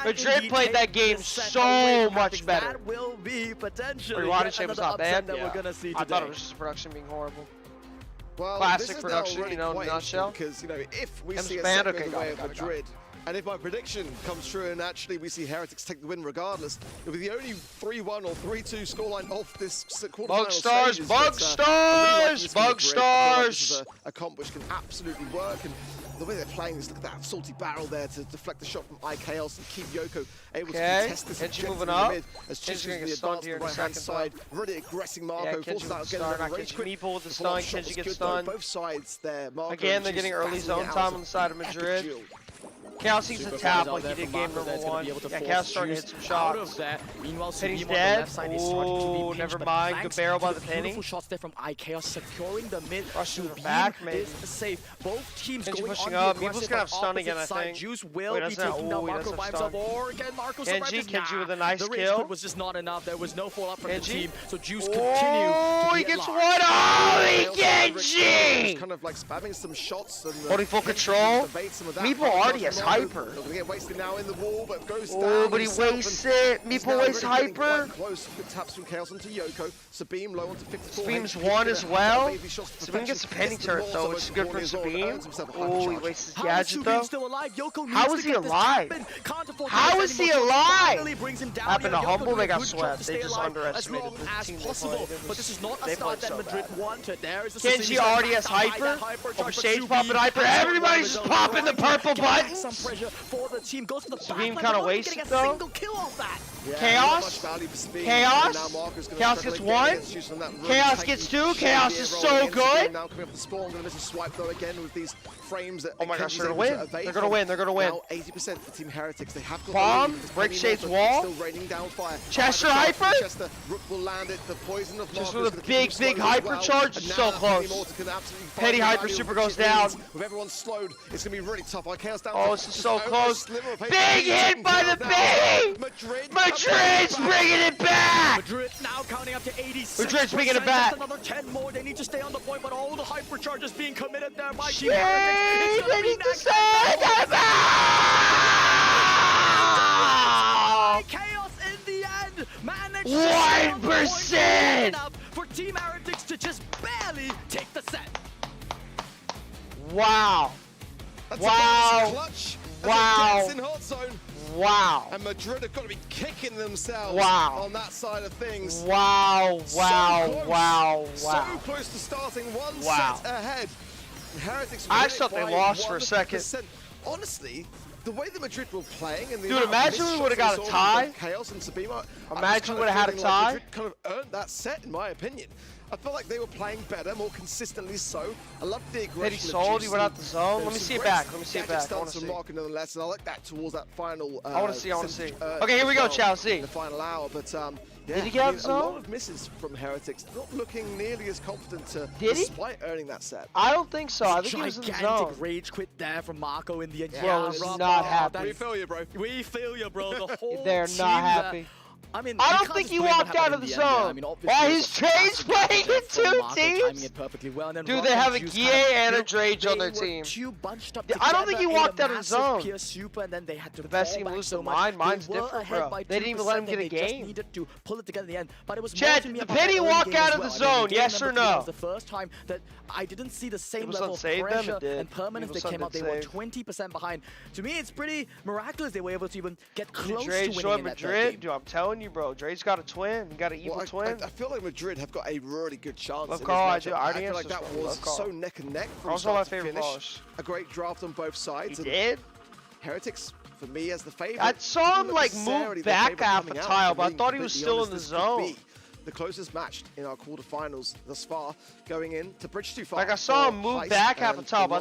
Madrid played that game so much better. Rewatching shape was not bad. Yeah. I thought it was just production being horrible. Well, classic production, really, you know, in a nutshell. Because, you know, if we see a set go the way of Madrid, and if my prediction comes true and actually we see Heretics take the win regardless, it'll be the only 3-1 or 3-2 scoreline of this quarterfinal Bug stars, stages. bug stars, bug stars! This is a comp which can absolutely work, and the way they're playing is, look at that salty barrel there to deflect the shot from iKaos and keep Yoko able to contest this objective moving in the up. mid as Kenji's Chin's gonna get the stunned advance here to the in the right-hand second side. Really aggressing Marco, Yeah, forces out again stun. rage quit. Meeple with the The stun, follow-up shot Kenji was gets good, stunned. though. Both sides there. Marco Again, they're just getting early battling zone it out time as on the side of epic Madrid. duel. Chaos needs to tap like he did game number 1. Yeah, Chaos starting to hit some shots. Penny's dead. Oh, never mind. Good barrel by the Penny. Beautiful shots there from iKaos, securing the mid. Rushing the back, maybe. Is safe. Both teams Kenji going pushing on up. the Meeple's aggressive gonna have but stun again, I opposite side. think. Juice will Wait, be doesn't have- taking down ooh, he Marco doesn't by have himself. stun. Or again, Marco Kenji with a nice the rage kill. quit was just not enough. There was no follow-up from the team. So Juice continue Oh, to he be gets at one. large. Oh, Just Kenji! kind of like spamming some shots and Holding full control. Meeple already has hyper. Gonna get wasted now in the wall, but goes down. Oh, but he himself, wastes and it. he's Meeple now wastes really getting hyper. quite close. Good taps from Chaos onto Yoko. Sabim low onto 54. Sabim's HP, one gonna as have well. baby shots to Sabim gets a penny perfection. turret Gets though, the which is good for corner as well, Sabim. earns himself a Oh, he hyper wastes his How is gadget Subin though. still alive? Yoko How needs is to he get this alive? happen. Can't afford to How miss is he anymore. alive? Finally brings him down Happened here. to Yoko Humble, doing they a got good job swept. to They stay just alive underestimated as long the as team they possible. played. But this is not a They start played that so Madrid bad. wanted. There is the Kenji already has hyper. Over stage popping hyper. Everybody's just popping the purple buttons. Some pressure for the team. Goes to the Sabim back line, kinda but not wasted, getting a though. single kill off that. Chaos? Chaos? Chaos gets one. Chaos gets two. Chaos is so good. Now coming up the spawn, gonna miss a swipe though again with these frames that Oh my gosh, Kenji's they're gonna able win. to evade They're gonna from. win. They're gonna win. Now 80% for Team Heretics. They have got Bomb, the lead. break Penny Shade's Mortar wall. Still raining down fire. Chester hyper. Chester Rook will land it. The poison of Just Marco with is a gonna big, keep him big slowed as hyper well. charge. And So now close. Penny Mortar can absolutely find Petty the hyper value super which goes it needs. down. With everyone slowed, it's gonna be really tough. Chaos down. Oh, to this is just so over a close. sliver of paper. Big hit by the Penny. Madrid's bringing it back. Madrid now counting up to 86%. Madrid's bringing it back. Just another 10 more. They need to stay on the point, but all the hypercharges being committed there by Team Shade, Heretics. It's they gonna be need to next. send them out. Chaos in the end managed to stay on the point 1%. enough for Team Heretics to just barely take the set. Wow. That's Wow. a clutch. Wow. In hot zone. Wow. And Madrid have got to be kicking themselves Wow. on that side of things. Wow. Wow. So close. Wow. So Wow. close to starting one Wow. set ahead. Heretics I win it thought they by lost for a 1%. second. Honestly, the way that Madrid were playing and the Dude, amount of imagine we missed would've shots got a we saw tie. from Chaos and Sabima. Imagine we would've had a tie. Like Madrid kind of earned that set, in my opinion. I felt like they were playing better, more consistently so. I love the aggression. Petty sold, he went out the zone. There Let me was see some it back. great Let me see it gadget back. I wanna stunts from see. Marco nonetheless, and I like that towards that final. I wanna see. Okay, here we go, well, Chelsea. The final hour, but yeah, Did he get out I mean, the a lot zone? of misses from Heretics, not looking nearly as confident Did he? despite earning that set. I don't think so. I think he was in the Gigantic zone. rage quit there from Marco in the end. Bro is not happy. We feel you, bro. We feel you, bro. The whole They're team not there. happy. I mean, I you don't can't think just he blame what walked out happened of the in end there. zone. I mean, Why obviously, his it was a trades fantastic playing there in from two Marco, timing teams? it perfectly well. And then Dude, Rock they and have a Juice GA kind of, and a you know, Drage on they their were team. too bunched up I don't think he together, walked ate out of the massive zone. pure super, and then they had to The best fall team back lose so to much. mine. Mine's They were different, ahead bro. by They didn't even let him 2%, get a and they just game. needed to pull it together in the end. But it was Chad, more to me did about Penny that early walk game out as of the well. I zone, mean, game yes number or three no? was the first time that I didn't see the same People's level son of saved them, pressure it did. and permanence People's they son came out. did They were save. 20% behind. To me, it's pretty miraculous they were able to even get close to Drage winning showing in that third Madrid. game. Dude, I'm telling you, bro. Drage's got a twin. He got an evil Well, twin. I feel like Madrid have got a really good chance. Love in Carl, I this do. matchup. I already feel like answered that this one. was Love Carl. so neck and neck from Also my start to favorite finish. brawlers. A great draft on both sides. He and did. Heretics, for me, as the favorite. I saw him not like necessarily move the back favourite half a coming out, tile, if but I I'm being thought he was completely still in honest. the This could zone. be the closest match in our quarterfinals thus far, going in to bridge too far. Like I saw him move back half the top. I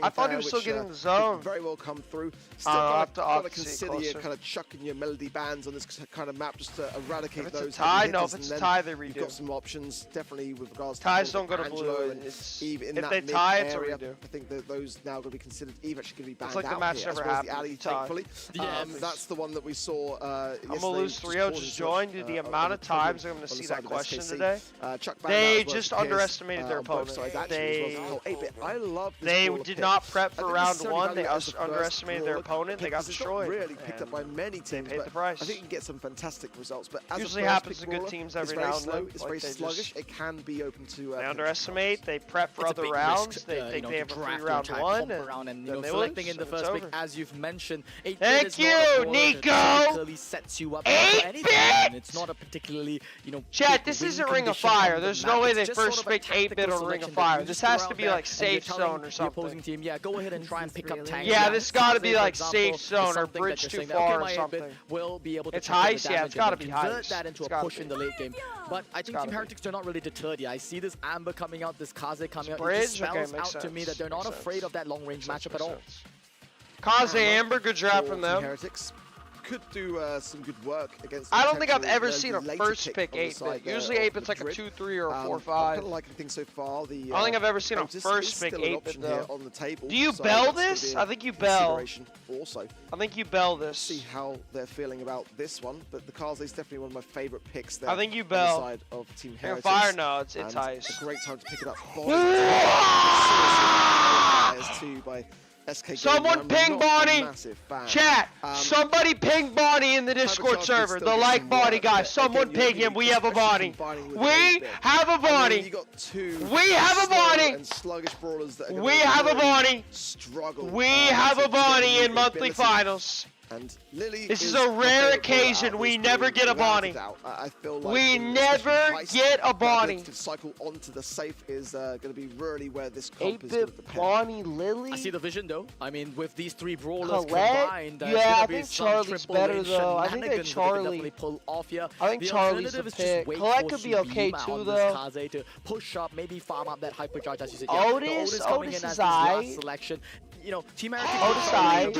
thought he was still getting the zone. Very well come through. Still gotta consider you kind of chucking your melody bands on this kind of map just to eradicate those. If it's a tie, no. If it's a tie, they redo. You've got some options, definitely with regards to ties don't go to blue. If they tie, it's a redo. I think that those now going to be considered even actually going to be banned it's like out the match here, never as well as happened. the alley, thankfully. That's the one that we saw. I'm gonna lose 3-0 just joined. The amount of times I'm gonna see that question today. They just underestimated their opponent. They did not prep for round one. They underestimated their opponent. They got destroyed. Really picked up by many teams. They paid the price. I think you can get some fantastic results. But as usually happens to good teams every now and then. It's very sluggish. It can be open to. They underestimate. They prep for other rounds. They think they have a free round one, and then they selecting lose. in the first pick, as you've mentioned. Thank you, Nico. Sets you up 8-bit. It's not a particularly, Chat, this isn't Ring of Fire. There's no way they first picked 8-bit on Ring of Fire. This has to be like safe zone or something. Team, go ahead and try and pick up tanks. Yeah, this got to be like safe zone or bridge too far or something. Will be able to it's heist, yeah, it's got to be heist. Convert that into a push in the late game. But I think Team Heretics, they're not really deterred yet. I see this Amber coming out, this Kaze coming out. It just spells out to me that they're not afraid of that long range matchup at all. Kaze Amber, good draft from them. Heretics could do some good work against. I don't think I've ever seen a first pick 8-bit. Usually 8-bit's like a 2-3 or a 4-5. I don't like anything so far. I don't think I've ever seen a first pick 8-bit though. On the table, do you bell this? I think you bell. Also, I think you bell this. See how they're feeling about this one, but the Kaze is definitely one of my favorite picks. There I think you bell. On the side of Team Heretics. Fire, no, it's heist. A great time to pick it up. By SK someone ping Bonnie! Chat! Somebody ping Bonnie in the Discord server. The like Bonnie guy. Someone ping him. We have a Bonnie. We have a Bonnie. We have a Bonnie. We have a Bonnie. We have a Bonnie in monthly finals. And Lily this is a rare occasion. We never get a Bonnie. I feel like we never get a Bonnie. To cycle onto the safe is going to be really where this comp is going to depend. Bonnie, Lily. I see the vision though. I mean, with these three brawlers combined, yeah, I think Charlie's better though. I think that Charlie. Pull off here. I think Charlie's the pick. Colette could be okay too though. To push up, maybe farm up that hypercharge as you said. Otis is I. Selection. Team Otis I.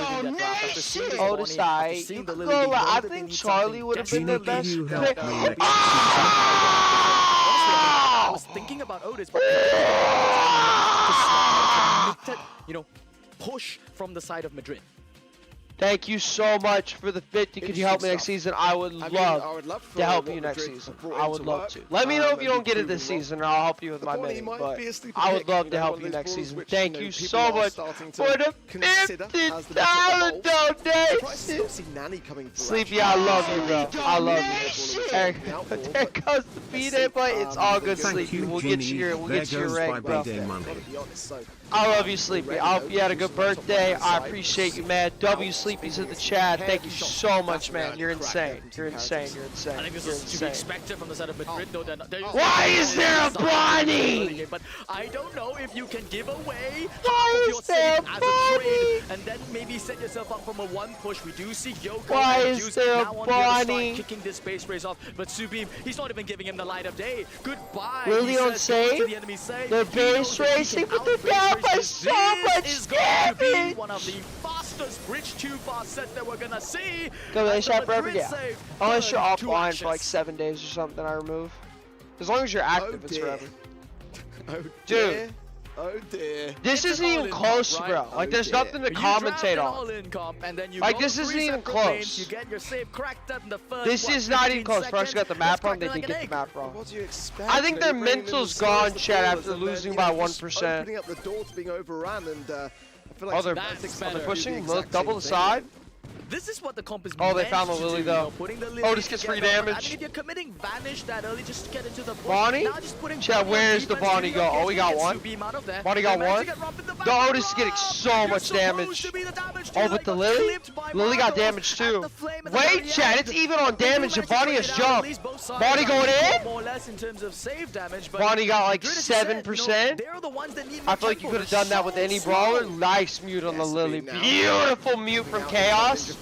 I think Charlie would have been the best pick. I was thinking about Otis, but push from the side of Madrid. Thank you so much for the 50. Could you help me next season? I would love to help you next season. I would love to. Let me know if you don't get it this season, and I'll help you with my minute. But I would love to help you next season. Thank you so much for the $50 donation. Sleepy, I love you, bro. I love you. There goes the feed it, but it's all good, Sleepy. We'll get you your rank, bro. I love you, Sleepy. I hope you had a good birthday. I appreciate you, man. W Sleepy's in the chat. Thank you so much, man. You're insane. You're insane. You're insane. I think this is to be expected from the side of Madrid, though. Why is there a Bonnie? But I don't know if you can give away Why is there a Bonnie? And then maybe set yourself up from a one push. We do see Yoko. Why is there a Bonnie? Kicking this space race off, but Subeam, he's not even giving him the light of day. Goodbye. Really on save? They're base racing, but they're down by so much damage. One of the fastest bridge too fast sets that we're gonna see. Go, they shot forever, yeah. Unless you're offline for like 7 days or something, I remove. As long as you're active, it's forever. Dude. Oh dear. This isn't even close, bro. Like, there's nothing to commentate on. Like, this isn't even close. This is not even close. First got the map wrong, they did get the map wrong. What do you expect? I think their mental's gone, Chat, after losing by 1%. Opening up the door to being overrun, and I feel like they're pushing. Double the side. This is what the comp is. Oh, they found the Lily though. Oh, this gets free damage. I mean, if you're committing Vanish that early, just get into the Bonnie? Chat, where's the Bonnie go? Oh, we got one. Bonnie got one. The Otis is getting so much damage. Oh, but the Lily? Lily got damage too. Wait, Chat, it's even on damage. The Bonnie has jumped. Bonnie going in? Bonnie got like 7%. I feel like you could have done that with any brawler. Nice mute on the Lily. Beautiful mute from Chaos.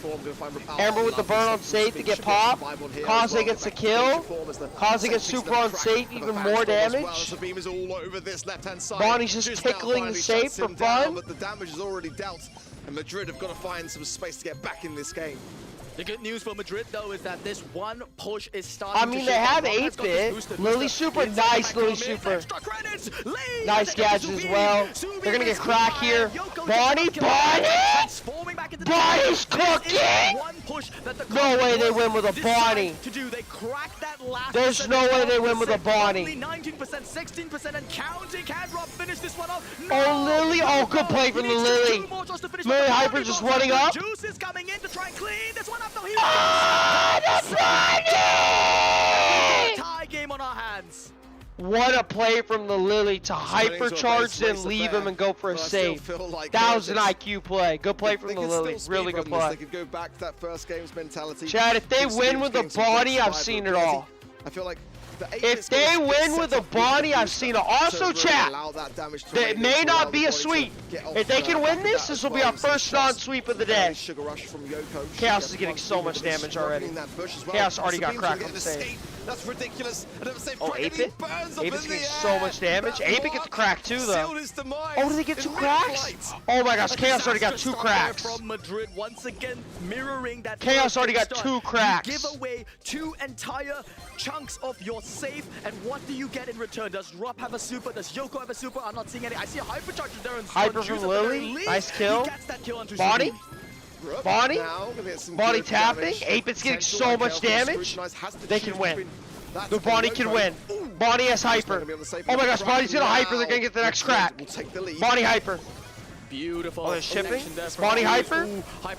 Amber with the burn on safe to get pop. Kaze gets a kill. Kaze gets super on safe, even more damage. Bonnie's just tickling the safe for fun. But the damage is already dealt, and Madrid have got to find some space to get back in this game. The good news for Madrid, though, is that this one push is starting I mean, they have 8-bit. Lily super, nice Lily super. Nice gadgets as well. They're gonna get crack here. Bonnie's cooking! No way they win with a Bonnie. There's no way they win with a Bonnie. 19%, 16%, and counting. Can Rob finish this one off? Oh, Lily. Oh, good play from the Lily. Lily Hyper just running up. Juice is coming in to try and clean this one up. No, he the Bonnie! Tie game on our hands. What a play from the Lily to hypercharge, then leave him and go for a save. That was an IQ play. Good play from the Lily. Really good play. They could go back to that first game's mentality. Chad, if they win with a Bonnie, I've seen it all. I feel like if they win with a Bonnie, I've seen it. Also, chat, it may not be a sweep. If they can win this, this will be our first non-sweep of the day. Chaos is getting so much damage already. Chaos already got cracked on the save. That's ridiculous. Oh, 8-bit? 8-bit's getting so much damage. 8-bit gets cracked too, though. Oh, did they get 2 cracks? Oh my gosh, Chaos already got 2 cracks. From Madrid, once again mirroring that. Chaos already got 2 cracks. You give away 2 entire chunks of your safe, and what do you get in return? Does Rob have a super? Does Yoko have a super? I'm not seeing any. I see a hypercharge there. Hyper from Lily. Nice kill. Bonnie. Bonnie tapping. 8-bit's getting so much damage. They can win. The Bonnie can win. Bonnie has hyper. Oh my gosh, Bonnie's gonna hyper. They're gonna get the next crack. Bonnie hyper. Beautiful. Oh, they're shipping. Bonnie hyper.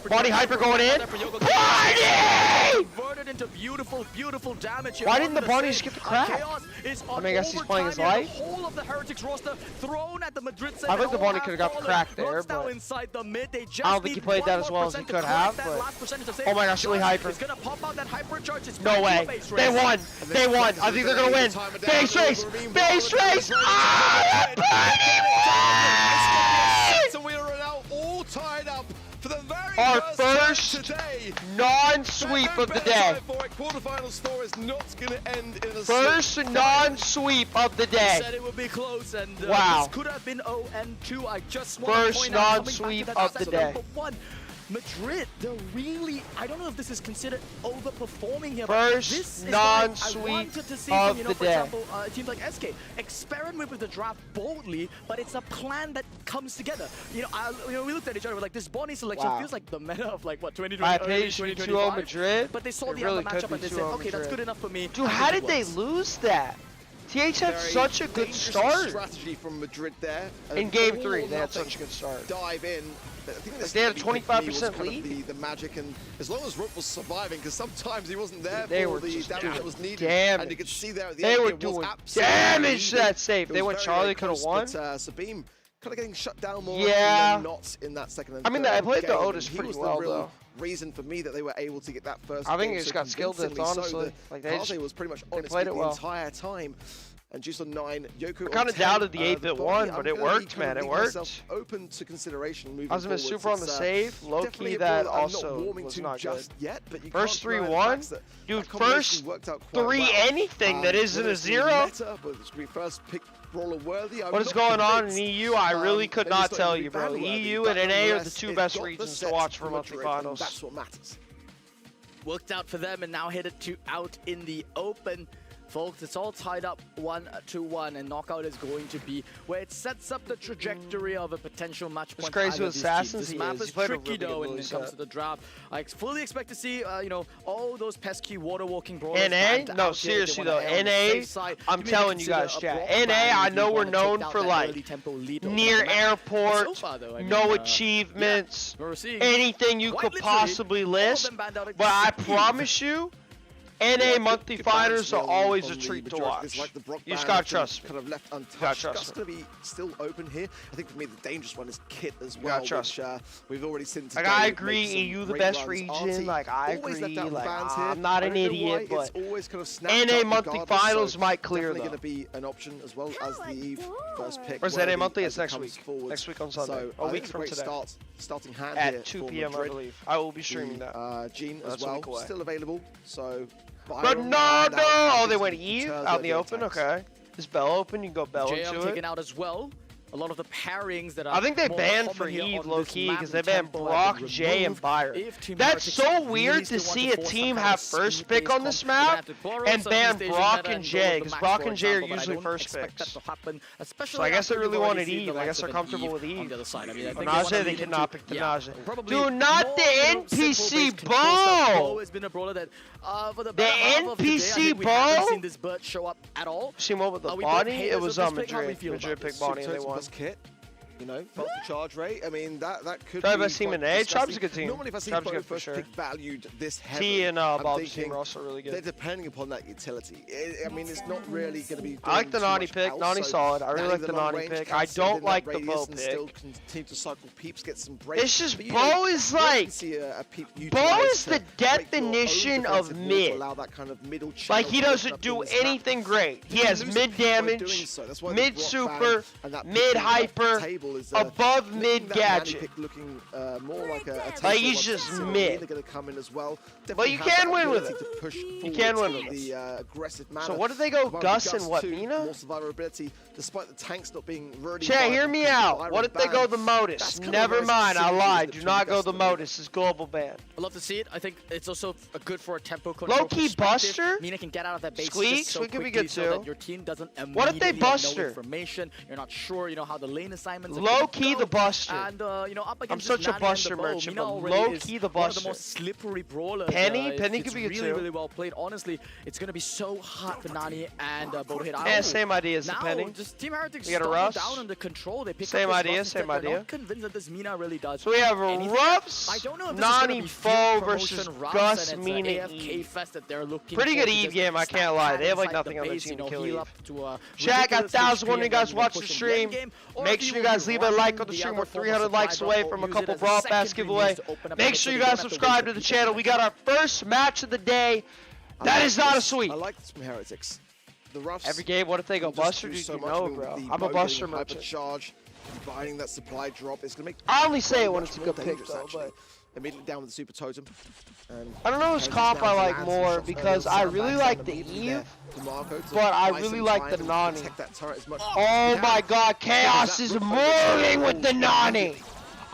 Bonnie hyper going in. Bonnie! Converted into beautiful, beautiful damage. Why didn't the Bonnie just get the crack? Chaos is on I mean, I guess he's playing his overtime. life. The whole of the Heretics roster thrown at the Madrid I think the Bonnie could have got the crack there, Runs now but inside the mid. They just I don't think he played that as well as he could have. But oh my gosh, really hyper. It's gonna pop out that hypercharge. It's no way. They won. They won. I think they're gonna win. Base race. Base race. Ah, the Bonnie won! So we are now all tied up for the very our first non-sweep of the day. Quarterfinal score is not going to end in a first non-sweep of the day. Said it would be close, and wow. This could have been 0-2. I just want first to non-sweep of the day. Madrid, they're really, I don't know if this is considered overperforming here. First non-sweep of the for day. Example, teams like SK experiment with the draft boldly, but it's a plan that comes together. You know, we looked at each other, we're like, this Bonnie selection feels like the meta of like what 2020, 2-0 Madrid. But they saw the other matchup and they said, okay, that's good enough for me. Dude, how did they lose that? TH had such a good start. Strategy from Madrid there. In game 3, they had such a good start. Dive in. I think like they had a 25% lead. The magic, and as long as Rook was surviving, because sometimes he wasn't there they for were the damage that was needed. Damage. And you could see there at the they end, were doing damage to that safe. They went Charlie, could have won. But Sabine kind of getting shut down more than not in that second and I mean, I played the Otis pretty well, though. Reason for me that they were able to get that first. I think it just got skill death, honestly. Like they was pretty much on played it well the entire time. And Juice on 9, Yoko. I kind of doubted the 8-bit one, but it worked, man. It worked. Open to consideration moving I was gonna super on the save. Low key, that also was not good. First 3-1, dude. First 3 anything that isn't a 0. What is going on in EU? I really could not tell you, bro. EU and NA are the 2 best regions to watch for monthly finals. That's what matters. Worked out for them and now headed to out in the open. Folks, it's all tied up 1-1, and knockout is going to be where it sets up the trajectory of a potential match point. It's crazy with Assassins. This map is tricky though when it comes to the draft. I fully expect to see, you know, all those pesky water walking brawlers. NA? No, seriously though, NA. I'm telling you guys, chat. NA, I know we're known for like near airport, no achievements, anything you could possibly list. But I promise you, NA monthly finals are always a treat to watch. You just gotta trust me. Kind of left untouched. That's going to be still open here. I think for me the dangerous one is Kit as well. Which, we've already seen today. Like I agree, EU the best region. Like I agree. Like I'm not an idiot, but NA monthly finals might clear though. Going to be an option as well as the Eve first pick. Where's NA monthly? It's next week. Next week on Sunday. So, a week from today. Starting hand at 2 p.m. I believe. I will be streaming that. Gene as well, still available. So. But no! Oh, they went Eve out in the open. Okay. Is Bell open? You can go Bell into it. Taken out as well. A lot of the pairings that are I think they banned for Eve low-key because they banned Brock, Jay, and Byron. That's so weird to see a team have first pick on this map and ban Brock and Jay because Brock and Jay are usually first picks. So I guess they really wanted Eve. I guess they're comfortable with Eve. Najee, they cannot pick the Najee. Dude, not the NPC Bo! The NPC Bo? I haven't seen this bird show up at all. See what with the Bonnie? It was Madrid. Madrid picked Bonnie and they won. Kit, you know, faster charge rate. I mean, that could Tribe be has team in A. Tribe's a good team. Normally, if I see Tribe's both good for first sure. pick valued this heavily, T and Bob's team are also really good. They're depending upon that utility. I mean, it's not really going to be. I like the Nani pick. Nani solid. I really like the Nani pick. I don't like the Bo pick. Still continue to cycle peeps, get some breaks. It's just Bo is like Bo is the definition of mid. Like he doesn't do anything great. He has mid damage, mid super, mid hyper, above mid gadget. Like he's just mid. But you can win with it. You can win with it. So what did they go? Gus and what? Mina? Chat, hear me out. What did they go the Modus? Never mind, I lied. Do not go the Modus. It's global ban. I love to see it. I think it's also good for a tempo control. Low-key Buster? Mina can get out of that base Squeak? so Squeak could be quickly good so too. that your team doesn't What if they Buster? Information. You're not sure, you know, how the lane assignments are low-key the Buster. And, you know, up I'm against such a Nani Buster and the Bo, merchant, Mina but already low-key is the one of Buster. the most slippery brawlers. Penny? Penny it's could be good really, too. really well played. Honestly, it's going to be so hot for Nani and Bo to hit. Yeah, same idea as the now, Penny. Just Team Heretics We got a double Ruffs. down on the control. They pick Same up this idea, Ruffs same instead. idea. They're not convinced that this Mina really does. So we have anything. Ruffs, I don't know if this is Nani, gonna be Foe Fuel versus Promotion Ruffs, Gus, and it's Mina, AFK Eve. Fest that they're looking Pretty good for to Eve just game, I stack can't lie. pad They have like inside nothing the on their base, team to you know, kill heal Eve. up to a Shaq, got ridiculous 1,000 when HP you guys and watch then the push them late stream. game, or Make if sure you you guys will leave a run like on the the stream. other We're form of 300 supply likes drop away or from a use it couple as a Brawl Pass secondary giveaway. means to open up Make the sure you base guys so they subscribe don't to the have to channel. We got our first match of the day. That is not a sweep. I like this from Heretics. The Ruffs. Every game, what if they go Buster? Dude, you know, bro. I'm a Buster merchant. Charge, combining that supply drop is going to make. I only say it when it's a good pick, though. But immediately down with the super totem. And I don't know whose comp I like more because I really like the Eve, but I really like the Nani. Oh my God, Chaos is moving with the Nani.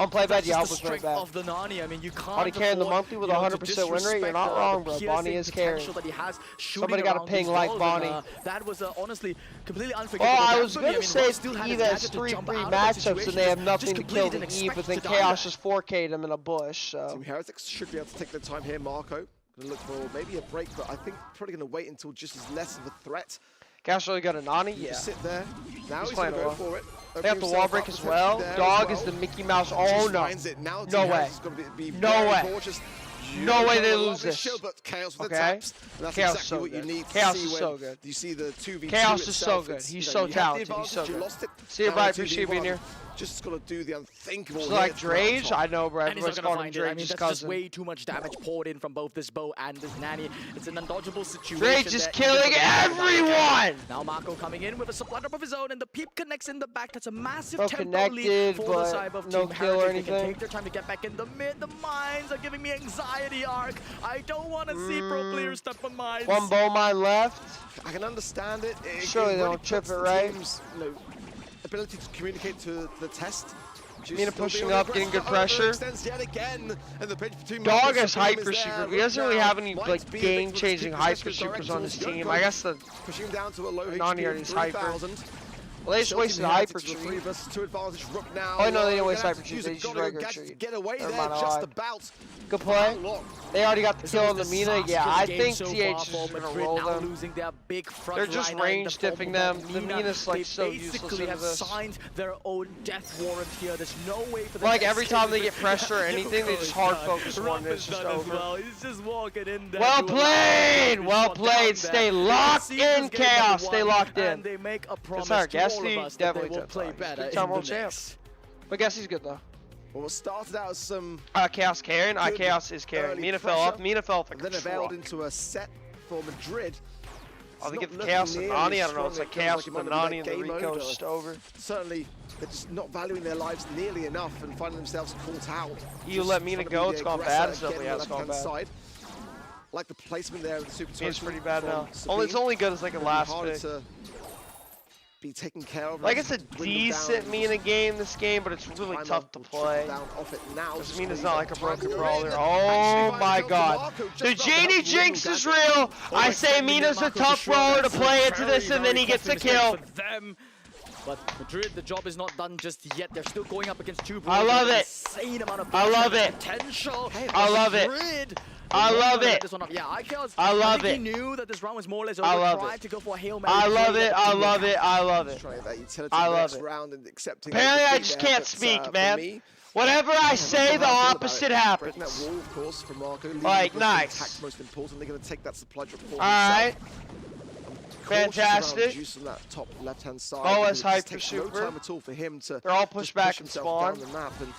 On play bad, yeah, I was right back. Of the Nani. I mean, you can't Bonnie carrying the monthly with a 100% win rate. You're not wrong, bro. Bonnie is carrying. Somebody got a ping like Bonnie. That was honestly completely unforgivable. Oh, I was gonna say Eve has 3 free matchups and they have nothing to kill the Eve, but then Chaos just 4K'd him in a bush. So Team Heretics should be able to take their time here. Marco gonna look for maybe a break, but I think probably gonna wait until just as less of a threat. Chaos really got a Nani? Yeah. Sit there. Now he's playing gonna go well. for it. They have the wall break as well. Dog is the Mickey Mouse. Oh no. No way. No way. No way they lose this. Okay. Chaos is so good. Chaos is so good. You see the 2v2 Chaos is so good. He's so talented. He's so good. See you, bye. Appreciate being here. Just gotta do the unthinkable. So like Drage, I know, bro. Everyone's calling him Drage's I mean, that's cousin. just way too much damage poured in from both this Bo and this Nani. It's an undodgeable situation. Drage is killing everyone! Now Marco coming in with a supply drop of his own, and the peep connects in the back. That's a massive Well tempo lead connected, for the but side of no Team kill or Heretics. They can anything. take their time to get back in the mid. The mines are giving me anxiety, Arc. I don't want to see pro players step on mines. One bow mine left. I can understand it. Surely they don't trip it, right? Ability to communicate to the test. Mina pushing up, getting good pressure. Dog has hyper super. He doesn't really have any like game-changing hyper supers on his team. I guess the Nani already is hyper. Well, they just wasted Hyper Tree. 3 versus 2 advantage. Rook now. Oh, no, they didn't waste Gonna have Hyper to Tree. use They a used Goddard regular gadget tree. to get away Never there mind, just I about. Good How play. long? They already got the It's kill a on the Mina. disastrous Yeah, I game think so TH far is for just gonna Madrid, roll now them. losing their big front They're just liner in range the form dipping of them. that The Mina. Mina's like They so useless basically into have this. signed their own death warrant here. There's no way for them Like to every escape time they it. get pressure or anything, they just hard focus one Ruff and it's is just done as over. well. He's just walking in there. Well to allow played! him to Well shut down played. there. Stay He locked sees in, this game number Chaos. Stay one, locked in. And they make a promise our to all Gassy of us that they definitely will play top better time in world the champ. next. But Gassy's good though. Well, what started out as some Chaos carrying. Good Chaos is carrying. early Mina fell off. pressure, Mina fell off like and then a availed truck. into a set for Madrid. Oh, they It's get not the Chaos looking and nearly Nani. I don't know. strong. It's like It feels Chaos it with the might have Nani been and the game Rico over. just over. Certainly, they're just not valuing their lives nearly enough and finding themselves caught out. You Just let Mina trying to go, be it's the gone aggressor bad. It's definitely again on has the gone left-hand bad. side. Like the placement there of the super Mina's totem pretty bad from now. Sabine. It's only good as like a It'll be last harder pick. to be taken care of. Like and it's a dwindle down decent and Mina just game this game, but it's really timer tough to will trickle play. down off it now. Because Just Mina's leave not that like a time broken to brawler. win. Oh Actually, my finds god. Marco just The about to Genie have Jinx Windle is gadget. real. I say Mina's a tough brawler to play into this and then he gets a kill. For them. But Madrid, the job is not done just yet. They're still going up against two I love it. Insane amount of I love it. potential. I love it. Madrid, I love it. this one up. Yeah, I love think it. he knew that this round was more or less I over. love Tried it. to go for a Hail Mary. I love play it. that I didn't love work it. out. I love Just it. trying that utility I in the love next it. round and accepting Apparently that I defeat just there, can't but, speak, for man. me, Whatever I say, the opposite happens. breaking that wall, of course, from Marco. leaving Like, the nice. attack's most important. They're going to take that supply drop for Alright. Cautious around Fantastic. Juice on that top left-hand side. Oh, because it's it hyper just takes super. No time at all for him to. They're all pushed just back push and himself spawn. down the map, and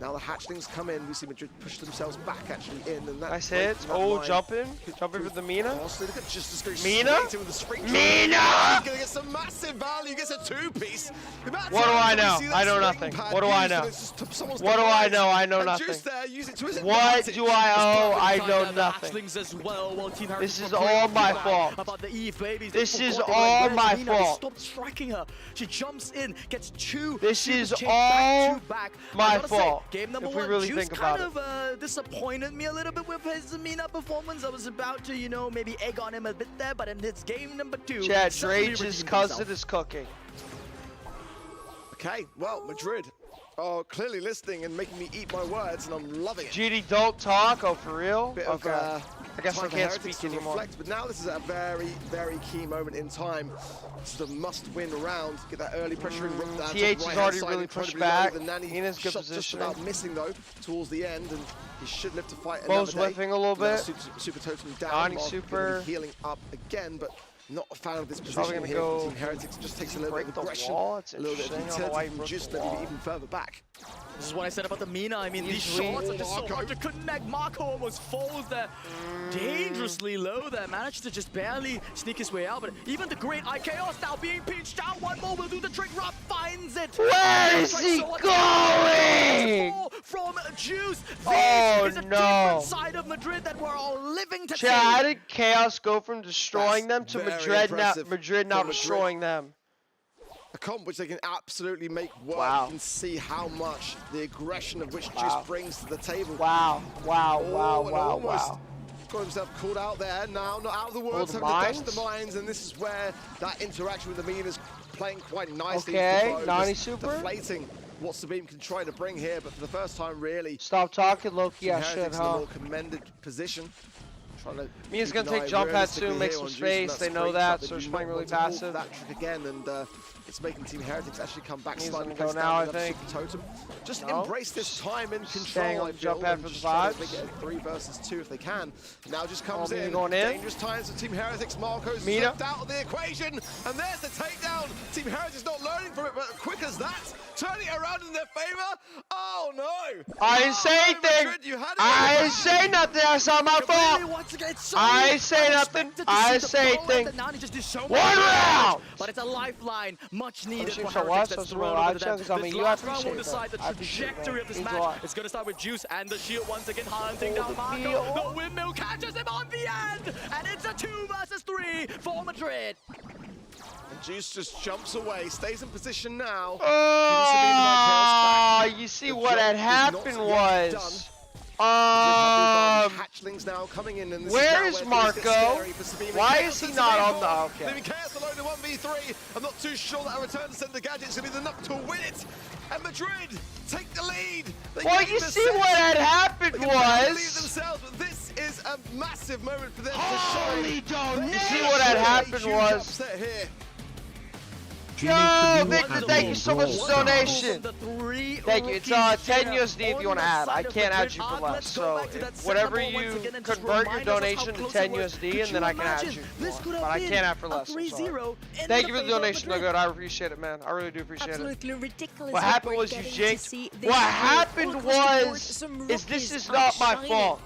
now the hatchlings come in. We see Madrid push themselves back actually in, and that Nice break hits. from that Oh, line jumping. could Jumping prove for the Mina. costly. Look at Justice go Mina? straight in with the spring drop. Mina! He's gonna get some massive value. Gets a two-piece. What do I know? I know nothing. What do I know? What do I know? I know nothing. What do I owe? I know nothing. As well, while Team This Heretics is were all playing my back fault. About the Eve babies. This They is forgot they all were my Where's Mina? They fault. stopped striking her. She jumps in, gets two. This super is chains all back. my I gotta say, fault, game number if we one, really Juice think about kind of disappointed me a little bit with his Mina performance. I was about to, you know, maybe egg on him a bit there, but in this game number two, Chad, certainly Drage's redeemed cousin himself. is cooking. Okay, well, Madrid are clearly listening and making me eat my words, and I'm loving it. GD, don't talk. Oh, for real? Bit Okay. of, I guess time I for can't Heretics speak to anymore. reflect, but now this is a very, very key moment in time. This is a must-win round. Get that early pressuring rook down. TH is already really pushed back. Mina's good Just positioning. about missing though towards the end, and he should live to fight Bo's another day. whiffing a little Now bit. Super totem down. Nani Mark super. gonna be healing up again, but not a fan of this Probably position gonna here go from Team Heretics. It just takes a little bit break of the aggression, wall. It's a little bit of interesting. I don't know why he utility, broke just the let wall. me even further back. This is what I said about the Mina. I mean, these Easily. shots are just so Marco. hard to connect. Marco almost falls there dangerously low there. Managed to just barely sneak his way out. But even the great IKOS now being pinched out. One more will do the trick. Ruff finds it. Where is he going? From Juice. This Oh, is a no. different side of Madrid that we're all living to Chad, how see. did Chaos go from destroying them That's to very Madrid impressive now for Madrid. destroying them? A comp which they can absolutely make work. Wow. You can see how much the aggression of which Wow. Juice brings to the table. Wow, wow, Oh, wow, and wow, almost wow. got himself called out there. Now, not out of the Oh, woods, the having to dash mines? the mines, and this is where that interaction with the Mina is playing quite nicely. Okay, for Bo, Nani just super. deflating what Sabine can try to bring here, but for the first time, really, Stop talking, Loki. I Heretics should, in a huh? more commended position. Trying to Mina's keep gonna an take eye jump pad realistically soon, make here some on Juice, space, and that they know straight that, up, they so do she's not playing really want to walk passive. that trick again, and it's making Team Heretics actually come back Mina's slightly. gonna go place now, down I with that think. super totem. Just No. embrace this time and control. Staying on I the jump feel, pad and for the just trying to vibes. make it a 3 versus 2 if they can. Now just comes Mina in. going in. Dangerous times for Team Heretics. Marco's Mina. slipped out of the equation, and there's the takedown. Team Heretics not learning from it, but quick as that, turning it around in their favor. Oh no! I didn't say Oh, anything. Madrid, you had it I in didn't your say hand. nothing. That's not my fault. Once again, it's so I ain't say nothing. unexpected to I see ain't the say pro anything. that Nani just did so One much damage, round. But it's a lifeline, much needed Appreciate for your Heretics. watch. That's That's thrown my over live to them. channels. I mean, This you last round will appreciate decide the that. I appreciate trajectory that. of this Means a match. lot. It's going to start with Juice and the shield once again hunting down the Marco. field. The windmill catches him on the end, and it's a 2 versus 3 for Madrid. And Juice just jumps away, stays in position now. Oh, you see The what had jump is happened not yet was. Hatchlings now coming in, and this where is, is now where things get Marco? scary for Sabine. Why Chaos is he and not Sabine on the- fall. okay. Leaving Chaos alone going to 1v3. I'm not too sure that a return to send the gadget's going to be enough to win it. And Madrid take the lead. Well, you see what had happened was... This is a massive moment for them. Holy donation! You see what had happened was... Yo, Victor, thank you so much for the donation. Thank you. It's 10 USD if you want to add. I can't add you for less. So whatever you convert your donation to 10 USD, and then I can add you for more. But I can't add for less. I'm sorry. Thank you for the donation, though, good. I appreciate it, man. I really do appreciate it. Absolutely ridiculous. What happened was you jinxed. What happened was this is not my fault.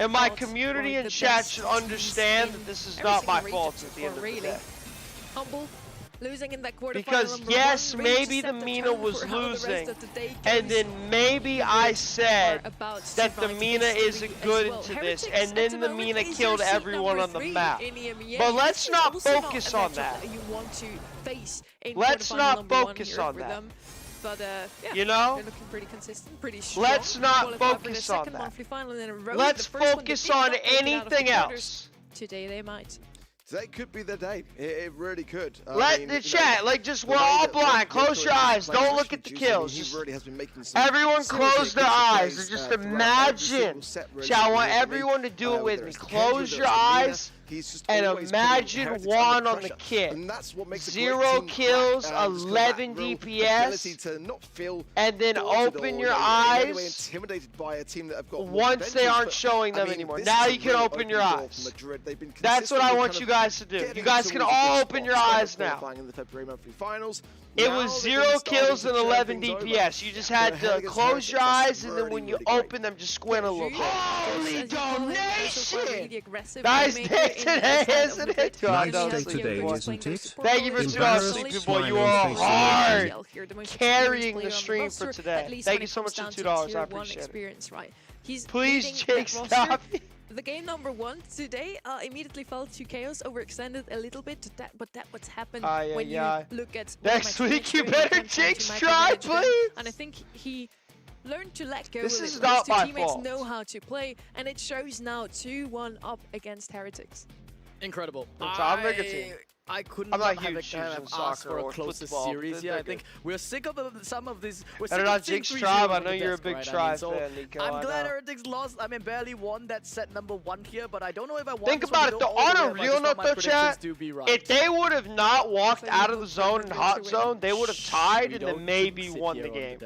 And my community and chat should understand that this is not my fault at the end of the day. Humble. Losing in that because yes, maybe the Mina was losing, and then maybe I said that the Mina isn't good into this, and then the Mina killed everyone on the map. But let's not focus on that. Let's not focus on that. But yeah, you know, they're looking pretty consistent, pretty strong. Let's not focus on that. Let's focus on anything else. Today they might. Today could be the day. It really could. Let the chat, like, just we're all blind. Close your eyes. Don't look at the kills. Just everyone close their eyes and just imagine. Chat, I want everyone to do it with me. Close your eyes and imagine Juan on the kit. 0 kills, 11 DPS, and then open your eyes once they aren't showing them anymore. Now you can open your eyes. That's what I want you guys to do. You guys can all open your eyes now. It was 0 kills and 11 DPS. You just had to close your eyes, and then when you open them, just squint a little bit. Holy donation! Nice day today, isn't it? Nice day today, isn't it? Thank you for $2, Sleepy Boy. You are hard carrying the stream for today. Thank you so much for $2. I appreciate it. Please, Jake, stop. The game number 1 today immediately fell to chaos, overextended a little bit, but that what's happened when you look at next week. You better Jake's try, please. And I think he learned to let go. This is not my teammates fault. know how to play, and it shows now 2-1 up against Heretics. Incredible. I couldn't have asked for a closer series. Yeah, I think we're sick of some of these. Better not jinx Tribe. I know you're a big Tribe fan, Nico. I'm glad Heretics lost. I mean, barely won that set number 1 here, but I don't know if I want. Think about it. On a real note, though, chat, if they would have not walked out of the zone and hot zone, they would have tied and then maybe won the game.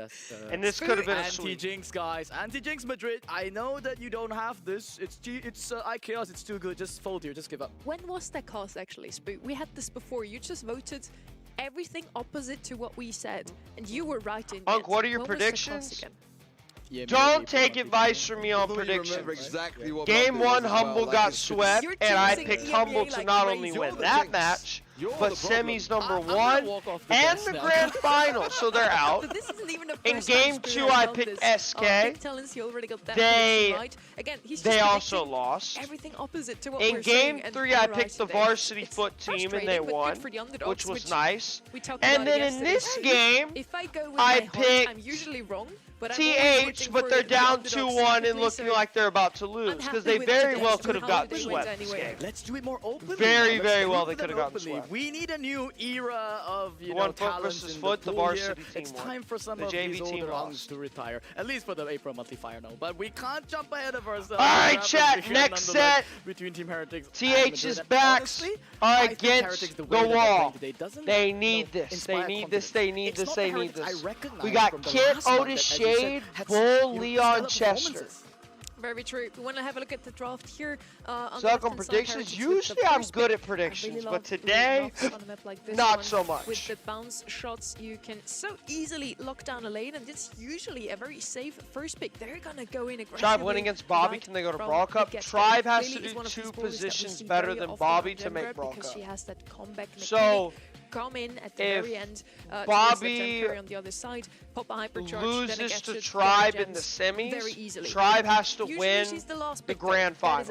And this could have been a sweep. Anti-jinx, guys. Anti-jinx Madrid. I know that you don't have this. It's IKEOS. It's too good. Just fold here. Just give up. When was that cast actually, Spook? We had this before. You just voted everything opposite to what we said, and you were right in Unk, what are your predictions? Don't take advice from me on predictions. Game 1, Humble got swept, and I picked Humble to not only win that match, but semis number 1 and the grand final, so they're out. In game 2, I picked SK. They also lost. In game 3, I picked the varsity foot team, and they won, which was nice. And then in this game, I picked TH, but they're down 2-1 and looking like they're about to lose, because they very well could have gotten swept this game. Let's do it more openly. Very, very well they could have gotten swept. We need a new era of, foot versus foot, the varsity team. It's time for some of these older rungs to retire, at least for the April monthly fire now. But we can't jump ahead of ourselves. All right, chat. Next set. Between Team Heretics. TH's backs are against the wall. They need this. They need this. They need this. They need this. We got Kit, Otis, Shade, Bull, Leon, Chester. Very true. We want to have a look at the draft here. So on predictions, usually I'm good at predictions, but today, not so much. With the bounce shots, you can so easily lock down a lane, and it's usually a very safe first pick. They're going to go in aggressively. Tribe winning against Bobby, can they go to Brawl Cup? Tribe has to do 2 positions better than Bobby to make Brawl Cup. She has that comeback so, come in at the very end. Bobby on the other side, pop a hypercharge, loses to Tribe in the semis. Tribe has to win the grand finals.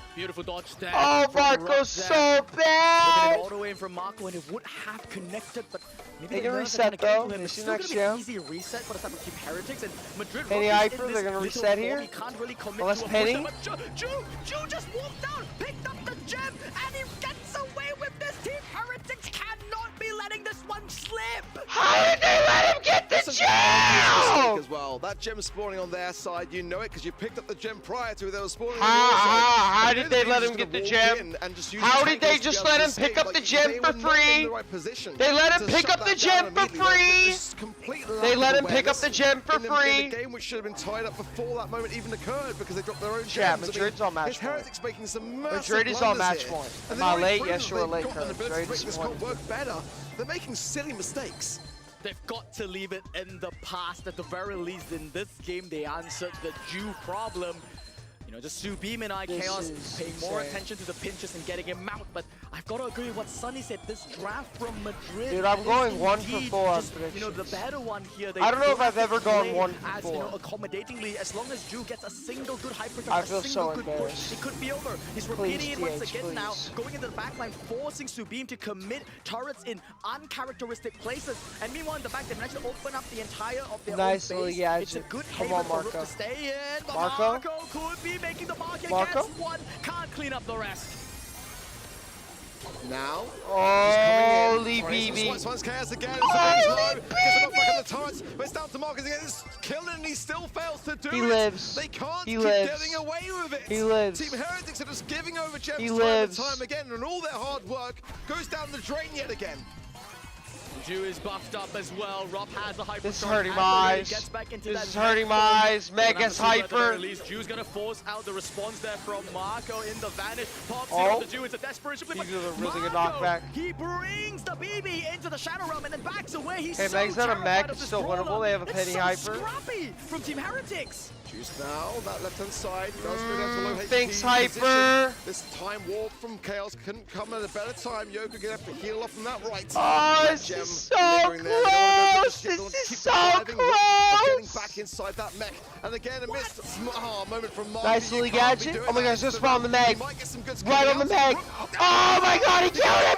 Beautiful dodge there. Oh, from Marco's Rock so there. Looking bad. all the way in from Marco, and it would have connected, but maybe They the can nerves reset are gonna though. get to him. They It's see still next gonna be jam. an easy reset for the type of Team Heretics, and Madrid Penny Rockies Hyper, in they're this gonna little reset form. here. He can't really commit Unless to a Penny. push, but Ju just walked down, picked up the gem, and he gets away with this. Team Heretics cannot be letting this one slip. How did they let him get the Gem! as well. That gem spawning on their side, you know it because you picked up the gem prior to it. They were spawning How did they let him get the gem? How did they just let him pick up the gem for free? They let him pick up the gem for free. They let him pick up the gem for free. The game which should have been tied up before that moment even occurred because they dropped their own gems. Yeah, Madrid's on match point. Heretics making some massive Madrid is on match here. point. And Am I they've late? proven Yes, you that are they've late, got Kurt. an ability Very to make this disappointing. comp work better. They're making silly mistakes. They've got to leave it in the past. At the very least, in this game, they answered the Jew problem. You know, just Subeam and Chaos paying more attention to the pinches and getting him out. But I've got to agree with what Sunny said. This draft from Madrid, Dude, I'm going 1 for 4 on just, you know, the better one here. They I don't know if I've play ever gone 1 for as, 4. You know, accommodatingly, as long as Drew gets a single good hyper I a feel single so good push, embarrassed. it could be over. He's Please, repeating it once TH, again now, please. going into the backline, forcing Subeam to commit turrets in uncharacteristic places. And meanwhile, in the back, they managed to open up the entire of their Nice own little base. gadget. It's a good Come haven on, for Rook Marco. to stay in. But Marco? Marco could be making the mark. He Marco? gets one, can't clean up the rest. Now, Holy BB. One's chaos again. It's low. Gets it up back on the turrets. But it's down to Marcus again. It's killing and he still fails to do it. He lives. They can't He keep lives. getting away with it. He lives. Team Heretics are just giving over gems He time lives. and time again. And all their hard work goes down the drain yet again. Jew is buffed up as well. Rob has a hyper. This is charge hurting and my eyes. gets back into This that is hurting my mech eyes. form. Meg Gonna have gets to see whether at the hyper. very least Jew's gonna force out the response there from Marco in the vanish. Pops it Oh. on the Jew. It's a desperation play. He's but a really good Marco, knockback. He brings the BB into the Shadow Realm and then backs away. He's Hey, so Meg's not a terrified mech. of It's this still brawler. winnable. They have a It's penny so hyper. scrappy from Team Heretics. Juice now, that left-hand side does go down to low HP Thanks, position. Hyper. This time warp from Chaos couldn't come at a better time. Yoko gonna have to heal off from that right. Oh, That this gem is so lingering there. They wanna go for the close. ship. They This wanna is keep so surviving. But getting close. back inside that mech. And again, a missed moment from Mark. Nice little gadget. Oh my gosh, just spawned the Meg. Meg. Might get some good Right on the Meg. Oh my god, he killed him!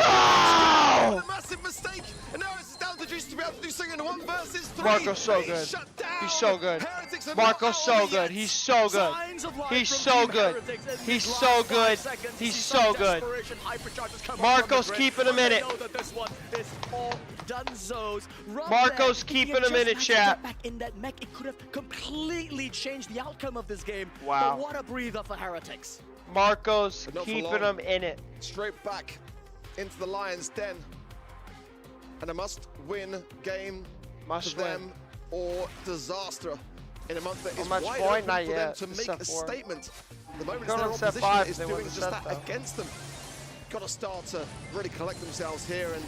Marco! A massive mistake. And now it's down to Juice to be able to do something in 1 versus 3. Marco's so He's good. shut down. He's so good. Heretics are Marco's not so out of it good. yet. He's so good. Signs of life He's from so Team good. Heretics in He's these so last 5 good. seconds. He's See so some good. desperation. Hypercharges come Marco's from keeping him Madrid, in but it. they know that this one is all dunzos. Rob Marco's there, if he keeping had him in just it, had to chat. get back in that mech, it could have completely changed the outcome of this game. Wow. But what a breather for Heretics. Marco's But not for keeping long. him in it. Straight back into the Lions' den. And a must-win game Must for them or disaster in a month that is match wide point? open Not for them yet. to It's make step a 4. statement. The moment Going their on step opposition 5 is if they doing win just the that step, though. against them. Got to start to really collect themselves here and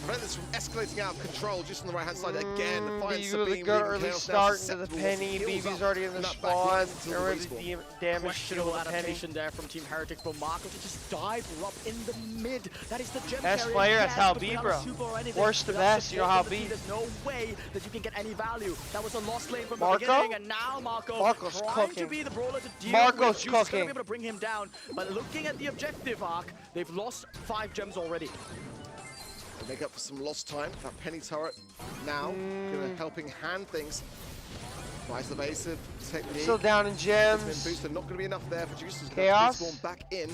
prevent this from escalating out of control just on the right-hand side again. Finds BB with a Sabine good leaving early Chaos now start into the susceptible. penny. Heals BB's up already in and the that back spawn. line until They're the already respawn. damage Questionable to the penny. adaptation there from Team Heretics, but Marco to just dive Rob in the mid. That is the gem Best carrier. player, that's Yes, how but it be, without bro. a super or anything, Worst to without best, you know support how from it the be. team, There's no way that you can get any value. That was a lost lane from the Marco? beginning, and now Marco's trying cooking. to be the brawler to deal Marco's with. Juice gonna cooking. be able to bring him down, but looking at the objective arc, they've lost 5 gems already. They make up for some lost time. That penny turret now gonna helping hand things. Nice evasive technique. Still down in It's been gems. boosted, not going to be enough there for Juice. Chaos. Respawn back in.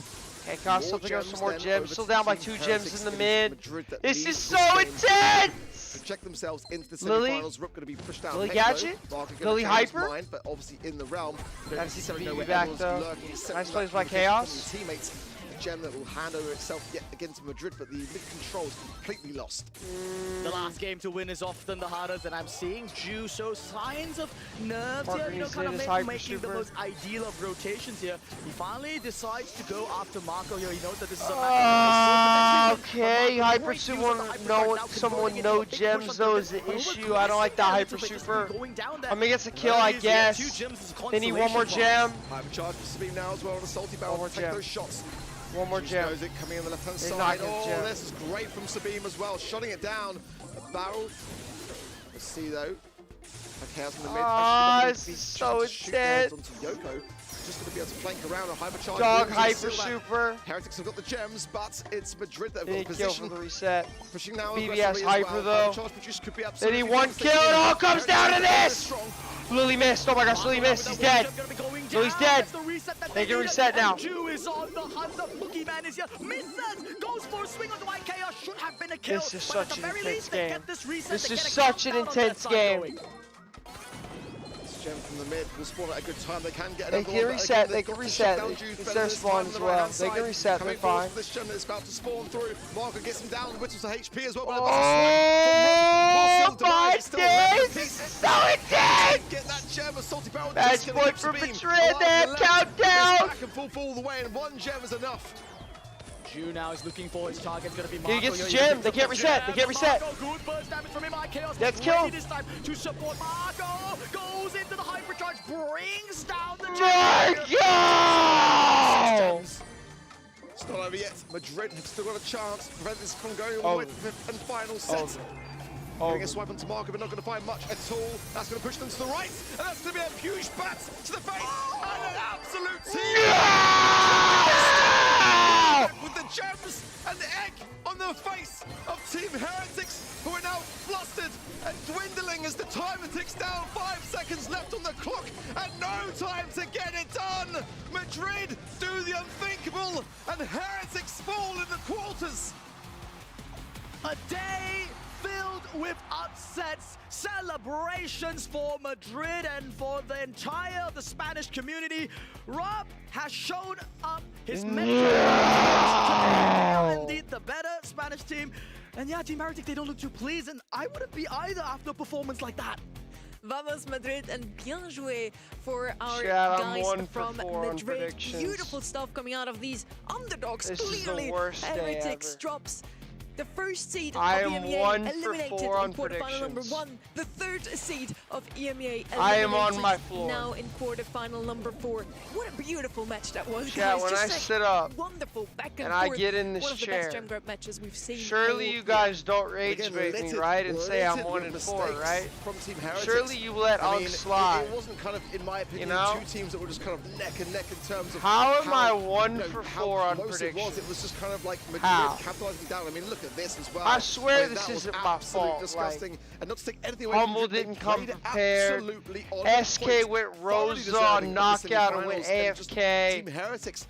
Okay, Chaos still More picking up some gems more then gems. over Still to down by Team 2 gems Heretics in the against mid. Madrid that This needs is this so game intense! to check themselves into the Lily? semi-finals. Rook going to be pushed down. Lily Hexo, gadget? Barker gonna Lily change his hyper? mind, but obviously in the realm. Don't That's necessarily the know where back, everyone's though. lurking, except Nice for plays that by communication Chaos. from the teammates. The gem that will hand over itself yet again to Madrid, but the mid control is completely lost. The last game to win is often the hardest, and I'm seeing Jew show signs of nerves here, you know, kind of making the most ideal of rotations here. He finally decides to go after Marco here. He knows that this is a match. Okay, Hyper Super, someone no gems though is the issue. I don't like that Hyper Super. I mean, it's a kill, I guess. They need one more gem. I'm charged for Sabine now as well on a salty barrel. One more Take gem. those shots. One more Juice gem. knows it coming on the left-hand He's side. not gonna Oh, gem. this is great from Sabine as well, shutting it down. A barrel. Let's see though. Chaos in the mid. Ah, Actually, it's be so trying to shoot guards intense. onto Yoko. Just going to be able to flank around a hypercharge. Dog Wolves Hyper still that. Super. Heretics have got the gems, but it's Madrid that have They got the kill position. for the reset. Pushing now BBS aggressively as Hyper, well. though. Hypercharge produce could be They absolutely need one devastating. kill. It all comes down to Heretics are this. strong. Lily missed. Oh my gosh, Lily missed. He's dead. So he's dead. They can reset now. Ju is on the hunt. The boogeyman is here. Misses. Goes for a swing on the IKEA. Should have been a kill. This is but at such the an very intense least, they game. get this reset. This They is get a such an countdown on that intense side game. going. Gem from the mid will spawn at a good time. They can get They another can one, but reset, again, they they've can got to reset. shut down It's Ju's their Feather this spawn time on as the well. right-hand They can side. reset, Coming they're forward fine. for this gem that's about to spawn through. Marco gets him down, whittles to HP as well. But Oh my days! This is so intense! Get that gem, a salty barrel. Match point for Madrid, they have countdown! Back and forth all the way, and one gem is enough. Ju now is looking for his target. It's going to be He Marco. gets the gem. They can't reset. They can't reset. Marco, good burst damage from him. Chaos Let's kill him. this time to support Marco. Goes into the hypercharge. Brings down the Marco! It's not over yet. Madrid have still got a chance to prevent this from going all the way to the fifth and final set. Getting a swipe onto Marco, but not going to find much at all. That's going to push them to the right, and that's going to be a huge bat to the face, and an absolute team. With the gems and the egg on the face of Team Heretics, who are now flustered and dwindling as the timer ticks down. 5 seconds left on the clock, and no time to get it done. Madrid do the unthinkable, and Heretics fall in the quarters. A day filled with upsets, celebrations for Madrid and for the entire the Spanish community. Rob has shown up his mental today. Indeed, the better Spanish team. And yeah, Team Heretics, they don't look too pleased, and I wouldn't be either after a performance like that. Vamos Madrid, and bien joué for our Chat, I'm guys 1 for from 4 on Madrid. predictions. Beautiful stuff coming out of these underdogs. This is the Clearly, worst day Heretics ever. drops the first seed I of am EMEA 1 for eliminated 4 on in quarterfinal number predictions. 1. The third seed of EMEA eliminated I am on my floor. now in quarterfinal number 4. What a beautiful match that was, Chat, guys. when Just I like sit up wonderful back and and I forth. get in this One of the chair, best gem grab matches we've seen. surely all you year. guys don't rage Again, bait me, littered- right? And say I'm littered 1 with and 4, mistakes right? From Team Heretics. Surely you let I Ugg mean, slide. It wasn't kind of, in my opinion, You know? 2 teams that were just kind of neck and neck in terms of How am I 1 you know, for how 4 on close it was. predictions? It was just kind of like Madrid How? capitalizing down. I mean, look at this as well. I swear mean, this that was isn't my absolutely fault, disgusting. And not to take anything away Humble from Madrid, didn't they come played it prepared. absolutely on SK point. went Thoroughly Rosa deserving on of the knockout and went semifinals, and just AFK. Team Heretics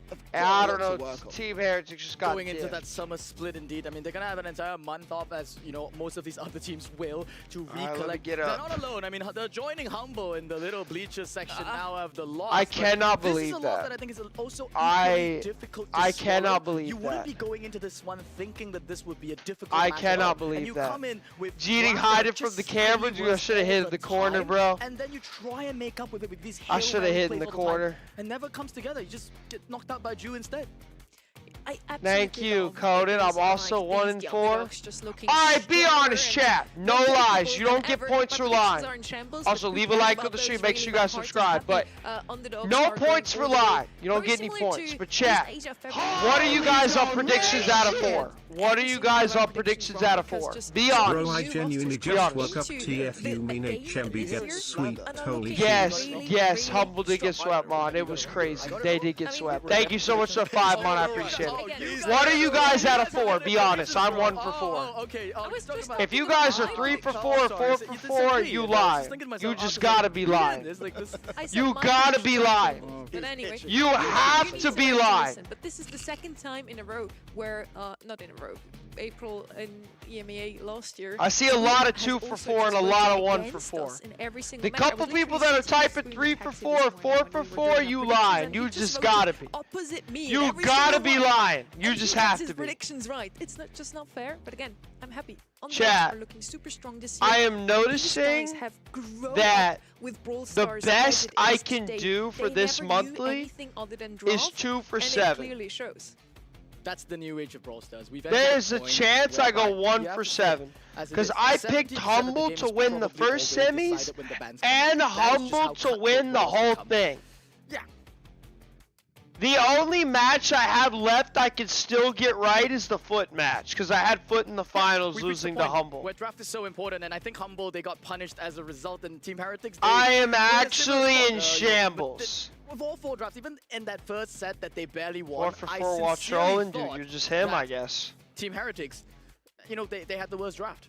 have I got a don't lot to know, work on. Team Heretics just got Going into dipped. that summer split, indeed. I mean, they're going to have an entire month off, as, you know, most of these other teams will, to Alright, let me recollect. get They're up. not alone. I mean, they're joining Humble in the little bleachers section now of the loss. I but cannot this believe is a loss that. that I think is also I- equally difficult to I swallow. cannot believe You wouldn't that. be going into this one thinking that this would be a difficult I match at cannot all. believe and you that. come in with Cheating, ground hide that it from just the camera, slightly dude. I worse should have all hit the the corner, time, bro. And then you try and make up with it with these I should have hit in plays the all time, corner. and never comes together. You just get knocked out by Ju instead. I Thank absolutely you, love Coden. these, I'm also like, 1 these and young 4. dogs just looking Alright, be stronger honest, and chat. No more lies. capable You don't than get ever, points but for predictions lying. are in shambles, Also, but leave who a cares like about on the those stream. Make sure really you bad guys hearts and subscribe. happy, But underdogs no are going points for all the way. lying. You don't Very get any similar points. to But chat, Asia February. what are you guys on predictions out of 4? What are Every you single guys one on predictions predictions out of wrong 4? because Be just honest. Bro, I new genuinely rosters just come woke up. into TFU mean the HMB this gets year, sweet. and are Holy looking shit. Yes, really, yes, really Humble did get strong. swept, Mon. It was crazy. They did get swept. Thank you so much for the 5, Mon. I appreciate it. What are you guys out of 4? Be honest. I'm 1 for 4. Okay. I was just If you guys are 3 for 4 or 4 for 4, you lie. You just gotta be lying. I said You my gotta be prediction lying. was but anyway, You have need to be learn lying. listen, but this is the second time in a row where, not in a row, April and EMEA last year. I see a lot of has 2 for also 4 and a just lot of voted 1 for against 4. us in every single The match. I couple was people literally that are sitting typing screaming 3 for taxi 4, this 4 morning for when we were 4, doing you our predictions, lying. and You he just voted gotta be. Opposite me. in You every gotta single be one. lying. You And just he gets have his to be. predictions right. It's not just not fair, but again, I'm happy. Underdogs Chat, are looking super strong this year. I am These noticing guys have grown that up with Brawl the Stars best as it I is can today. do for They this never knew monthly anything other than is draft, 2 for and it 7. clearly shows. That's the new age of Brawl Stars. There's a chance I go 1 for 7. Because I picked Humble to win the first semis and Humble to win the whole thing. Yeah. The only match I have left I can still get right is the Foot match. Because I had Foot in the finals We've reached the losing to point Humble. where draft is so important, and I think Humble, they got punished as a result, and Team Heretics, I am they were in a similar actually spot, in but shambles. with all 4 drafts, even in that first set that they barely won, 4 for I 4 while sincerely trolling, dude. thought You're just him, that I guess. Team Heretics, you know, they had the worst draft.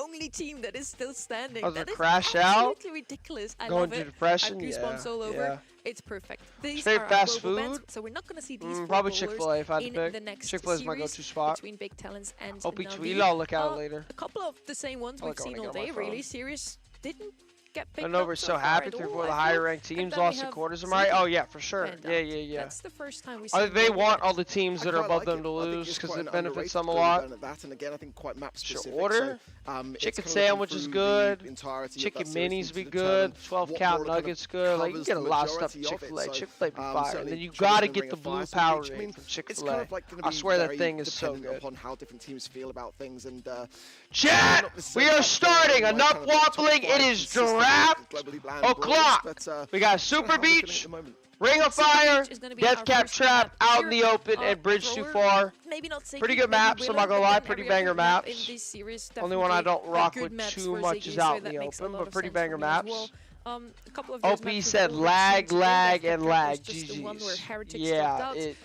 only team that is still standing. Oh, That the is crash out? absolutely ridiculous. I Going love to it. depression? I have goosebumps all over. Yeah. It's perfect. These Straight are fast global bans, food? so we're not going to see these Probably bowlers Chick-fil-A if I had in to the pick. next Chick-fil-A is my series go-to spot. between Big Talents and OP2, Navi. I'll look out later. A couple of the same ones I'll we've look seen when I all get on my day, really. phone. Series didn't get I picked know up we're so so far happy at 3 all, 4 the I higher feel. ranked And teams then we lost the have quarters. Am Zeke I right? Oh yeah, for sure. and Yeah. That's the first time we see They global want bans. all the teams that are above them to lose because it benefits them a lot. That, and again, I think quite map Should specific. order. Chicken sandwich is good. Chicken minis be good. 12 count nuggets good. Like you can get a lot of stuff from Chick-fil-A. Chick-fil-A be fire. And then you gotta get the blue Powerade from Chick-fil-A. I swear that thing is so good. Upon how different teams feel about things and chat, we are starting. Enough waffling. It is draft o'clock. We got Super Beach, Ring of Fire, Death Cap Trap out in the open, and Bridge Too Far. Pretty good maps, I'm not gonna lie, pretty banger maps. Only one I don't rock with too much is out in the open, but pretty banger maps. OP said lag, and lag. GG's. Yeah, they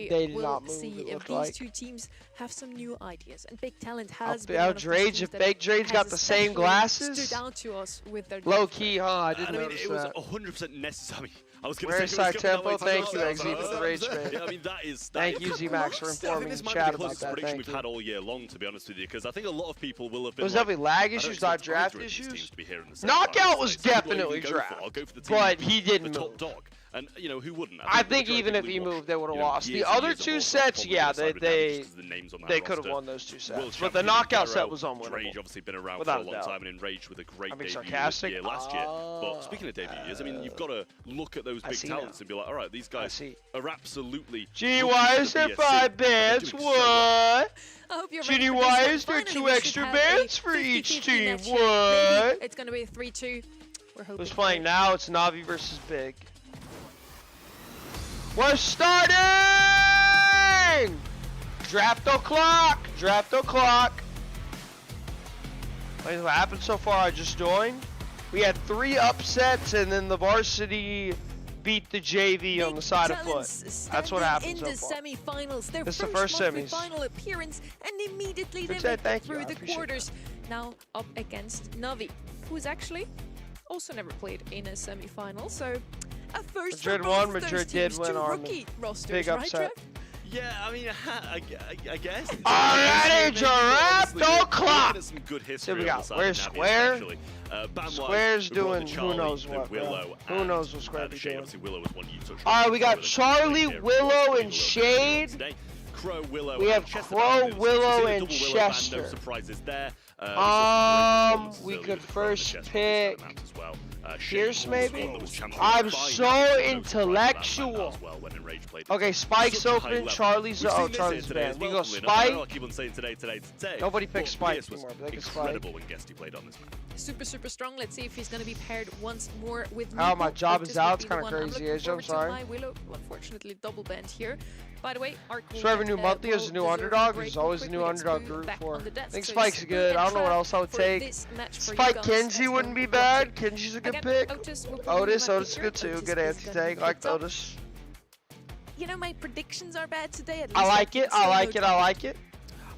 did not move, see it if looked these like. two teams have some new ideas. And Big Talent has Outrage, if Big Drade's got the same glasses. Stood out to us with their Low key, huh? I didn't I mean, notice it was that. 100% necessary. I was going to Where's say Side it was going Tempo? that way Thank too. you, XZ, for the rage trade. Yeah, I mean, that is Thank you, Z-Max, for I think informing this the might chat be the about closest that. prediction Thank we've you. had all year long, to be honest with you, because I think a lot of people will have It been was like, definitely lag I don't issues, not expect draft either of these teams issues. to be here in the Knockout semifinals. was So who do I definitely even go for? draft, I'll go for the team but he with didn't the move. top dog. And, you know, who wouldn't? I the think majority even of if he people moved, they would have you know, lost. years The and other years of two all sets, probably yeah, decided down just 'cause of the names on that they could have roster. won those two World sets. But the champion knockout Garo, set was Rage unwinnable. obviously been around Without for a a long doubt. time, and in Rage with a great I'm being debut sarcastic. year last year. But speaking of debut years, I mean, you've got to look at those I big see talents now. and be like, all right, these guys are absolutely. Gee, looking why for is the there BSC, 5 and they're bands? doing so well. What? I hope you're Judy, ready for why this one. is there Finally, 2 we should extra have bands a for each 50-50 team? match here. What? Maybe it's going to be a 3-2. We're hoping Who's for playing it. now? It's Navi versus Big. We're starting! Draft o'clock! Draft o'clock! Wait, what happened so far? I just joined. We had 3 upsets, and then the varsity beat the JV on the side of foot. That's what happened so far. In the semifinals, their This is the first first monthly semis. final appearance, and immediately they Good make set, it thank you, through I the appreciate quarters. Now up against Navi, who's actually also never played in a semifinal. So a first for Madrid both won, those Madrid teams, did win two our rookie rosters, big right, upset. Trev? Yeah, I mean, I guess. Alrighty, draft o'clock! Some good history So we on got, the side where's of Navi Square? especially. Bam-wise, Square's we've got doing the who Charlie, knows the what, bro. Willow, Who and, knows what Square the be Shade. doing. Obviously, Willow was one you touched Alright, on. we got Charlie, Here, Willow, and today. Shade. Crow, Willow, We have and Chester Crow, Bandos. Willow, So seeing a and double Willow band, Chester. no surprises there. We could first pick Pierce, maybe? I'm so intellectual. Okay, Spike's open, Charlie's Charlie's banned. We go Spike. I keep on saying today. Nobody picks Spike Pierce was anymore, but they get Spike. incredible when Guesty played on this map. Super strong. Let's see if he's going to be paired once more with Oh, my Meeple. job This is would out. be It's the kinda one crazy, looking Age, I'm forward to. sorry. My Willow, unfortunately, double banned here. By the way, Arc will So every get, new monthly is a new will underdog. deserve a There's break always a quickly new gets underdog Boo group back for. on the I desk. think So Spike's it's good. Boo I and don't know what Trav else I would for take. this match for you Spike guys Kenzie as wouldn't well. be bad. Kenji's a good Again, pick. Otis will probably Otis might be is here. good too. Otis Good is anti-tank. gonna Like pick up. Otis. You know, my predictions are bad today. At least I like it. can I say like no it. I like it.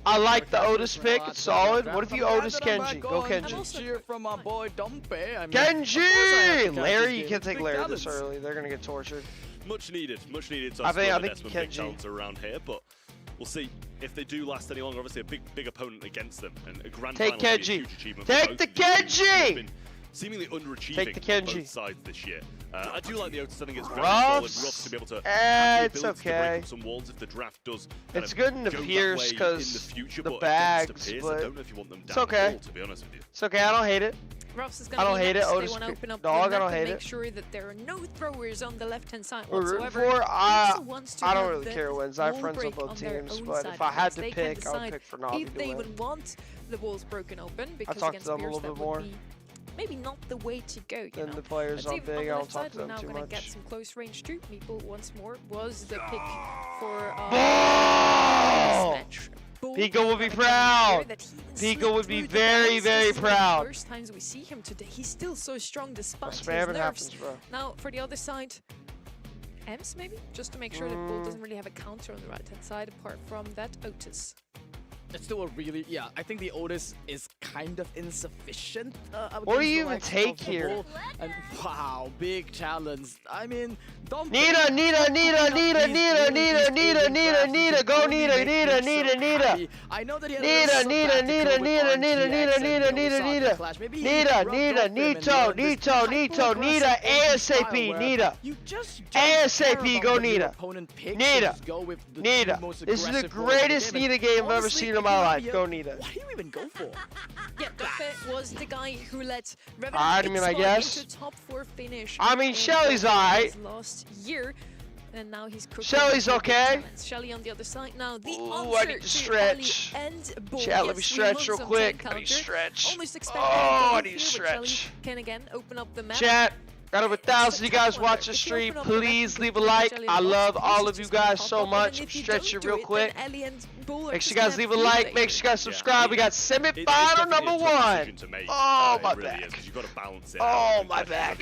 I like the Otis pick. It's solid. What if you Otis Kenji? Go I'm Kenji. also- Cheer from my boy Dompe. I mean, Kenji! Larry, you game. can't take Big Larry talents. this early. They're gonna get tortured. Much needed. So I think Desmond big Kenji. talents around here, but we'll see if they do last any longer. Obviously, a big opponent against them, and a grand Take final would be a Kenji. huge achievement for Take both the of these teams, who have Kenji! been seemingly underachieving Take the on Kenji. both sides this year. I do like the Otis. I think it's very Ruffs. solid. Ruffs to be able to have the It's ability to okay. break up some walls if the draft does. kind It's of good in the go that Pierce way in 'cause the future, the but bags, against the Pierce, but I don't know if you want them it's down okay. the hall, to be honest with you. It's okay. I don't hate it. Ruffs is I gonna don't be hate it. next. They Otis want to pick open up dog, the I map don't and hate make it. sure that there are no throwers on the left-hand side We're rooting whatsoever. for. He I also wants to don't have really the care who wins. I have wall friends on break both their teams, own but side if I had because to they can pick, I would decide pick for Navi if to they win. even want the walls broken open, because talked to against them a Pierce little that bit would more be maybe not the way to go. You Then know? the players Let's see on if big, on I the don't left talk side to we're them now too gonna get much. some close range too. Meeple once more was the pick for Ball! this match. Pico would be proud. Pico would be very, very proud. First times we see him today, he's still so strong despite his Spamming nerves. happens, bro. Now for the other side, Ems maybe, just to make sure that Bull doesn't really have a counter on the right hand side. Apart from that, Otis. That's still a really, I think the Otis is kind of insufficient. What do you even take here? And wow, big challenge. I mean, don't. Nita, Nita, Nita, Nita, Nita, Nita, Nita, Nita, Nita, go Nita, Nita, Nita, Nita. I know that he Nita, Nita, Nita, Nita, Nita, Nita, Nita, Nita, Nita. Nita, Nita, Nito, Nito, Nito, Nita, ASAP, Nita. ASAP, go Nita. Nita. Nita. This is the greatest Nita game I've ever seen in my life. Go Nita. What do you even go for? Yeah, Dompe was the guy who led I mean, I guess. into top 4 finish. I mean, Shelly's alright. Last year, and now he's cooking. Shelly's okay. Shelly on the other side now. The Ooh, I need to stretch. Chat, let me stretch real quick. I need to stretch. Oh, I need to stretch. Can again open up the map. Chat. Got over 1,000 you guys watch the stream. Please leave a like. I love all of you guys so much. I'm stretching real quick. Make sure you guys leave a like. Make sure you guys subscribe. We got semifinal number 1. Oh, my back. Oh, my back.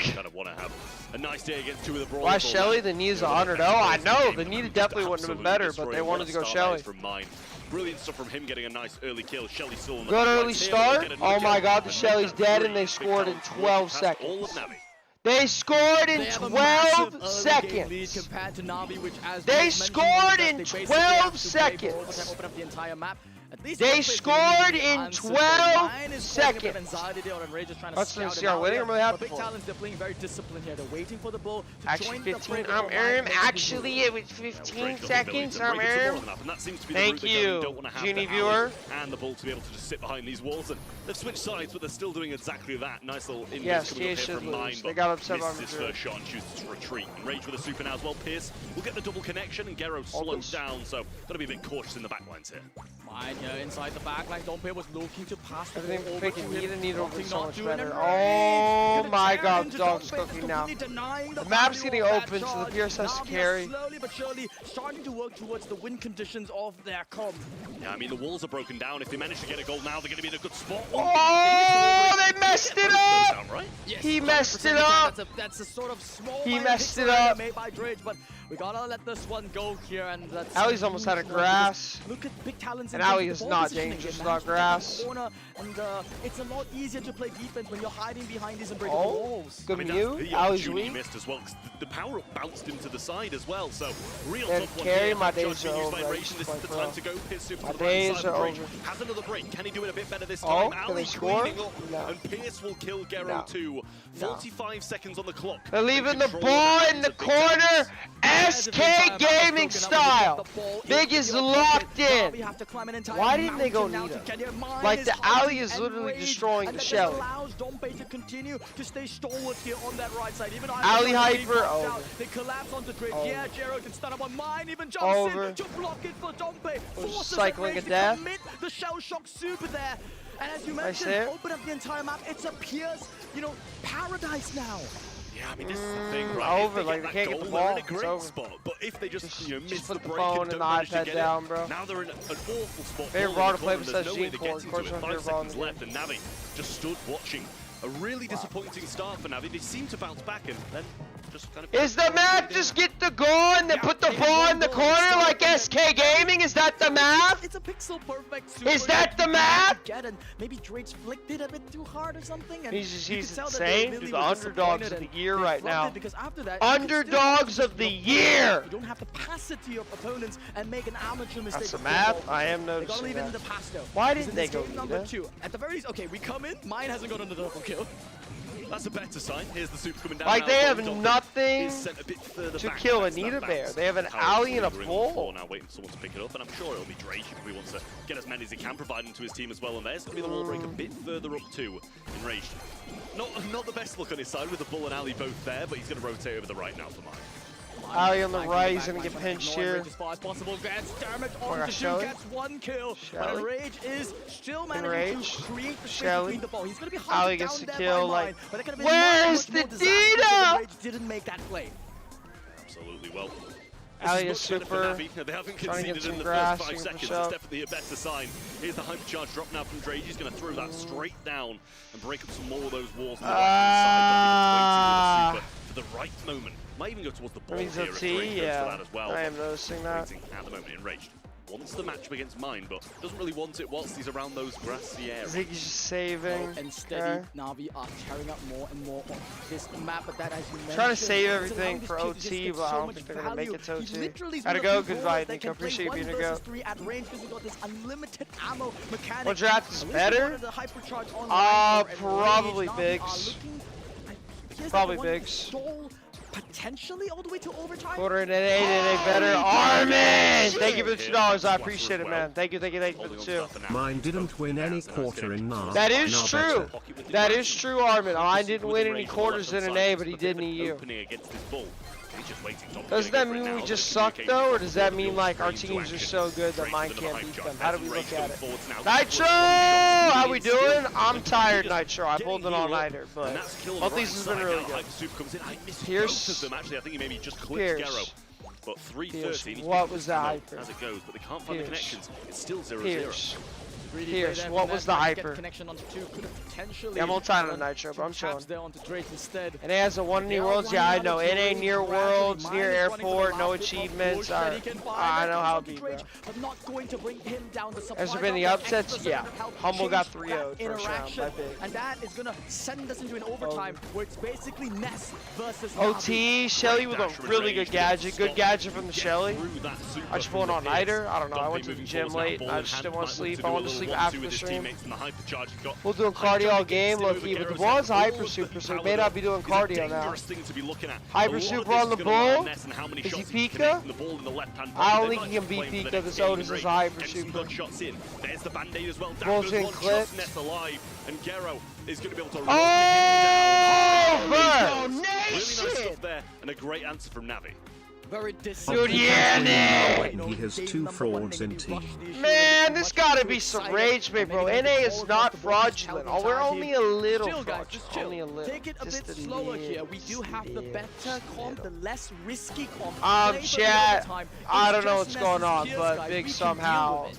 A nice day against 2 of the brawlers. Why Shelly? The Nida's honored. Oh, I know. The Nida definitely wouldn't have been better, but they wanted to go Shelly. Brilliant stuff from him getting a nice early kill. Shelly still on the Good early start. Oh, my God. The Shelly's dead, and they scored in 12 seconds. They scored in 12 seconds. They scored in 12 seconds. They scored in 12 seconds. Let's see our winning. I'm really happy for it. Actually, 15. Actually, it was 15 seconds. Thank you, Genie viewer. And the ball to be able to just sit behind these walls, and they've switched sides, but they're still doing exactly that. Nice little yes, he should lose. They got upset on his first shot and chooses to retreat. Enraged with a super now as well. Pierce will get the double connection, and Gero slows down, so got to be a bit cautious in the backlines here. Fine, inside the backline, Dompe was looking to pass the ball over to him. Nita over so much better. Oh my God, dog's cooking now. The map's getting open, so the Pierce has to carry. Slowly but surely starting to work towards the win conditions of their comp. Yeah, I mean, the walls are broken down. If they manage to get a goal now, they're going to be in a good spot. Oh, they messed it up! Yes, he messed it up! That's a sort of small he messed it up! Made by Drage, but we gotta let this one go here, and that's Ali's almost out of grass. Look at big talents. And Ali is not dangerous without grass. And it's a lot easier to play defense when you're hiding behind these unbreakable walls. Good Mew. Ali's weak. Missed as well. The power up bounced him to the side as well. So real and tough one carry here. my days are over. This is the time to go. Pierce super my to the right days side are of the over. Has another break. Can he do it a bit better this time? Can they score? No. And Pierce will kill Gero too. 45 seconds on the clock. They're leaving the ball in the corner. SK Gaming style. Big is locked in. Why didn't they go Nita? Like the alley is literally destroying the Shelly. Alley hyper over. They collapse onto Drake. Yeah, Gero can stun up on mine. Even jumps over. in to block it for Dompe. Cycling a death. The shell shock super there. And as you mentioned, open up the entire map. It's a Pierce, paradise now. Yeah, I mean, this is the thing, right? Over, like, they can't get the ball. It's over. Spot. But if they just miss put the the break phone and and don't the iPad down, bro. Now they're in an awful spot. Favorite raw to play besides no G4. Of course, 5 seconds left, and Navi just stood watching. A really disappointing start for Navi. They seem to bounce back and then just kind of... Is the map just get the goal and then put the ball in the corner like SK Gaming? Is that the map? It's a pixel perfect. Is that the map? And maybe Drake's flicked it a bit too hard or something. And he's insane. Dude, the underdogs of the year right now. Underdogs of the year. You don't have the capacity of opponents and make an amateur mistake. That's the map. I am noticing that. Why didn't they go number 2? At the very least, okay, we come in. Mine hasn't gotten the double kill. That's a better sign. Here's the super coming down. Like, they have nothing to kill a Nita Bear. They have an alley and a pole. Now waiting for someone to pick it up, and I'm sure it'll be Drake if he wants to get as many as he can, provide them to his team as well. And there's going to be the wall break a bit further up too. Enraged. Not the best look on his side with the bull and alley both there, but he's going to rotate over the right now for mine. Ali on the right, he's gonna get pinched here. As far as possible, gets damage on to gets 1 kill. But Enrage is still managing to create the space between the ball. He's gonna be Ali gets the kill. Like, where's the Nita? Enrage didn't make that play. Absolutely well. Ali is super. They haven't conceded in the first 5 seconds. It's definitely a better sign. Here's the hypercharge drop now from Drage. He's going to throw that straight down and break up some more of those walls on the right hand side. For the right moment. Might even go towards the ball here if Drake goes for that as well. I am noticing that. At the moment, Enraged. wants the match against Mine, but doesn't really want it whilst he's around those grassy areas. Ziggy's just saving. And steady, Na'Vi are tearing up more and more on this map, but that, as you mentioned, Trying to save everything for OT, but I don't think they're gonna make it to OT. Gotta go, goodbye, Nico. Appreciate you being a go. What draft is better? Probably Biggs. Probably Biggs. Potentially all the way to overtime. Quarter and an 8 and a better. Armin! Thank you for the $2. I appreciate it, man. Thank you for the 2. Mine didn't win any quarter in March. That is true. That is true, Armin. I didn't win any quarters in an A, but he did in an EU. Does that mean we just suck, though? Or does that mean, like, our teams are so good that mine can't beat them? How do we look at it? Nitro! How we doing? I'm tired, Nitro. I pulled an all-nighter, but both these has been really good. Pierce. Actually, I think he maybe just clipped Gero. But 3:30. What was the hyper? As it goes, but they can't find the connections. It's still 0-0. Pierce, what was the hyper? Yeah, I'm all tired on Nitro, but I'm chilling. And it has a 1 near Worlds? Yeah, I know. It ain't near Worlds, near Airport, no achievements. I know how it be, bro. Has there been the upsets? Yeah. Humble got 3-0'd first round by Big. And that is going to send us into an overtime where it's basically Ness versus OT, Shelly with a really good gadget. Good gadget from the Shelly. I just pulled on Niter. I don't know. I went to the gym late. I just didn't want to sleep. I wanted to sleep after the stream. We'll do cardio all game, low-key, but the ball is hyper super, so he may not be doing cardio now. Hyper super on the bull. Is he Pika? I don't think he can beat Pika. This Otis is hyper super. Bull's getting clipped. And Gero is going to be able to over! Really nice stuff there, and a great answer from Navi. Dude, yeah, and he has 2 frauds in team. Man, this gotta be some rage bait, bro. NA is not fraudulent. Oh, we're only a little fraudulent. Only a little. Take it a bit slower here. We do have the better comp, the less risky comp. Chat, I don't know what's going on, but Big somehow...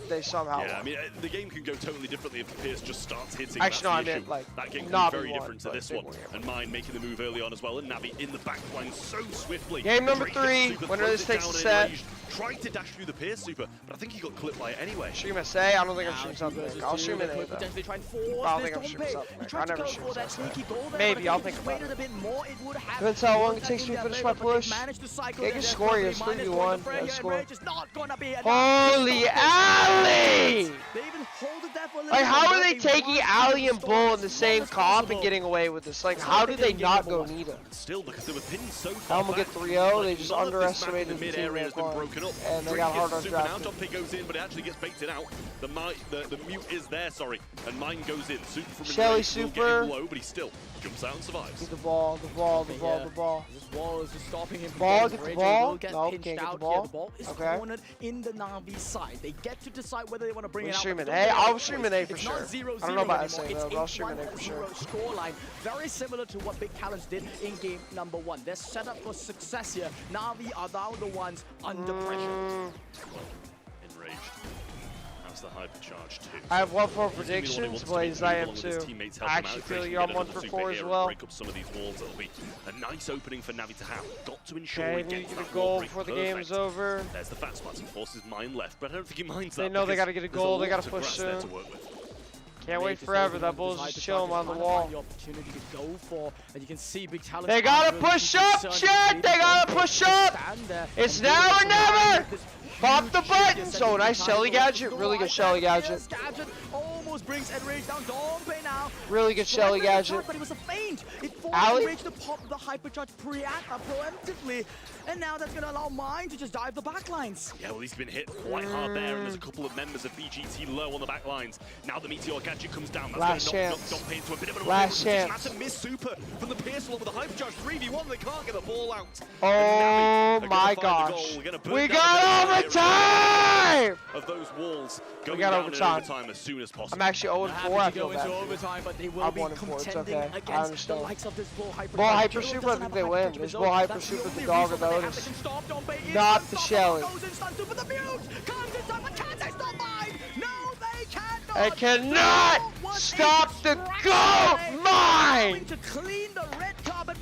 They somehow yeah, I mean, the game can go totally differently if Pierce just starts hitting. Actually, no, I meant, like, that game can be very different to this one. And Mine making the move early on as well, and Navi in the backline so swiftly. Game number 3, winner this takes a set. Tried to dash through the Pierce super, but I think he got clipped by it anyway. Stream SA? I don't think I'm streaming something. I'll stream it though. I don't think I'm streaming something. I never stream something. Maybe, I'll think about it. Depends how long it takes me to finish my push. Yeah, you can score here. It's 3v1. Yeah, score. Holy alley! Like, how are they taking Ali and Bull in the same comp and getting away with this? Like, how did they not go Nita? Still, because they were pinned so far. Elmo get 3-0. They just underestimated the team they won. And they got hard on draft. Dompe goes in, but it actually gets baited out. The mute is there, sorry, and Mine goes in. Super from Shelly super. Low, but he still jumps out and survives. Get the ball. This wall is just stopping him. Ball, get the ball. No, can't get the ball. The ball is cornered in the Na'Vi side. They get to decide whether they want to bring it out. Streaming A. I'll stream an A for sure. I don't know about SA though, but I'll stream an A for sure. Scoreline, very similar to what Big Talents did in game number 1. They're set up for success here. Na'Vi are now the ones under pressure. Enraged. How's the hypercharge too? I have 1 for predictions, Blaze. I am too. I actually feel you're on 1 for 4 as well. Break up some of these walls. It'll be a nice opening for Navi to have. Got to ensure okay, he gets get a goal before the game's over. There's the fat spots. He forces Mine left, but I don't think he minds that. They know they gotta get a goal. They gotta push soon. Can't wait forever. That Bull's just chilling on the wall. They gotta push up, chat! They gotta push up! It's now or never! Pop the buttons! Oh, nice Shelly gadget. Really good Shelly gadget. Almost brings Enrage down. Dompe now. Really good Shelly gadget. But it was a feint. It forced Enrage to pop the hypercharge preemptively. And now that's going to allow Mine to just dive the backlines. Yeah, well, he's been hit quite hard there, and there's a couple of members of BGT low on the backlines. Now the Meteor gadget comes down. That's last chance. Dompe into a bit of a last chance. That's a miss super from the Pierce along with the hypercharge. 3v1, they can't get the ball out. Oh my gosh. We got overtime! Of those walls we got overtime as soon as possible. I'm actually 0-4. I feel bad. Overtime, but they will be contending against the likes of this Bull Hyper. Bull Hyper Super, I think they win. This Bull Hyper Super, the dog of the Otis. Not the Shelly. I cannot stop the goal! Mine! To clean the red carpet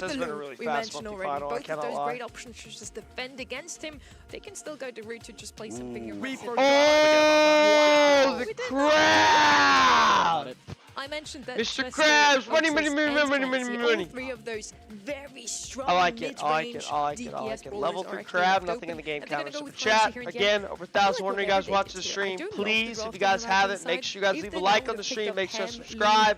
or has the been a loop really we fast mentioned multi already. final, I Both of cannot those lie. great options to just defend against him. They can still go the route to just play something here. Oh, the crab! I mentioned that Mr. Chester, Krabs, money, Otis, money, money, and money, money, Clancy, money. all three of those very strong I like it, I like it, mid-range I like it, I DPS like it. brawlers Level are 3 actually crab, left nothing in the open, game and they're counter. gonna go Super with Clancy chat, here in the again, end. over I feel 1,000 like you whenever guys they watch get the here, I stream. do love the Please, if draft you guys on the right-hand haven't, make side. sure you guys If leave a they like know on the to pick stream, up make sure to Hem, subscribe.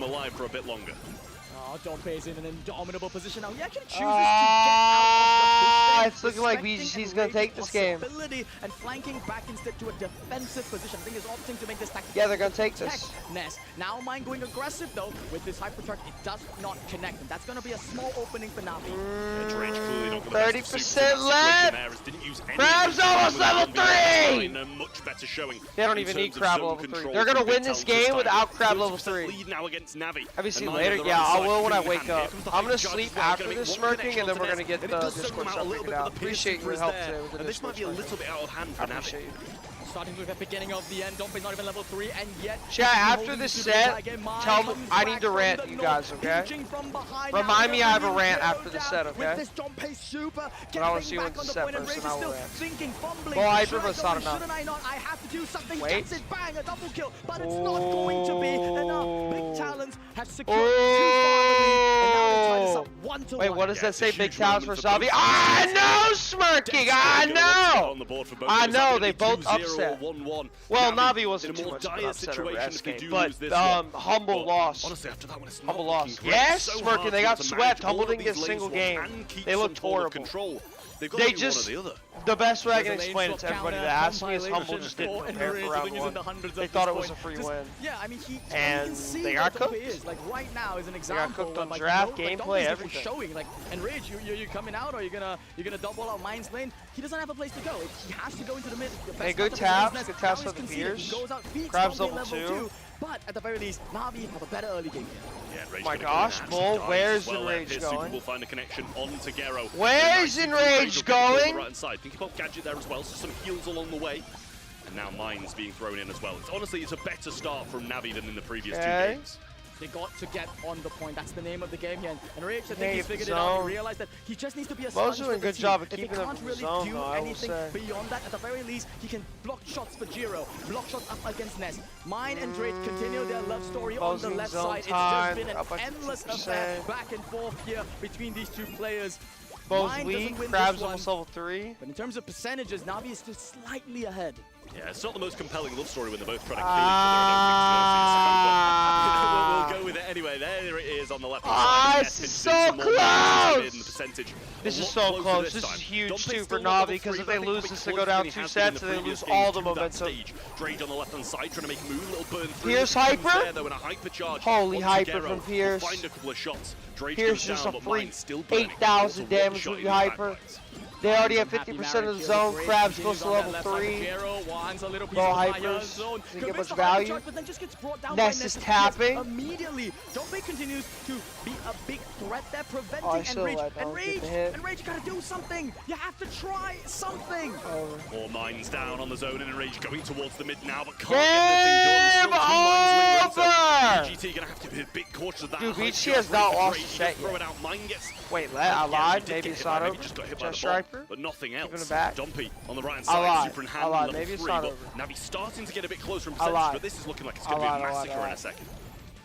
them alive for a bit longer. Oh, Dompe is in an indomitable position now. He actually chooses to get out of the push it's looking like BGC's gonna take this game. And flanking back instead to a defensive position. I think is opting to make this tactic. Yeah, they're gonna take this. Ness. Now Mine going aggressive though with this hypercharge. It does not connect, and that's gonna be a small opening for Navi. 30% left. Crab's almost level 3. Much better showing. They don't even need Crab level 3. They're gonna win this game without Crab level 3. Lead now against Navi. Have you seen later? Yeah, I will when I wake up. I'm gonna sleep after this smirking, and then we're gonna get the Discord stuff figured out. Appreciate your help today with the This might Discord. be a little bit out of hand for Navi. Starting with the beginning of the end, Dompe's not even level 3, and yet... Chat, after this set, tell me, I need to rant you guys, okay? Remind me I have a rant after the set, okay? But I want to see you with the set first, and I will rant. Well, Hyper, but it's not enough. I have to do something. Wait. Bang, a double kill, but it's not going to be enough. Big Talons have secured 2 and now they're trying to sub 1-1. Wait, what does that say? Big Talons for Zavi? I know, smirking! I know! I know, they both upset. Well, Navi wasn't too much of an upset over SK, but Humble lost. Honestly, after that one, it's Humble not lost. Yes, smirking, they got swept. Humble didn't get a single game. They looked horrible. They just, the best way I can explain it to everybody that asks me is Humble just didn't prepare for round 1. They thought it was a free win. Yeah, I mean, and they got cooked. Like right now is an They example. got cooked on like, draft, like, gameplay, Dompe's everything. Showing like, and Rage, you coming out, or you're gonna double out Mine's lane? He doesn't have a place to go. He has to go into the mid. Hey, good taps for the Pierce. Crab's level 2. But at the very least, Navi have a better early game here. Yeah, Oh my gosh, Bull, where's Enrage Super going? will find a connection onto Gero. Where's Enrage going? Right inside. Think about Gadget there as well, so some heals along the way. And now Mine's being thrown in as well. Honestly, it's a better start from Navi than in the previous 2 games. They got to get on the point. That's the name of the game here. And Rage, I think Native he's figured zone. it out. He realized that he just needs to be a sponge doing a for good the job team. of keeping them can't from the really zone, do though, I will anything say. beyond that. At the very least, he can block shots for Giro, block shots up against Ness. Mine and Drake continue their love story on the left zone side. It's time, just been up an by endless 50%. affair, back and forth here between these 2 players. Both Mine weak, doesn't win Crab's this one, almost level 3. but in terms of percentages, Navi is just slightly ahead. Yeah, it's not the most compelling love story when they're both trying to kill each other. I don't think we'll go with it anyway. There it is on the left side. This is so close! In the percentage. This is so close. This is huge too for Navi, because if they lose this, they go down 2 sets and they lose all the momentum. Drage on the left hand side trying to make a move, little burn through. Pierce Hyper? There, though, and a hyper charge. Holy Hyper from Pierce. Find a couple of shots. Drage Pierce goes just down, a but free Mine's still burning. 8,000 damage Shot with in your the Hyper. backlights. They already have 50% of the zone. Crab's close to level 3. Low Hypers. Didn't get much value. Ness is tapping. Immediately, Dompe continues to be a big threat there, Oh, I preventing still let Enrage. the hit. Enrage, you gotta do something. You have to try something. More Mines down on the zone, and Enrage going towards the mid now, but can't Game get anything done. Still 2 Mines lingering, over! so BGT gonna have to be a bit cautious of that. Dude, Hyper BGT has charge not for lost Drage, a set just throw yet. it out. Mine gets Wait, I lied. he did Maybe get it's hit not by it, over. maybe just got hit by Just the ball, Striper. but nothing else. Giving it back. Dumpy on the right hand I side, lied. super in I hand, lied. level Maybe it's 3, not but over. Navi starting to get a bit closer in I lied. percentage, but this is looking like it's going to be a I lied. massacre in a second.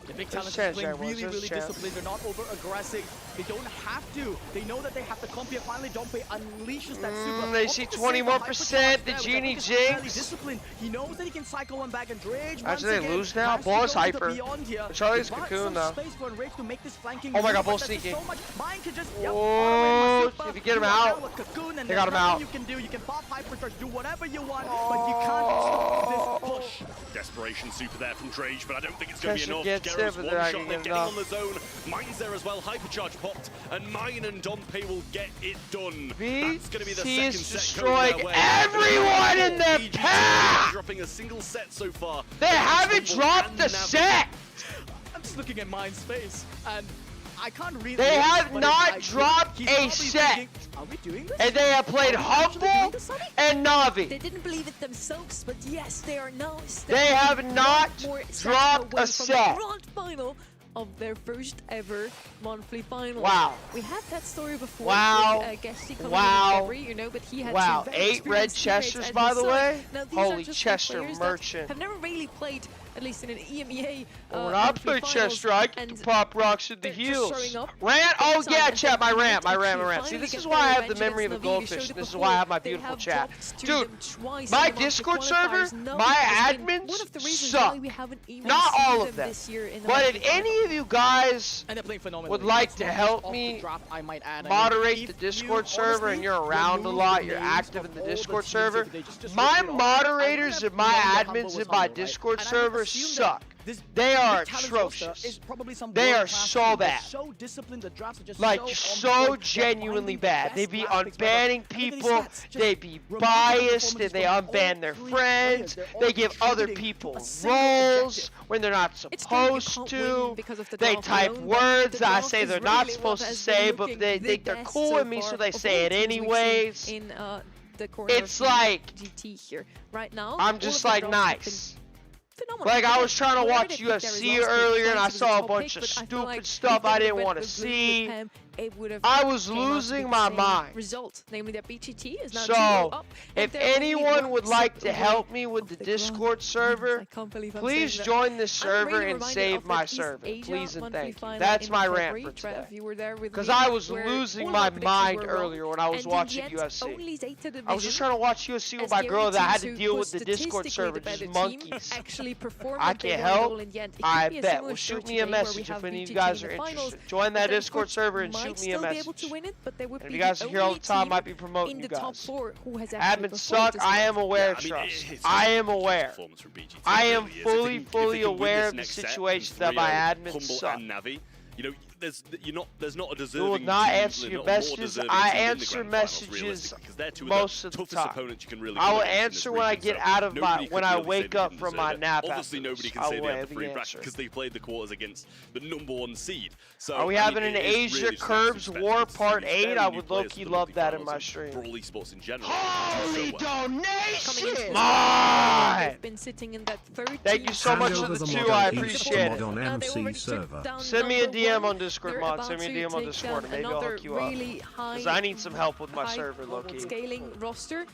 The big There's talent a is chance, playing Jaguars. really, There's a really chance. disciplined. They're not over-aggressive. They don't have to. They know that they have the comp here. Finally, Dompe unleashes that super. They see 20 more percent. The Genie Jinx. Disciplined. He knows that he can cycle one back and Drage. Actually, they lose now. Boss Hyper. Charlie's Cocoon, though. Oh my god, Bull sneaking. Oh, if you get him out, they got him out. You can do. You can pop Hyper Charge, do whatever you want, but you can't stop this push. Desperation super there from Drage, but I don't think it's going to be Kesha enough. gets Gero's it, but one they're not shot, gonna they're get getting enough. on the zone. Mine's there as well, hypercharge popped, and Mine and Dompe will get it done. That's going to be the BT second is set going destroying their way. everyone in their BGT path! dropping a single set so far. They haven't dropped the set! I'm just looking at Mine's face, and I can't read. They lips, have but not it's dropped he's a probably set. thinking, are we doing this? And they have played Humble and They Navi. didn't believe it themselves, but yes, they are now. They have not more steps dropped away a from set. the grand final of their first ever monthly final. Wow. We had that story before. Wow. With, Gesty coming Wow. in February, you know, but he had Wow. two very 8 red experienced teammates Chesters, at by his the side. way. Now, these Holy are just Chester players that merchant. have never really played at least in an EMEA. When I play Chester, I get to pop rocks in the they're just heels. showing up. Rant? Oh Big yeah, time, chat, my and rant, my actually rant, my rant. See, finally this get is their why I have the revenge memory of a against Navi. We goldfish. showed it This is before. why I have my They beautiful have chat. dropped to Dude, them twice my in the Discord qualifiers. server, Navi my has been admins one of the reasons suck. why we haven't even Not seen all of them them. this year in the But if Madrid final. any of you guys And they're playing phenomenally. would like That's to not help off me the draft, I might add. moderate the Discord server and you're around a lot, you're active in the Discord server, my moderators and my admins in my Discord server suck. They are atrocious. They are so bad. Like, so genuinely bad. They be unbanning people, they be biased, and they unban their friends, they give other people roles when they're not supposed to, they type words that I say they're not supposed to say, but they think they're cool with me, so they say it anyways. It's like, I'm just like, nice. Like, I was trying to watch UFC earlier and I saw a bunch of stupid stuff I didn't want to see. I was losing my mind. So, if anyone would like to help me with the Discord server, please join this server and save my server. Please and thank you. That's my rant for today. Because I was losing my mind earlier when I was watching UFC. I was just trying to watch UFC with my girl that had to deal with the Discord server, just monkeys. I can help. I bet. Well, shoot me a message if any of you guys are interested. Join that Discord server and shoot me a message. And if you guys are here all the time, I might be promoting you guys. Admins suck. I am aware, trust. I am aware. I am fully aware of the situation that my admins suck. You know, there's not a deserving. You will not answer your messages. I answer messages most of the time. I will answer when I get out of when I wake up from my nap. Obviously, nobody can say they have the free bracket because they played the quarters against the #1 seed. So are we having an Asia Curbs War Part 8? I would low-key love that in my stream. For all esports in general. Holy donation! Mine! Thank you so much for the 2. I appreciate it. Send me a DM on Discord, mod. Send me a DM on Discord, and maybe I'll hook you up. Because I need some help with my server, low-key. Scaling roster.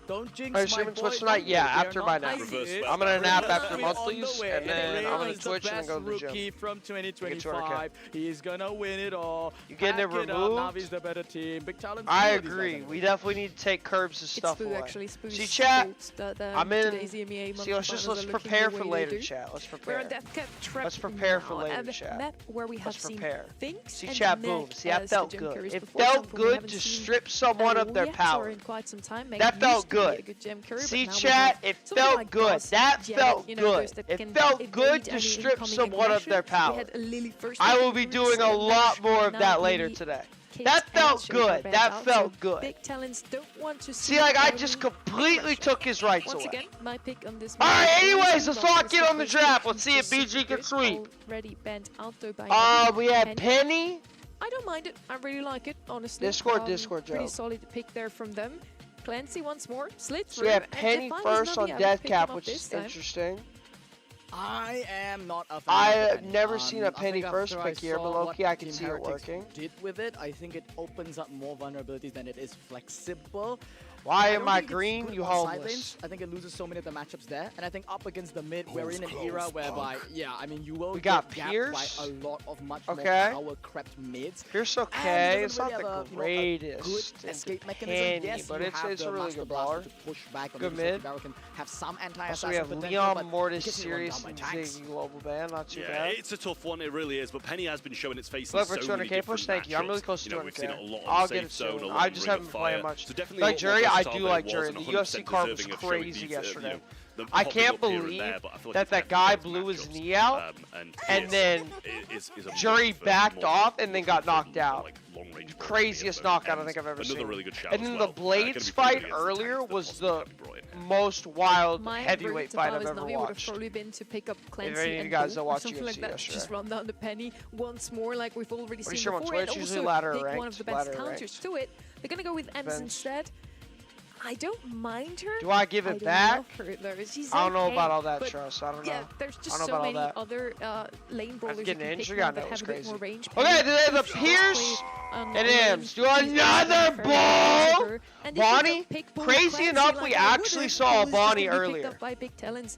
Don't jinx Are you streaming Twitch tonight? Yeah, after my nap. I'm gonna nap after monthlies, and then I'm gonna Twitch and then go to the gym. Rookie from 2025. He's gonna win it all. You getting it removed? Navi's the better team. Big talent. I agree. We definitely need to take Curbs' stuff away. See, chat. I'm in. See, let's prepare for later, chat. Let's prepare. Let's prepare for later, chat. Let's prepare. See, chat. Boom. See, that felt good. It felt good to strip someone of their power. That felt good. See, chat, it felt good. That felt good. It felt good to strip someone of their power. I will be doing a lot more of that later today. That felt good. That felt good. See, like, I just completely took his rights away. Alright, anyways, let's lock in on the draft. Let's see if BG can sweep. We had Penny. I don't mind it. I really like it, honestly. Discord, Pretty Joe. solid pick there from them. Clancy once more, slid through. So we have Penny first on Death Cap, which is interesting. I am not a fan I've never seen a Penny first pick here, but low-key I can see it Heretics working. Did with it, I think it opens up more vulnerabilities than it is flexible. Why am I green? You homeless. Silence. I think it loses so many of the matchups there, and I think up against the mid, we're in an era whereby, yeah, I mean, you will got get Pierce by a lot of much more okay. power-crept mids. Pierce okay. It's not really the have greatest good escape Penny, mechanism. Yes, but you it's have a the really Master good Blaster baller. to push back on Good the mid. Barrel can have some Also, we have potential, Leon, but Mortis, gets run Sirius, down and by tanks. Ziggy global ban. Not too Yeah, bad. it's a tough one, it really is, but Penny has been showing its face in Look so for many 200k push. different Thank you. I'm really matchups. close to You know, we've seen 200k. it a lot on I'll Safe get it Zone, soon. a lot I on just Ring of haven't played Fire. much. So definitely Like not Jury, the I start do that it like was, Jury. and The 100% UFC card was deserving of showing crazy these, yesterday. the I popping can't up here and believe there, but I feel like that it's that definitely guy those blew his matchups. knee out, and Pierce then is a Jury for backed more off and then got from, knocked out. like, long-range Craziest ball knockout I and think I've ever another seen. really good shout And as then well. the Blades fight earlier was the most wild heavyweight fight I've ever watched. Probably been to pick up Clancy If any of you and guys Boom that or watched something UFC like that. yesterday. Just run down the Penny once more, like we've already Pretty seen sure on before, and Twitch, usually also ladder pick ranked, one of the best ladder counters ranked. to it. They're gonna go with Ems Depends. instead. I don't mind her. Do I give it don't back? love her, though. She's I don't know okay, about all that, but trust. I don't know. yeah, there's just I don't know so about many all that. other lane brawlers you getting can pick injured? now I that know, it's have a bit crazy. more range. Okay, Penny there's a is Pierce play, and lane. Ems. Do She's another very ball. and you can Bonnie? pick Boom Crazy Clancy enough, like we I actually would've, saw who was just Bonnie gonna be picked earlier. up by Big Talents.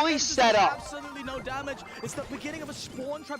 fully set up. Absolutely no damage. It's the beginning of a spawn trap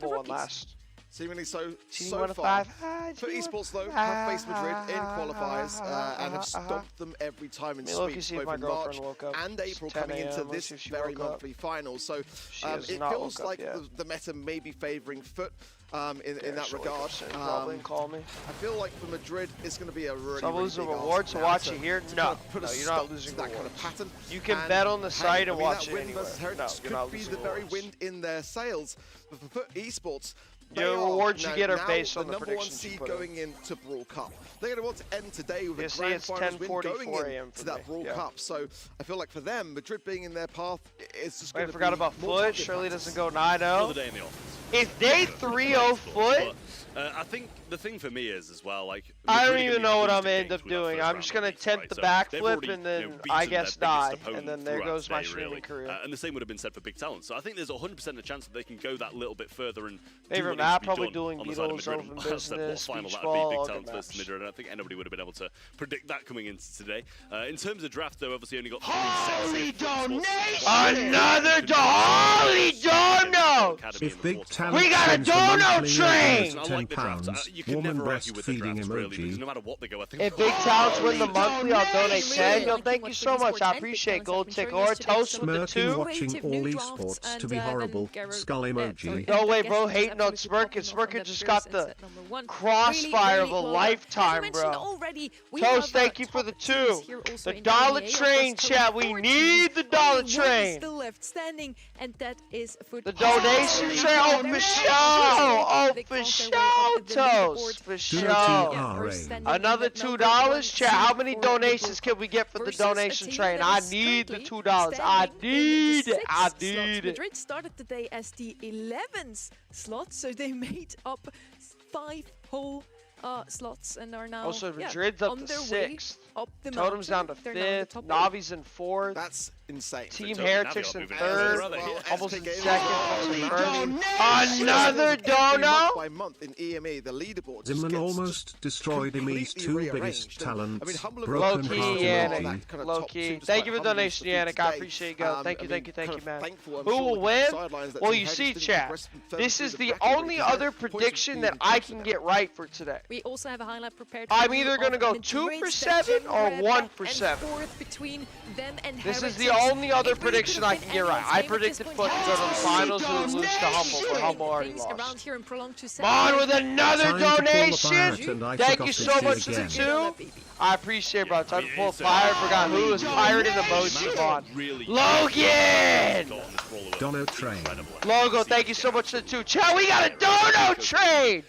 Humble won last. Seemingly so Team 1 of far. 5. For Esports, though, have faced Madrid in qualifiers and have stomped them every time in sweeps, both in March and April, coming into this very monthly final. So it feels like the meta may be favouring Foot in that regard. Call me. I feel like for Madrid, it's going to be a really, So really lose a big reward ask to now watch it here? No, put a you're not stop losing to that kind rewards. of pattern. You can And, bet on the site and watch that it win anywhere. versus Heretics No, you're not could be losing the very rewards. wind in their sails. But for Esports, The rewards you get are based on the number one predictions you seed put in. going into Brawl Cup. They're going to want to end today with You a see, grand it's finals win going 10:44 a.m. into that Brawl Cup. So I feel like for them, Madrid being in their path is just Wait, going I to forgot be about more Foot. target Surely practice. doesn't go Another 9-0. day in the office. If they 3-0 Foot, I think the thing for me is as well, like I don't Madrid are even gonna know what be I'm losing end up games with that doing. first I'm round just gonna at least, attempt right? the So they've backflip already, and then beaten I guess their biggest die, opponent and then there throughout goes my today, streaming really. career. And the same would have been said for Big Talent. So I think there's 100% a chance that they can go that little bit further and Favorite do what map, needs to probably be done doing on the side of Beatles, Madrid. Open And I said, what Business, final Beach that would Ball, be? Big all Talent good versus maps. Madrid. And I think anybody would have been able to predict that coming into today. In terms of draft, though, obviously only got 3 Holy sets. donation! Another holy dono! If Big Talent We got a sends dono monthly train! I like the draft. £10, You can woman never argue with the breastfeeding draft, really, because emoji. no matter what they go, I think. If Big Talents win the monthly, I'll donate 10. Yo, Really thank you so much. I appreciate Gold Tick or Toast with the Smirking 2. watching Creative all new drafts esports to and, be then horrible. Garrett- Skull sorry, emoji. No and way, the bro. guest Hating on absolutely popping Smirkin. off Smirkin on just that got first the set number 1. crossfire of a well done. lifetime, As I mentioned bro. already, we Toast, have, thank you for the top 2. teams here also The in dollar NBA. train, Of course, chat. We 4 need the dollar Only one train. is still left standing, and that is Foot. The donation train. Oh, for sure. Oh, for sure, Toast. For sure. Another $2, chat. How many donations can we get for the donation train? I need the $2. I need it. I need it. Madrid started the day as the 11th slot, so they made up 5 whole slots and are now Also, Madrid's up on to their way 6th. up the Totem's down mountain. to They're now in the 5th. top Navi's in 4th. That's insane. Team Totem, Heretics Navi in are 3rd. moving Well, Almost SK in Gaming 2nd. Donation! Another dono? Month by month in EME, the leaderboard just Zimmerman gets almost destroyed Emi's completely 2 biggest rearranged. And, talents. I mean, humble Broken above Low-key, heart Yannick. emoji. kind of Low top key. two, Thank you for the despite donation, humble Yannick. I today. appreciate you, guys. Thank you, I thank mean, you, thank kind you, of man. thankful, I'm Who sure, will with win? the sidelines that Well, Team you Heretics see, didn't chat. progress further This through is the the bracket only because other points would prediction be that I important can to get right for today. We also have a highlight prepared. I'm for you either gonna of go Madrid 2 for that 7 or Red 1 for and 7. fourth between them and This is the Heretics. only other It really prediction I could've can been get right. anyone's I game at predicted this Foot point. to go to the finals and lose to Humble, but Doing Humble already things around lost. here and prolonged to Come on with another Time to pull the donation. pirate and I Thank forgot you to so say much for the again. 2. I appreciate it, bro. Time to pull a it's fire. Forgot who was pirate in emoji on. Logan! Dono train. Logo, thank you so much for the 2. Chat, we got a dono train!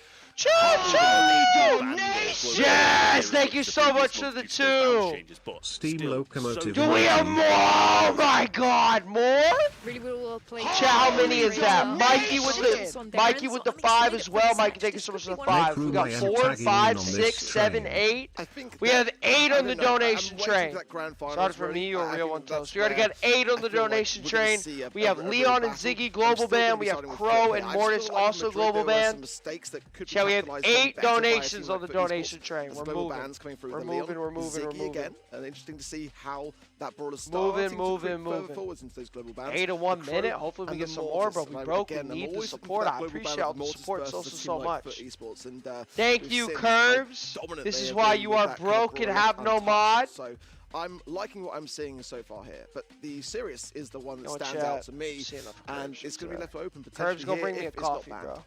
Yes, thank you so much for the 2. Steam locomotive. Do we have more? Oh my god, more? Really will play. Chat, how many is that? Mikey with Mikey the 5 as well. Mikey, thank you so much for the 5. We got 4, 5, 6, 7, 8. I think We that- have 8 I on the don't know, I'm donation waiting train. for that grand finals, Sorry for really. me or I real think one that's toast. We already where got 8 on I the feel like donation we're gonna train. see a We have real Leon and battle. Ziggy I'm Global still gonna Band. be We have siding with Crow Foot. and I just Mortis feel like also Madrid, Global there were some Band. mistakes that could be Chat, we have capitalized on 8 better by a team donations like on the Foot donation Esports. train. There's We're global moving. bands coming through We're the Leon, moving, we're moving, we're Ziggy moving. again, and interesting to see how that brawler Moving, starting to moving, creep further moving. forwards into those global bands. 8 in 1 The Crow minute. Hopefully we and get the some more, Mortis. bro. We And broke. We again, I'm need the always looking for support. that I global appreciate band all of the Mortis support versus so, a so team like much. Foot Esports, and Thank we've you, seen how Curbs. dominant This they is have why been you with are that kind of broke and brawling have no untouched. mod. So I'm liking what I'm seeing so far here, but the Sirius is the one that Yo, stands chat. out to me, See enough and Curbs, it's going to be left open Curbs, potentially go here bring me a if it's not coffee, banned. bro.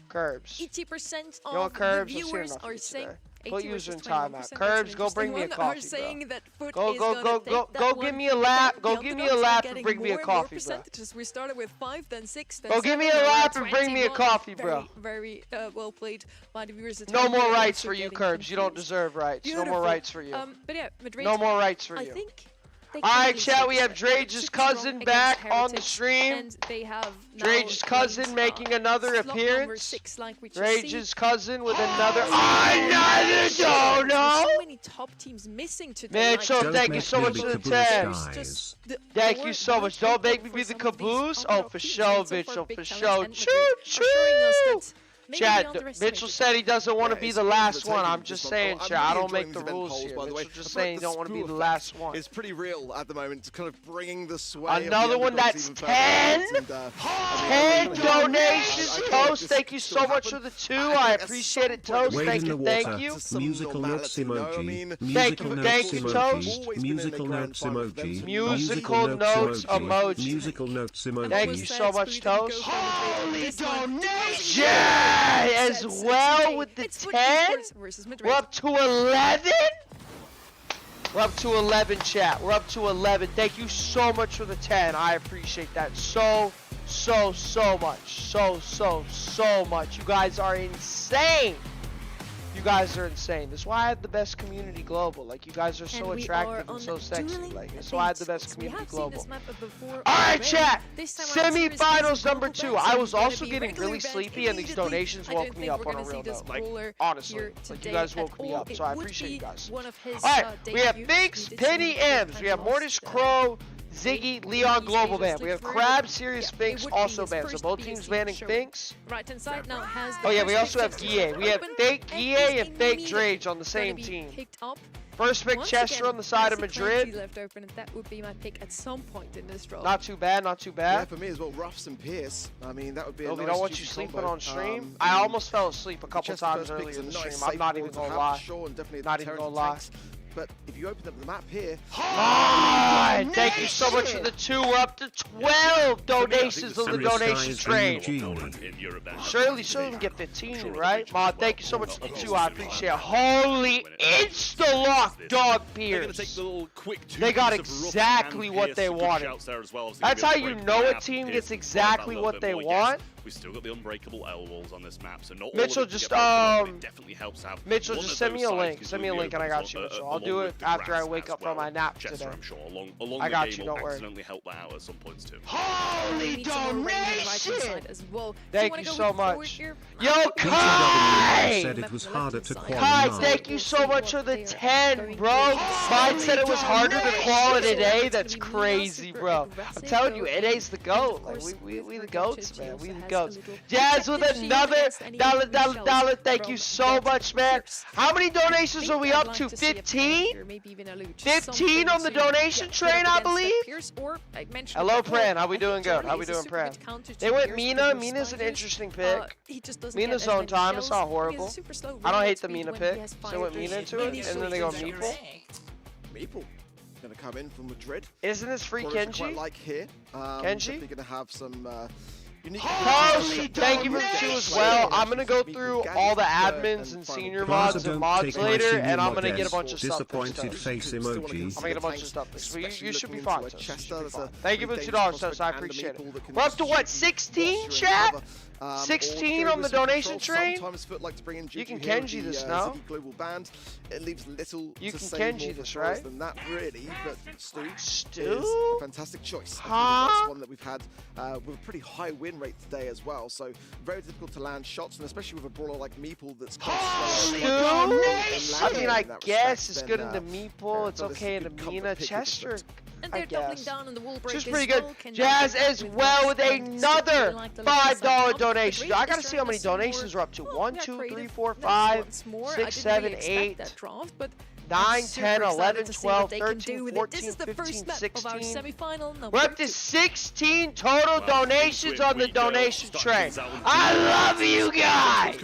Curbs. 80% You want of the Curbs? Let's see viewers enough are for saying. today. 80 Put user versus in timeout. 21%, Curbs, go that's bring an me a interesting one, coffee, are saying that Foot Go, is go, gonna go, take go, that go one. give me a lap. But Go the give me a underdogs are lap and getting bring me a more and more coffee, bro. percentages. We started with 5, then 6, then Go give 7, me a now we're lap at and bring me a 21. coffee, bro. Very well played by the viewers. At No home. more They're rights also for you, getting Curbs. You don't confused. deserve rights. No more Beautiful. rights for you. But yeah, Madrid. No more rights for I you. think they All can right, really chat. take We a have step forward. Drage's Super cousin strong back against on the Heretics, stream. and they have now Drage's cousin claimed, making another slot number appearance. 6, like we just see. Drage's cousin with another dono. So many top teams missing today. Man, like so Don't thank you make so me much the for the caboose 10. guys. Thank you so much. Don't make me be the caboose. Oh, for sure, bitch. Oh, for sure. Choo, choo. maybe Chad, underestimated. Mitchell said he doesn't want to be the last one. I'm just saying, Chad. I don't make the event rules polls, here. by the way. Mitchell just I feel saying like he don't want to be screw the effect last one. It's pretty real at the moment. It's kind of bringing the sway. Another of the one underdogs that's even further 10 out. 10 donations. Toast, thank you so much for the 2. I appreciate it, Toast. Wade Thank in the you, water. thank you. Musical notes emoji. Thank Musical you, notes thank you, Toast. emoji. Musical notes emoji. Musical notes emoji. Musical notes emoji. Thank you so much, Toast. Holy donation! As well with the 10. We're up to 11. We're up to 11, chat. We're up to 11. Thank you so much for the 10. I appreciate that so much. So much. You guys are insane. You guys are insane. That's why I had the best community global. Like, you guys are so attractive and so sexy. Like, that's why I had the best community global. Alright, chat. Semifinals number 2. I was also getting really sleepy, and these donations woke me up on a real note. Like, honestly. Like, you guys woke me up, so I appreciate you guys. Alright, we have Binks, Penny M's. We have Mortis Crow, Ziggy, Leon, Global Ban. We have Crab, Sirius, Finks, also banned. So both teams banning Finks. Right-hand side now has Oh yeah, we also have Guille. We have fake Guille and fake Drage on the same team. First pick Chester on the side of Madrid. Left open, and that would be my pick at some point in this draw. Not too bad, not too Yeah, bad. for me as well, Ruffs and Pierce. I mean, that would be a Oh, nice we don't want juicy you sleeping combo. on stream. I almost fell asleep a couple Chester times first pick earlier is in a the stream. nice I'm safe not ball even to gonna have, lie. for sure, and definitely Not the even deterrent gonna lie. attacks. But if you open up the map here, Thank you so much for the 2. We're up to 12 donations on the donation train. Surely we can get 15, right? Ma, thank you so much for the 2. I appreciate it. Holy insta-lock dog Pierce. They got exactly what they wanted. That's how you know a team gets exactly what they want. We still got the unbreakable L walls on this map, so not Mitchell, all of it just can get broken, but it definitely helps have Mitchell, one just of send those me a sides link. Send me a link and I got you, Mitchell. I'll do it after I wake up from my nap Chester, today. I'm sure, along I the got game you, will don't worry. accidentally help that out at some points too. Holy donation! Well. Thank you so much. Yo, Said Kai! it was harder to Kai, qualify. thank you so much for the 10, bro. Mine said it was harder to call it an A. That's crazy, bro. I'm telling you, NA's the GOAT. Like, we the GOATs, man. We the GOATs. Jazz with another dollar. Thank you so much, man. How many donations are we up to? 15? 15 on the donation train, I believe. Hello, Pran. How we doing, good? How we doing, Pran? They went Mina. Mina's an interesting pick. Mina's own time. It's not horrible. I don't hate the Mina pick. So they went Mina into it, and then they go Meeple. Meeple going to come in from Madrid. Isn't this free Quite Kenji? like here. Kenji? Definitely going to have some unique. Holy thank you for the 2 as well. I'm gonna go through all the admins and senior mods Plaza, and don't mods take my later, senior and I'm mod gonna get a as bunch of stuff. disappointed face emoji. I'm gonna get a bunch of stuff. So you should be fine. Toast. You should be That's fine. a Thank you for the pretty $2, dangerous Toast. I prospect and a appreciate meeple it. that can We're up to what, shoot 16, and chat? cover. 16 or on the go with donation control. train? Sometimes Foot like to bring in You can Juju here Kenji with this the, now. Ziggy global band. It leaves little You to can say Kenji more this, for us right? than that, really. But Stu Stu? is a fantastic choice. I think Huh? that's one that we've had with a pretty high win rate today as well. So very difficult to land shots, and especially with a brawler like Meeple that's Stu? I mean, I guess it's good into Meeple. It's okay into Mina. Chester. And I they're doubling guess. down on the wall break Just as pretty good. well. Can Jazz they get as with well Ross with and another like the $5 donation. donation. I gotta Madrid see how many is showing us donations some are up to. more- 1, yeah, 2, 3, creative. 4, There's 5, once more. I 6, didn't 7, really expect 8, that draft, but 9, I'm super 10, excited 11, to see 12, what they can 13, do with it. 14, This is the 15, first map of our 16. semi-final. We're up to 16 total donations on the donation train. I love you guys!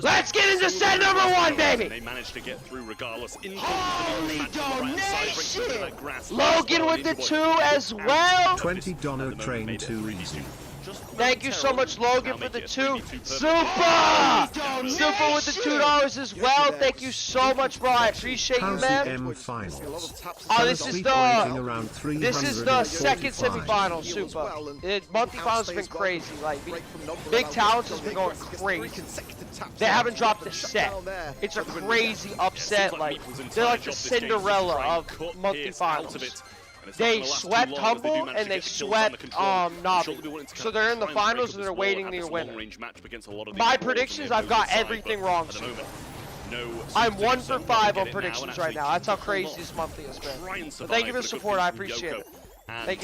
Let's get into set number 1, baby! They managed to get through regardless. Holy donation! Logan with the 2 as well. $20 train too easy. Thank you so much, Logan, for the 2. Super! Super with the $2 as well. Thank you so much, bro. I appreciate you, How's the man. M finals? Oh, this is the the second semifinal, Super. The monthly finals have been crazy. Like, Big Talents has been going crazy. They haven't dropped a set. It's a crazy upset. Like, they're like the Cinderella of monthly finals. They swept Humble and they swept Navi. So they're in the finals and they're waiting their winner. My predictions, I've got everything wrong. I'm 1 for 5 on predictions right now. That's how crazy this monthly has been. So thank you for the support. I appreciate it. And Thank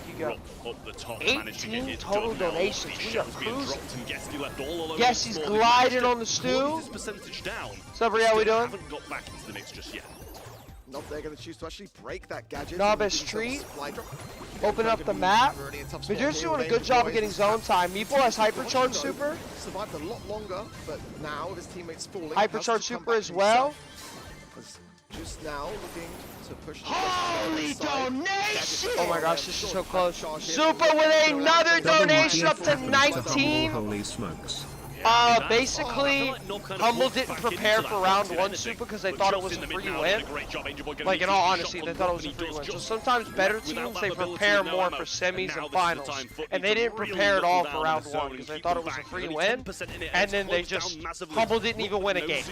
you, go. up the top, 18 total donations. We are cruising. Yes, Yes, he's gliding on the stew. His percentage down. What's up, how we doing? Haven't got back into the mix just yet. Nope, they're going to choose to actually break that gadget. Novice treat. Open up the map. Medusa's doing a good job of getting zone time. Meeple has hypercharge super. Survived a lot longer, but now with his teammates falling. Hypercharge super as well. Just now looking to push. Holy donation! Oh my gosh, this is so close. Super Super with another donation up to 19. Holy smokes. Basically, Humble didn't prepare for round 1 super because they thought it was a free win. Like, in all honesty, they thought it was a free win. So sometimes better teams, they prepare more for semis and finals. And they didn't prepare at all for round 1 because they thought it was a free win. And then they just, Humble didn't even win a game.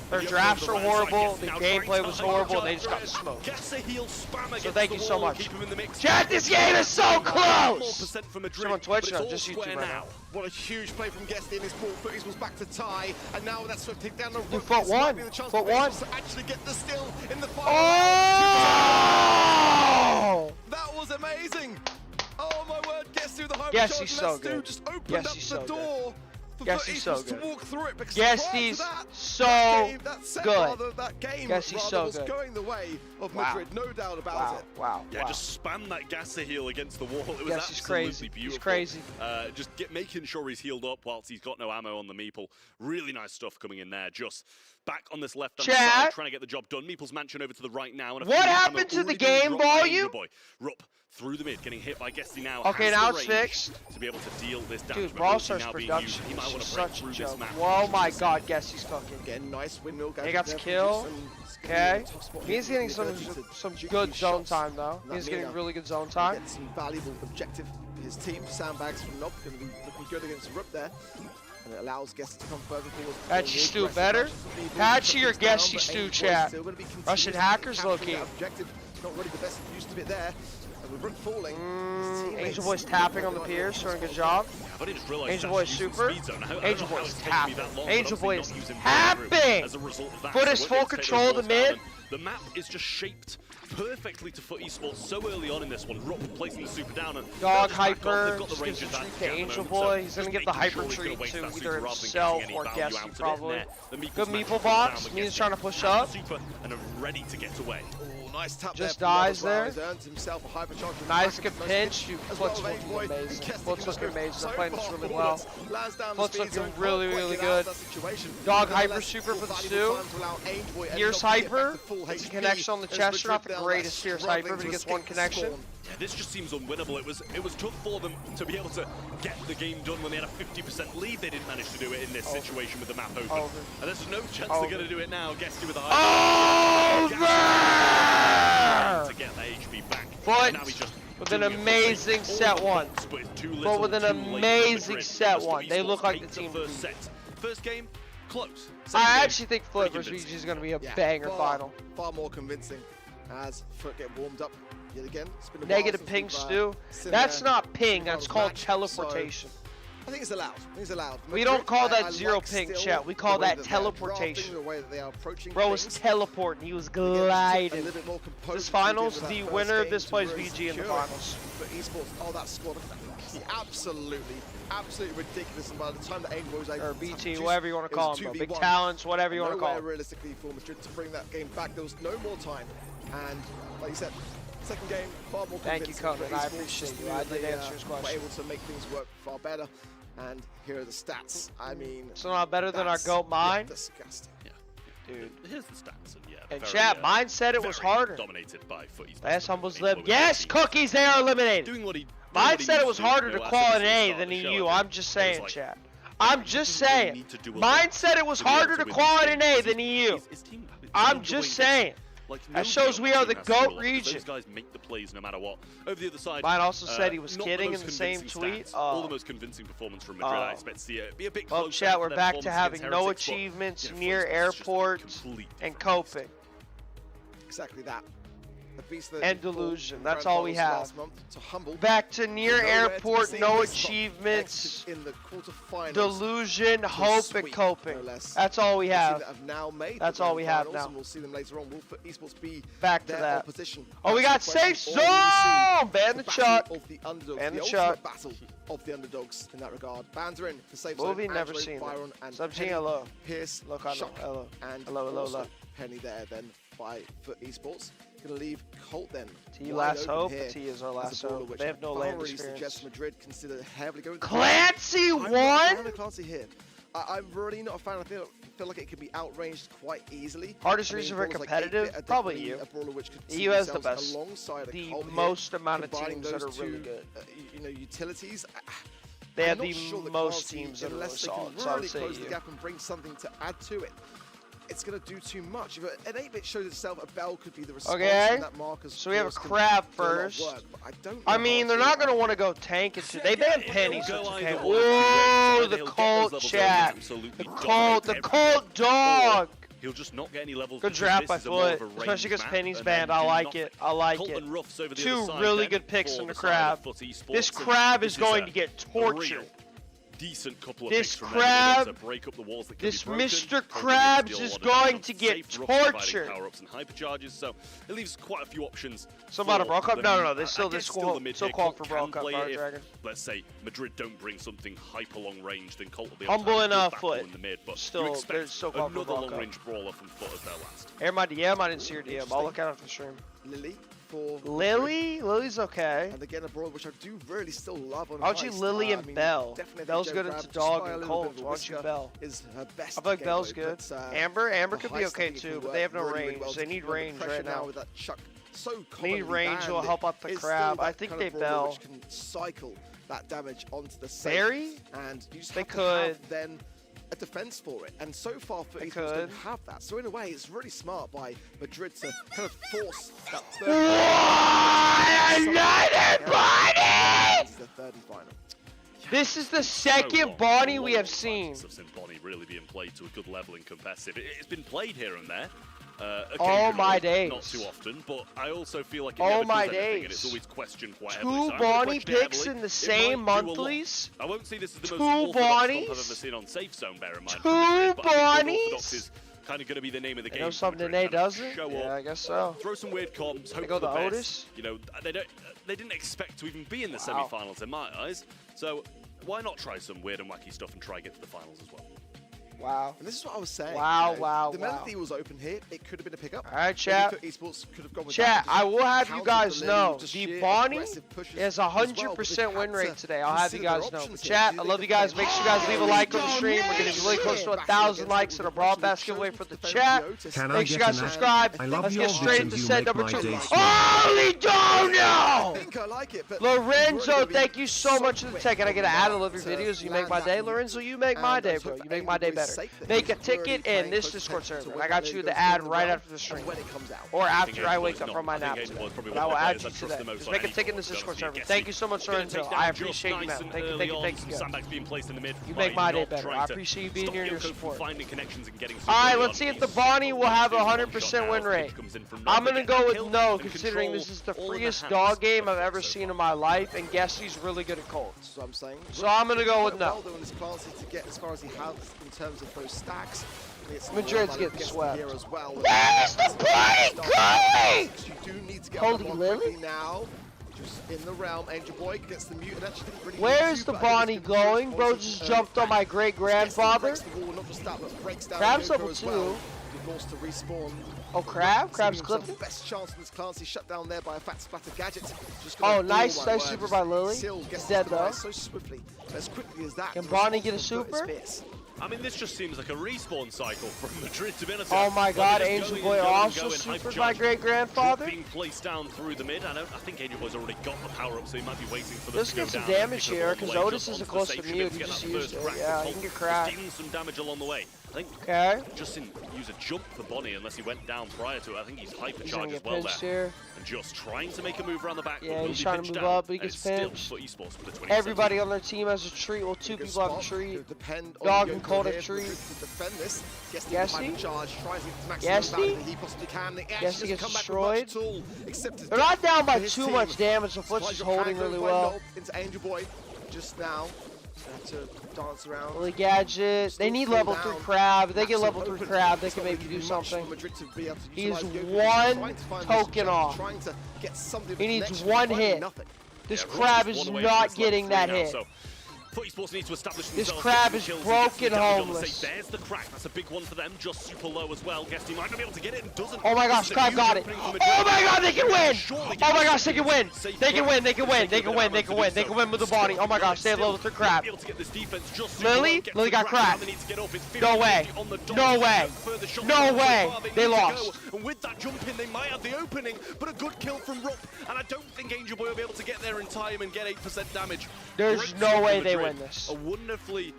Their drafts were horrible, the gameplay was horrible, and they just got smoked. So thank you so much. Chat, this game is so close! Stream on Twitch? No, just YouTube right now. What a huge play from Guesty in his ball. Footies was back to tie, and now that's sort of take down the Dude, foot one. Foot one. To actually get the steal in the final. Oh! That was amazing. Oh my word, Guesty the home Yes, shot. he's so good. Just opened Yes, up he's the so door. Yes, he's so good. To walk through it because Yes, prior to he's that, so good. That game Yes, he's so was good. going the way of Wow. Madrid, no doubt about it. Wow. Yeah, just spam that Gasser heal against the wall. It was Yes, he's absolutely crazy. beautiful. He's crazy. Just making sure he's healed up whilst he's got no ammo on the Meeple. Really nice stuff coming in there. Just back on this left-hand side, trying to get the job done. Meeple's mansion over to the right now. And What happened to the game volume? Rupp through the mid, getting hit by Guesty now. Okay, has now the it's range fixed. to be able to deal this damage. Dude, Brawl Mobility Stars now being production used. He is might want just to break such a through this joke. map. Oh my god, Guessy's cooking. Again, nice windmill. He got the kill. Okay. He's getting some good zone time though. He's getting really good zone time. Getting some valuable objective. His team, sandbags from Nob, going to be looking good against Rupp there. And it allows Guesty to come further forward. Patchy Stew better? Patchy or Guesty Stew, chat? Russian hackers low-key. Objective, not really the best use of it there. And with Rupp falling, Angel Boy's tapping on the piers, doing a good job. Angel Boy's super. Angel Boy's tapping. Angel Boy is tapping! Foot is full control of the mid. The map is just shaped perfectly to Foot Esports so early on in this one. Rupp placing the super down and Dog hyper, just gives the treat to Angel Boy. He's gonna give the hyper treat to either himself or Guesty probably. Good Meeple box, Means trying to push up. And are ready to get away. Nice tap just there dies there. He's earned himself a hypercharge. Nice good pinch. Foot's looking amazing. Foot's looking amazing. They're playing this really well. Foot's looking really, really good. Dog hyper super for the stew. Pierce hyper. It's a connection on the chest. Not the greatest Pierce hyper, but he gets one connection. Yeah, this just seems unwinnable. It was tough for them to be able to get the game done when they had a 50% lead. They didn't manage to do it in this situation with the map open. And there's no chance they're going to do it now. Guesty with a high. To get the HP back. Foot with an amazing set one. But with an amazing set one. They look like the team. First game, close. I actually think Foot versus VG is going to be a banger final. Far more convincing as Foot get warmed up yet again. Negative ping stew. That's not ping. That's called teleportation. I think it's allowed. It's allowed. We don't call that zero ping, chat. We call that teleportation. Bro was teleporting. He was gliding. This finals, the winner of this plays VG in the finals. But Esports, that squad, absolutely ridiculous. And by the time that Angel was able or BT, whatever you want to call them, big talents, whatever you want to call them. Realistically, for Madrid to bring that game back, there was no more time. And like you said, second game, far more convincing. Thank you, Conan. I appreciate you. I did answer his question. Were able to make things work far better. And here are the stats. I mean, so not better than our GOAT mine. Disgusting. Yeah. Dude. Here's the stats. And chat, mine said it was harder. Dominated by Foot Esports. Last Humble's lib. Yes, Cookies, they are eliminated. Mine said it was harder to qual an A than EU. I'm just saying, chat. I'm just saying. Mine said it was harder to qual an A than EU. I'm just saying. That shows we are the GOAT region. Those guys make the plays no matter what. Over the other side, mine also said he was kidding in the same tweet. All the most convincing performance from Madrid. I expect to see it be a bit closer. Chat, we're back to having no achievements near airports and coping. Exactly that. and Delusion. That's all we have. Back to near airport, no achievements. Delusion, hope, and coping. That's all we have. That's all we have now. We'll see them later on. Will Esports be back to that. Opposition? Oh, we got safe zone! Ban the Chuck. Ban the Chuck. Battle of the underdogs in that regard. Bans are in for safe zone. Movie never seen Byron it. Subject hello. Pierce, Shock, hello. And hello. Penny there then for Esports. Gonna leave Colt then. T last hope. T is our last hope. They have no land experience. Madrid consider heavily going. Clancy won. Clancy here. I'm really not a fan. I feel like it could be outranged quite easily. Hardest reason for competitive? Like probably you. EU has the best. The most amount of teams that are really good. Utilities. They have the most teams that are really solid. Unless they can really close the gap and bring something to add to it, it's going to do too much. If an 8-bit shows itself, a Bell could be the response. Okay, that Marcus so we have a Crab first. I mean, they're not going to want to go tank into. They banned Penny, so it's okay. Whoa, the Colt chat. The Colt dog. He'll just not get any levels. Good draft by Foot, especially because Penny's banned. I like it. Two really good picks in the Crab. This Crab is going to get tortured. Decent couple of this picks Crab, to break up the walls that this broken. Mr. Krabs is going to get tortured. Power-ups and hypercharges, so it leaves quite a few options. So about a Brawl Cup? No. There's still call for Brawl Cup, Dragon. Let's say Madrid don't bring something hyper long range, then Colt will be humble enough Foot. In the mid, but still, there's still call for Brawl Cup. Long range brawler from Foot as their last. Air my DM, I didn't see your DM. I'll look at it for stream. Lily. Lily's okay. And again, a Brawl which I do really still love on Why don't you Lily and Bell? Bell's good into Dog and Colt. Why don't you Bell? Is her best I feel like Bell's good. Amber could be okay too, but they have no range. They need range right now. They need range will help out the Crab. I think they Bell. Which can cycle that damage onto the Barry? And you just they have could. To have then a defense for it, and so far for Esports don't have that. So in a way, it's really smart by Madrid to kind of force that third. Another Bonnie! It's the third and final. This is the second Bonnie we have seen. I've seen Bonnie really being played to a good level in competitive. It's been played here and there. Oh my days. Not too often, but I also feel like it oh never my does days. And it's always questioned quite Two heavily. So Bonnie picks in the same monthlies. I won't say this is the Two most orthodox comp Bonnies. I've ever seen on Safe Zone, bear in mind. Two Bonnies. Is kind of going to be the name of the game. You know something Nene doesn't? Yeah, I guess so. Throw some weird comps. Hope go for the to best. Otis. You know, they didn't expect to even be in the semi-finals in my eyes. So why not try some weird and wacky stuff and try get to the finals as well? Wow. And this is what I was saying. Wow. The Melody was open here. It could have been a pickup. All right, chat. Esports could have gone with chat, that. I will have you guys know the Bonnie is 100% win rate today. I'll have you guys know. Chat, I love you guys. Make sure you guys leave a like on the stream. We're getting really close to 1,000 likes in a Brawl Pass giveaway for the chat. Make sure you guys subscribe. Let's get straight into set number 2. Holy dono! I think I like it, but Lorenzo, thank you so much for the tech. Can I get an ad? I love your videos. You make my day. Lorenzo, you make my day, bro. You make my day better. Make a ticket in this Discord server. I got you the ad right after the stream. Or after I wake up from my nap today. But I will add you today. Just make a ticket in this Discord server. Thank you so much, Lorenzo. I appreciate you, man. Thank you. You make my day better. I appreciate you being here and your support. Alright, let's see if the Bonnie will have a 100% win rate. I'm going to go with no, considering this is the freest dog game I've ever seen in my life, and guess he's really good at Colts. So I'm saying. So I'm going to go with no. To get as far as he has in terms of those stacks. Madrid's getting swept. Here as well. Where is the Bonnie going? You do need to get Holy Lily? Now. Just in the realm, Angel Boy gets the mute and actually didn't really where is the Bonnie going? Bro just jumped on my great-grandfather. Crab's level 2. Forced to respawn. Oh, Crab's clipping. Best chance in this Clancy shut down there by a fat splatter gadget. Oh, nice super by Lily. He's dead though. So swiftly, as quickly as that. Can Bonnie get a super? I mean, this just seems like a respawn cycle from Madrid, to be honest. Oh my god, Angel Boy also supered my great-grandfather? Being placed down through the mid. I think Angel Boy's already got the power-up, so he might be waiting for this to go down. Let's get some damage here, because Otis is a close to mute. He just used it. Yeah, he can get cracked. Dealing some damage along the way. I think Justin used a jump for Bonnie unless he went down prior to it. I think he's hypercharged as well there. Here. And just trying to make a move around the back. Yeah, he's trying to move up, but he gets pinched. Esports with the Everybody on their team has a treat. Well, two people have a treat. Dog and Cold a treat. Guessy? Guessy gets destroyed. They're not down by too much damage, so Flitch is holding really well. Into Angel Boy just now. Have to dance around. Lily Gadget. They need level 3 Crab. If they get level 3 Crab, they can maybe do something. He's one token off. He needs one hit. This Crab is not getting that hit. Esports needs to establish this Crab is broken homeless. There's the crack. That's a big one for them. Just super low as well. Guess he might not be able to get it and doesn't. Oh my gosh, Crab got it. Oh my god, they can win. Oh my gosh, they can win. They can win. They can win. They can win. They can win. They can win with the Bonnie. Oh my gosh, they have level 3 Crab. Lily got Crab. No way. No way. No way. They lost. And with that jump in, they might have the opening, but a good kill from Rupp. And I don't think Angel Boy will be able to get there in time and get 8% damage. There's no way they win this. A wonderfully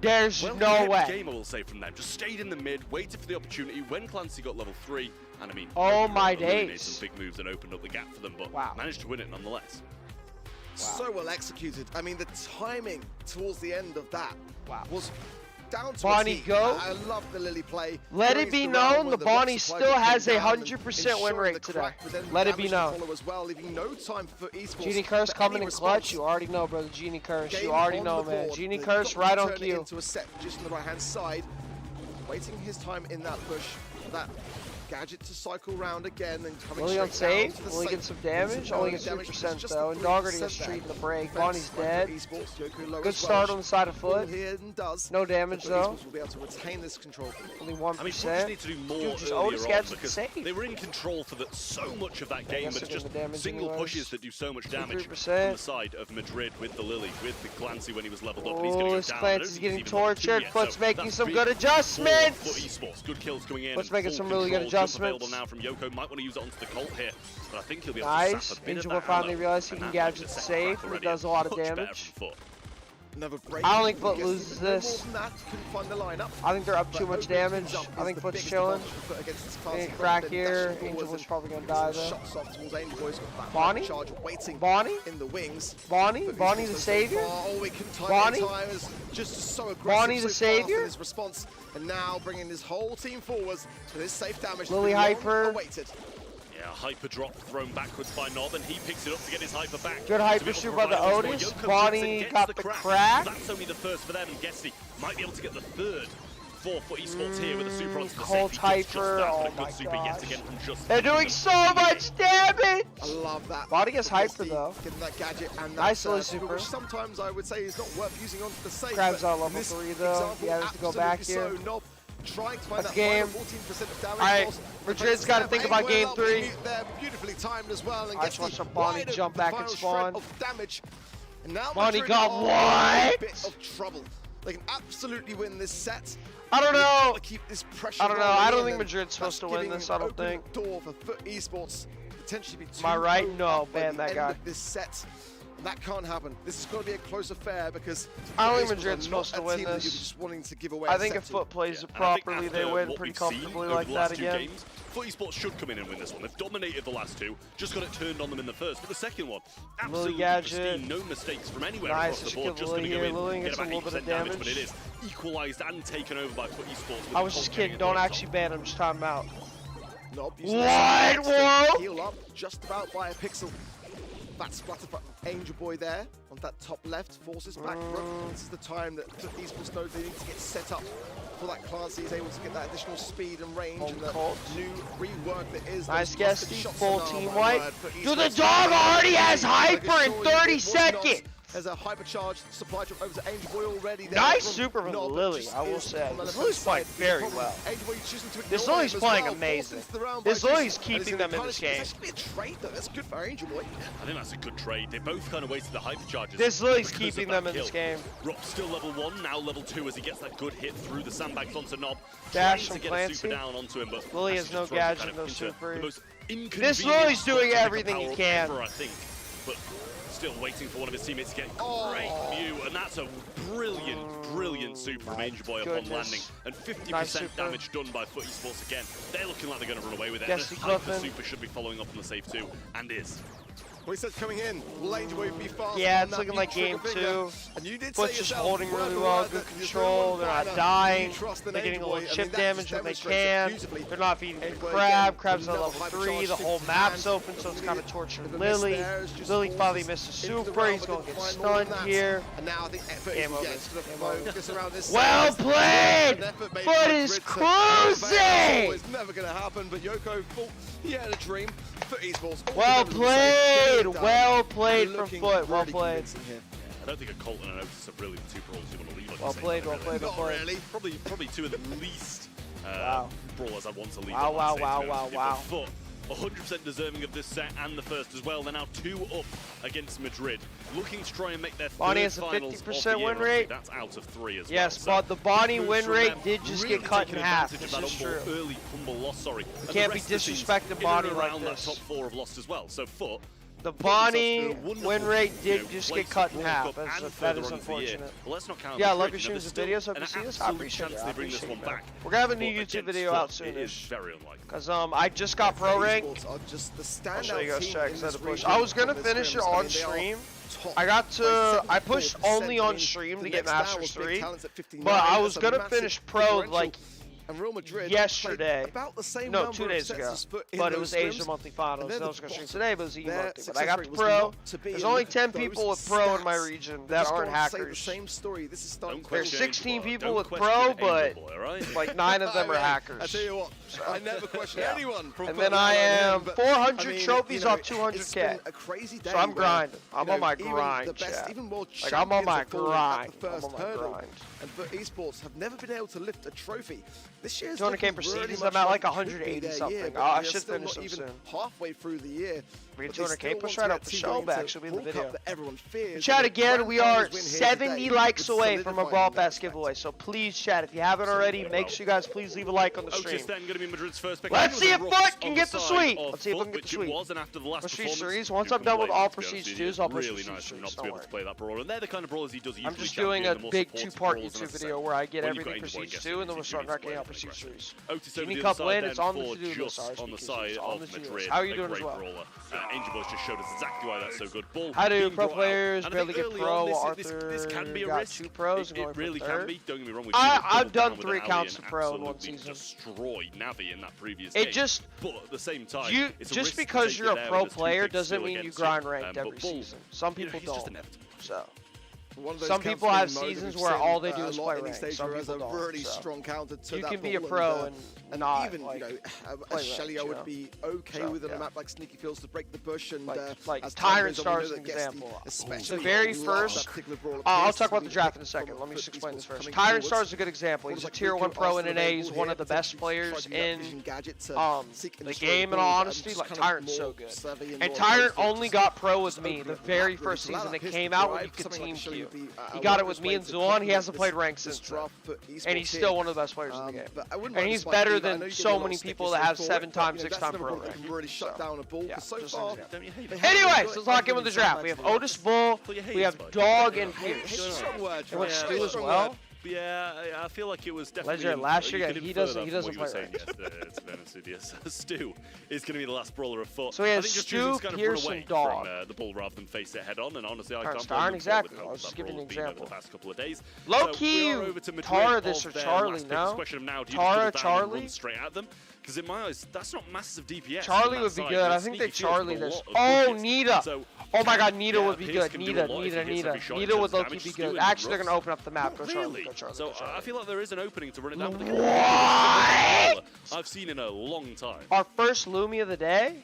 no way. Game, I will say, from them. Just stayed in the mid, waited for the opportunity when Clancy got level 3, and I mean, oh my days, some big moves and opened up the gap for them, but managed to win it nonetheless. So well executed. I mean, the timing towards the end of that was down to Bonnie go. I love the Lily play. Let it be known, the Bonnie still has a 100% win rate today. Let it be known. No time for Esports. Genie Curse coming in clutch. You already know, brother. Genie Curse. You already know, man. Genie Curse right on cue. Into a set just on the right-hand side, waiting his time in that push. That Gadget to cycle round again and coming Will he on save? Will he get some damage? Only gets 3% though. And Doggerty gets treat in the break. Bonnie's dead. Good start on the side of foot. No damage though. Only 1%. I mean, just need to do more earlier on because they were in control for so much of that game, but just single pushes that do so much damage on the side of Madrid with the Lily, with the Clancy when he was leveled up. And he's going to go down. Clancy's getting tortured. Foot's making some good adjustments. For Esports, good kills coming in. Foot's making some really good adjustments. Available now from Yoko. Might want to use it onto the Colt here, but I think he'll be able to sap a bit Angel of that finally realized he can Gadget to save, and it does a lot of damage. I don't think Foot loses this. I think they're up too much damage. I think Foot's chilling. Crack here. Angel was probably gonna die though. Bonnie? Bonnie? In the wings. Bonnie? Bonnie the savior? Bonnie? Bonnie the savior? His response, and now bringing his whole team forwards to this safe damage. Lily Hyper. Yeah, hyper drop thrown backwards by Nob, and he picks it up to get his hyper back. Good hyper shoot by the Otis. Bonnie got the crack. That's only the first for them. Guessy might be able to get the third for Esports here with a super onto the Colt hyper. Oh my gosh. They're doing so much damage. I love that. Bonnie gets hyper though. Getting that gadget and that nice little super. Which sometimes I would say is not worth using onto the safe. Crab's on level 3 though. He has to go back here. Trying to find that game. 14% of damage. Alright, Madrid's got to think about game 3. Beautifully timed as well, and I just watched Bonnie jump back and spawn. And now Bonnie got what? A bit of trouble. They can absolutely win this set. I don't know. Keep this pressure. I don't know. I don't think Madrid's supposed to win this. I don't think. Door for Foot Esports potentially be too. Am I right? No, ban that guy. This set. That can't happen. This is going to be a close affair because I don't think Madrid's supposed to win this. Just wanting to give away I think if Foot plays it properly, they win pretty comfortably like that again. Foot Esports should come in and win this one. They've dominated the last two, just got it turned on them in the first. But the second one, absolutely pristine, no mistakes from anywhere across the board. Just going to go in, get about 8% damage, but it is equalized and taken over by Foot Esports. I was just kidding. Don't actually ban him. Just time him out. Nope. What? Whoa! Heal up just about by a pixel. That splatter for Angel Boy there on that top left forces back. This is the time that Esports knows they need to get set up for that Clancy is able to get that additional speed and range and the new rework that is. Nice guessy, full team wipe. Dude, the dog already has hyper in 30 seconds. There's a hypercharged supply drop over to Angel Boy already. Nice super from Lily, I will say. This Lily's playing very well. This Lily's playing amazing. This Lily's keeping them in this game. That's actually a trade though. That's good for Angel Boy. I think that's a good trade. They both kind of wasted the hypercharges. This Lily's keeping them in this game. Rupp still level 1, now level 2 as he gets that good hit through the sandbags onto Nob. Dash to from get Clancy. a super down onto him, but Lily has no gadget, no super. This Lily's doing everything he can. I think, but Still waiting for one of his teammates to get great Mew, and that's a brilliant super from Angel Boy upon landing. And 50% damage done by Foot Esports again. They're looking like they're going to run away with it. And Hyper Super should be following up on the save too, and is. Well, he says coming in. Will Angel Boy be fast? Yeah, it's looking like game 2. Foot's just holding really well, good control. They're not dying. They're getting a little chip damage when they can. They're not feeding the Crab. Crab's at level 3. The whole map's open, so it's kind of torturing Lily. Lily finally missed a super. He's going to get stunned here. And now I think Game over. Well played! Foot is cruising! It's never going to happen, but Yoko thought he had a dream. Foot Esports. Well played! Well played from Foot. Well played. I don't think a Colt and an Otis are really the two brawlers you want to leave. Well played, well played, well played. Really. Probably two of the least brawlers I want to leave. Wow. Foot 100% deserving of this set and the first as well. They're now 2 up against Madrid, looking to try and make their Bonnie third has a finals 50% win rate. That's out of 3 as yes, well. but the Bonnie win rate did just get cut in half. This is true. Early humble loss, You can't be disrespecting Bonnie like that this. top 4 have lost as well. So Foot. The Bonnie win rate did just get cut in half. That is unfortunate. Well, let's not count yeah, love your streams and videos. Hope you see this. I appreciate it. We're gonna have a new YouTube video out soon. Very unlikely. Cause I just got pro rank. I'll show you guys checks. I was gonna finish it on stream. I pushed only on stream to get Masters 3, but I was gonna finish pro like and Real Madrid yesterday. About the same no, 2 days ago. But it was Asia monthly finals. I was going to stream today, but it was EU monthly. But I got the pro. There's only 10 people with pro in my region that aren't hackers. Same story. This is There's 16 people with pro, but like 9 of them are hackers. I tell you what, I never question anyone. And then I am 400 trophies off 200k. So I'm grinding. I'm on my grind, chat. Like I'm on my grind. I'm on my grind. And Foot Esports have never been able to lift a trophy. This year's 200k for seasons. I'm at like 180 something. I should finish them soon. Halfway through the year. We get 200k push right up the show, but actually be in the video. Everyone chat again, we are 70 likes away from a Brawl Pass giveaway. So please, chat, if you haven't already, make sure you guys please leave a like on the stream. Let's see if Foot can get the sweep. Let's see if we can get the sweep. Prestige series. Once I'm done with all Prestige 2s, I'll push Prestige series. Don't worry. I'm just doing a big 2-part YouTube video where I get everything Prestige 2, and then we'll start knocking out Prestige series. Genie Cup win, it's on the to-do list. On the side of Madrid. How are you doing as well? Angel Boys just showed us exactly why that's so good. Bull how do pro players barely get pro? This can be a got risk. 2 pros. It really can be. Don't get me wrong. I've done 3 accounts of pro in one season. Destroyed Navi in that previous game. But at the same time, just because you're a pro player doesn't mean you grind ranked every season. Some people don't. So. Some people have seasons where all they do is play ranked. Some people don't. Really strong counter to you that can be a ball pro and not even like, Shelly, I would be okay with a map like Sneaky Fields to break the bush and like Tyrant Star is an example. The very first, I'll talk about the draft in a second. Let me just explain this first. Tyrant Star is a good example. He's a tier 1 pro in an A. He's one of the best players in the game. In all honesty, like Tyrant's so good. And Tyrant only got pro with me the very first season it came out when you could team Q. He got it with me and Zulon. He hasn't played ranked since then. And he's still one of the best players in the game. And he's better than so many people that have 7 times, 6 times pro rank. Anyway, so let's lock in with the draft. We have Otis Bull, we have Dog and Pierce. And with Stu as well. Yeah, I feel like it was definitely. Ledger, last year, he doesn't play ranked. Stu is going to be the last brawler of Foot. So he has Stu, Pierce, and Dog. From the Bull rather than face it head on, and honestly, I can't blame him. Exactly. I was just giving an example. The past couple of days. Low key, Tara this or Charlie now. Tara, Charlie. Straight at them. Because in my eyes, that's not massive DPS. Charlie would be good. I think that Charlie does. Oh, Nita. Oh my god, Nita would be good. Nita would low-key be good. Actually, they're going to open up the map. Go Charlie, go Charlie. So I feel like there is an opening to run it down. What? I've seen in a long time. Our first Lumi of the day?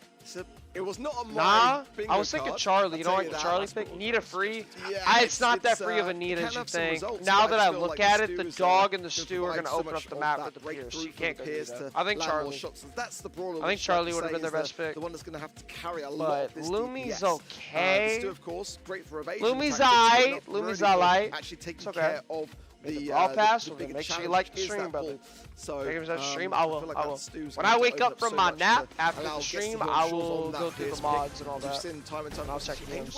It was not on my I was thinking Charlie. You know like the Charlie pick? Nita free? Yeah, it's not that free of a Nita as you think. Now that I look at it, the Dog and the Stu are going to open up the map with the Pierce. You can't go Nita. I think Charlie. I think Charlie would have been their best pick. The one that's going to have to carry a lot. But Lumi's okay. Stu, of course, great for evasion. Lumi's alright. Lumi's alright. Actually taking care of the Brawl Pass. Make sure you like the stream, brother. So, stream, I will. When I wake up from my nap after the stream, I will go through the mods and all that. And I'll check the games.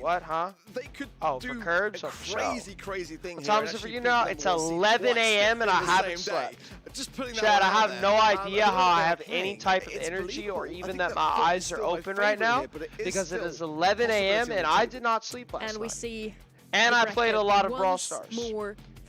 what, huh? They could for do curbs a or for crazy, crazy thing. What here time and is it for actually you beat now? number It's one seed 11 twice a.m. and in I the haven't same day. slept. Just putting that Chad, one I out have there. no I idea don't know how what I they're have playing. any type of It's energy or believable. I even think that my that foot is eyes are still my open right favourite now here, but it is because it still is 11 a.m. possibility on and the I table. did not sleep last And we night. see And the I played a bracket lot of Brawl once Stars. more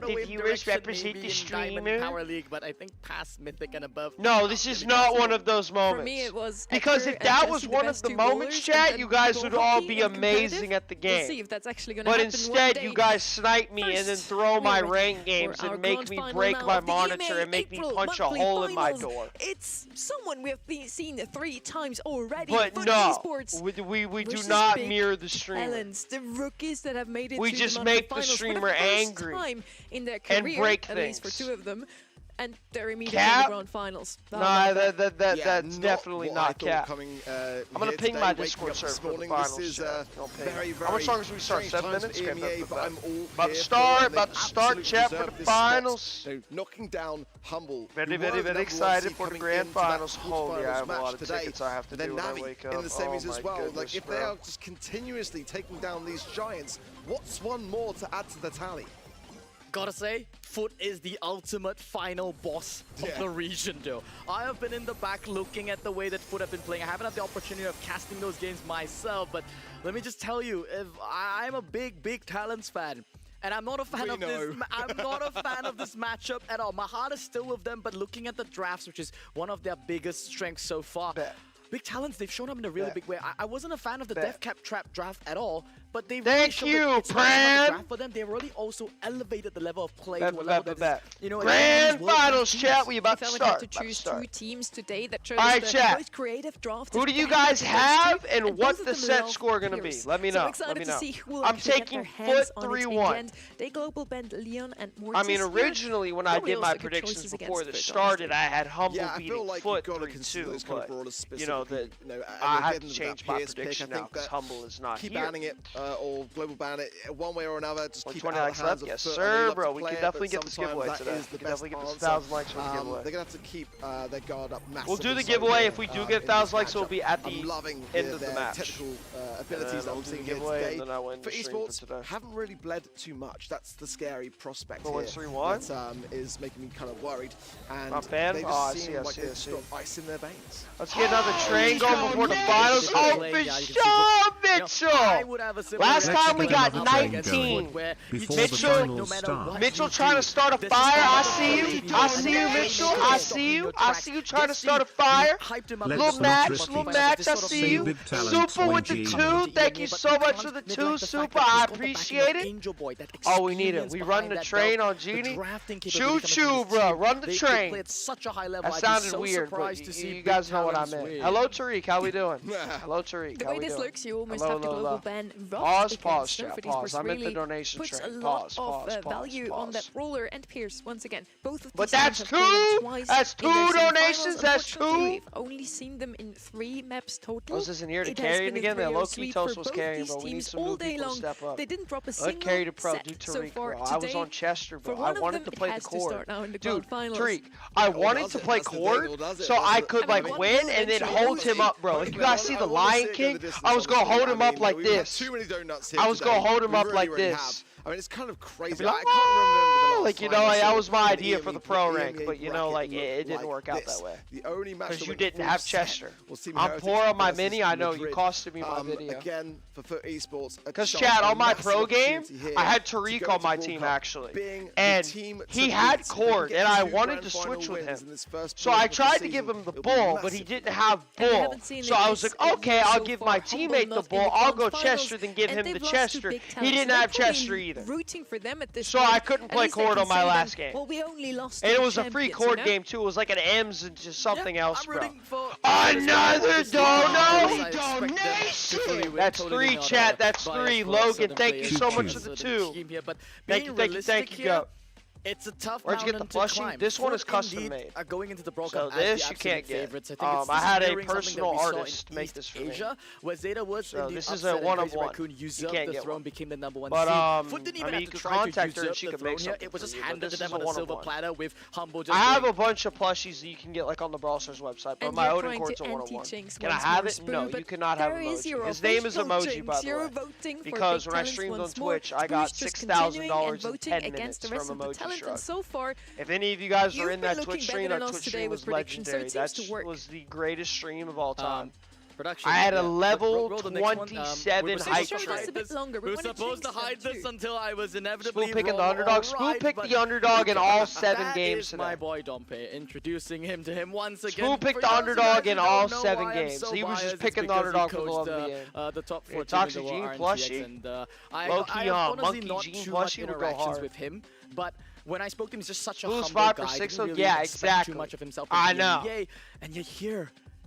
the viewers represent the streamer. Power League, but I think past Mythic and above. No, this is not one of those moments. For me, it was because if that was one of the moments, chat, you guys would all be amazing at the We'll see game. if that's actually gonna But happen instead, one you day. guys snipe me and then First, throw my we're rank ready games for our and make grand me final break now my of the monitor EMEA and make me April punch a monthly hole in my finals. door. It's someone we have seen 3 times already. But for no, esports we do versus not big mirror the streamer. talents, the rookies that have made it We to just the monthly make the finals streamer for the first angry time in their and career, break at least for things. 2 of them. and they're immediately in the Cap? grand finals. No, Yeah, that's definitely what I not thought cap. coming, I'm gonna here ping today, my waking Discord up server this for the morning. finals. This is Don't ping. very, How much longer do we start? strange 7 times minutes? for Okay, EMEA, but I'm all about to here start. for it, and About to they start. absolutely Chat for deserve the this spot. finals. So knocking down Humble. Very, who very, were the very number one excited seed for the coming grand into that finals. Holy, I have a match lot of today. tickets I have to And then do when I Navi wake in up. the semis Oh as my well. goodness, Like if they are just continuously taking down these giants, what's one more to add to the tally? Gotta say, Foot is the ultimate final boss of the region, though. I have been in the back looking at the way that Foot have been playing. I haven't had the opportunity of casting those games myself, but let me just tell you, if I'm a big Talents fan. And I'm not a fan of this. I'm not a fan of this matchup at all. My heart is still with them, but looking at the drafts, which is one of their biggest strengths so far. Big Talents, they've shown up in a really big way. I wasn't a fan of the Death Cap Trap draft at all, but they really showed that it's not another draft for them. They've really also elevated the level of play to a level that is, you know, Grand finals, chat. We about to If I start. had to choose two teams today that chose Alright, the chat. most creative draft. Who do you guys have, and what's the set score gonna be? Let me know. Let me know. I'm taking Foot 3-1. They global bend Leon and Mortis. I mean, originally when I did my predictions before this started, I had Humble beating Foot 3-2, but you know that I have to change my prediction now because Humble is not keep here. banning it or global ban it one way or another. Just keep it 20 out likes of the hands left? Yes, of Foot. sir, They love bro. to We play can it, definitely but get this giveaway sometimes today. that is the We can definitely get best this 1,000 likes for the answer. giveaway. They're gonna have to keep their guard up massively. We'll do the so giveaway. here, If we do in get this 1,000 likes, it'll matchup. be at I'm the loving end of the their match. technical abilities that I'm we'll do seeing the here giveaway, today. and then I win For the stream for Esports, today. haven't really bled too much. That's the scary prospect For here. 1-3-1? That is making me kind of worried. And Not bad. they Oh, just I seem see, I like see, they've I see. got ice in their veins. Let's get another train going before the finals. Oh, for Mitchell! Last time we got 19. Mitchell trying to start a fire. I see you. I see you, Mitchell. I see you. I see you trying to start a fire. Little match. I see you. Super with the 2. Thank you so much for the 2, Super. I appreciate it. Oh, we need it. We run the train on Genie. Choo choo, bro. Run the train. That sounded weird, but you guys know what I meant. Hello, Tariq. How we doing? Hello, Tariq. The How way we this doing? looks, you almost Hello, have the hello, global hello. ban. Pause, chat. Pause. I meant the donation puts train. a lot Pause. of value on that roller and Pierce once again. Both of But these that's teams have played them 2? twice That's in their 2 semifinals. donations? That's Unfortunately, 2? We've only seen them in 3 maps total. Moses isn't here to It has carry it been a again. The 3-0 low-key sweep Toast for was both carrying, these but we need teams some all new day people to long. step up. They didn't drop a I'd single carry the pro. set Do so Tariq, far bro. today. I was on Chester, For bro. one I of wanted them, to it play the has to cord. start now in the Dude, grand finals. Tariq, I wanted to play cord, so I could like win and then hold him up, bro. Like you guys see the Lion King? I was gonna hold him up like this. I was gonna hold him up like this. I mean, it's kind of crazy. Like, I can't remember the last like, you time know, I like, saw that was my the idea for the pro rank, but you know, like, bracket it didn't look work like out this. that way. The only match Because that you went didn't full have set Chester. was Team I'm Heretics poor on my versus mini. I know you Madrid. costed me my video. Again, for Esports, Because chat, on my pro game, I had Tariq on my team actually, and he had cord, and I wanted to switch with him. So I tried to give him the ball, but he didn't have ball. So I was like, okay, I'll give my teammate the ball. I'll go Chester, then give him the Chester. He didn't have Chester either. Rooting for them at this So point. I couldn't At play least they cord can on my say last then, game. well, we only lost And to it was a free champions, cord you know? game too. It was like an M's and just something else, bro. For Another donation! That's 3, chat. That's 3. Logan, thank you so much for the 2. Thank you, go. It's a tough Where'd you get the mountain to plushie? climb. This one Foot is custom indeed made. are going into the Brawl So Cup as this the you can't absolute get. favorites. I think it's I had a mirroring something personal that we saw artist in make East this for me. Asia, where Zeta Woods So indeed this is upset a and one of Crazy one. Raccoon You usurped can't the get throne, one. became the number 1 But seed. Foot didn't even I mean, you have to could try to contact her and usurp she the could throne make here. something It was for just you, but handed this to them is a on a silver one-of-one. platter with Humble I just have a bunch of plushies that you can get like on the Brawl Stars website, but And my you're Odin trying Court's to a 1-on-1. anti-jinx Can I once have more, it? No, Spoon, you cannot have there is emoji. your His name is official Emoji, jinx. by the You're way. voting for Because Big when I Talents streamed on once more. Twitch, I got Spoon's just $6,000 continuing and in voting 10 against minutes the from rest of the Emoji talent, and Shrug. so far, If any of you guys are you've in been that looking Twitch stream, better that than us Twitch today stream with was predictions, so it legendary. seems to That work. was the greatest stream of all time. production. I had a Yeah. level Roll the next one. 27 we were height supposed to trait. hide a bit this. longer. We We were wanna supposed to jinx them hide this too. until I was inevitably Spoon picking the wrong. underdog. Spoon Alright, picked but the underdog in all 7 that games is today. my boy Dompe, introducing him to him once again. Spoon picked For the those of underdog you in guys who all don't know 7 why I'm games. so He was just biased, it's picking the because he underdog for the coached, love of the game. the top 4 Yeah, team Toxic in the Gene RNTX, plushie. and Low-key, I have honestly Monkey not Gene too much plushie would go interactions hard. with him, but when I spoke to him, he's just such a Who's humble 5 for guy. 6? Didn't really Yeah, expect exactly. too much of himself. I in the know. NBA, and yet here,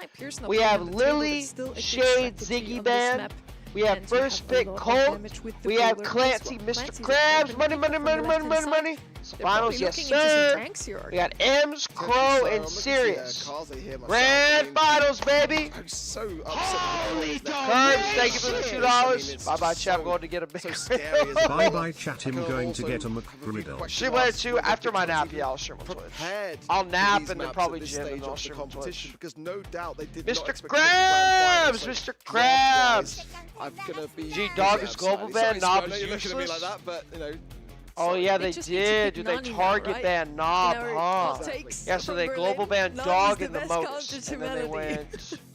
5 players now We playing have on the table, Lily, but still a good Shade, strategy Ziggy on this Ban. map. We have And first a pick lot of Colt. damage with the We have bowler as Clancy, well. Mr. Clancy's Krabs. open Money, picking money, up money, from the money, left-hand money, side. money. They're Finals, probably yes, looking into some sir. tanks here. We got Ems, Crow, and Sirius. Grand Finals, baby. I'm so upset. Holy Curbs, thank you for the $2. Bye-bye, chat. I'm going to get a big Bye bye, chat. Him going to get a McGriddle. Stream later too. After my nap, yeah, I'll stream on Twitch. I'll nap and then probably gym and I'll stream on Twitch. Because no doubt they did Mr. not Krabs! Mr. Krabs! I'm gonna be G-Dog is global ban, Knob is looking at me like useless. that, but you know. Oh yeah, They they just need to did. pick Dude, they Nani now, target right? banned Knob, In our huh? hot takes Yeah, so from they Berlin, global banned Nani's Dog the in the best Modus. counter to And then they Melody. went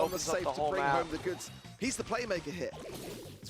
on the Opens up safe the to whole bring map. home the goods. He's the playmaker here. It's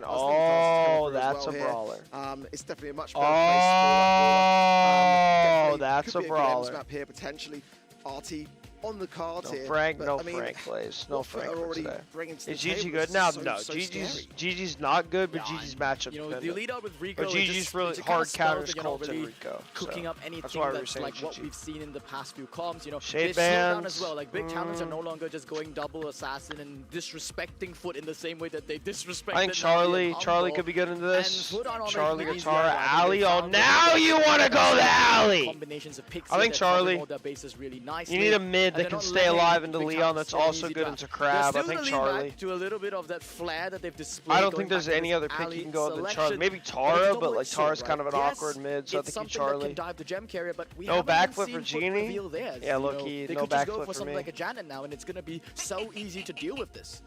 second. I was thinking Thanos was coming Oh, through as that's well a here. brawler. It's definitely a much better place for that brawler. Oh, that's could a be good brawler. M's map here potentially. RT on the cards here. Frank, but, no I mean, Frank plays. No what Frank are for already today. bringing to the Is Gigi table good is now? so, No, so Gigi's not good, but Gigi's matchup You know, dependent. the lead out with Rico. But is Gigi's just, really it's a kind hard of stealth, counters you know, Colt and really Rico. cooking so up anything that's why we're that's saying like what Gigi. we've seen in the past few comps. You know, Shade they slow down bans. as well. Like big talents are no longer just going double assassin and disrespecting Foot in the same way that they disrespected. I think Charlie could be good into this. And Foot on Charlie, these Guitar, guys, Ali. Oh, found now you want to go the alley. Combinations of picks I think here that cover Charlie. all their bases really nicely. You need a mid And that they're can not stay letting alive into big Leon talents that's so also easy good back. into They're Crab. I still think gonna lean Charlie. back to a little bit of that flair that they've displayed. I don't going think there's back to any this other pick Ali you can go than Charlie. selection. Maybe But it's a Tara, but double-edged like sword, Tara's kind of an right? awkward mid, so I It's think you something that Charlie. can dive the gem carrier, but we No haven't backflip seen for Foot Genie? reveal theirs, Yeah, you know. low-key, They no could just go backflip for for something me. like a Janet now, and it's gonna be so easy to deal with this.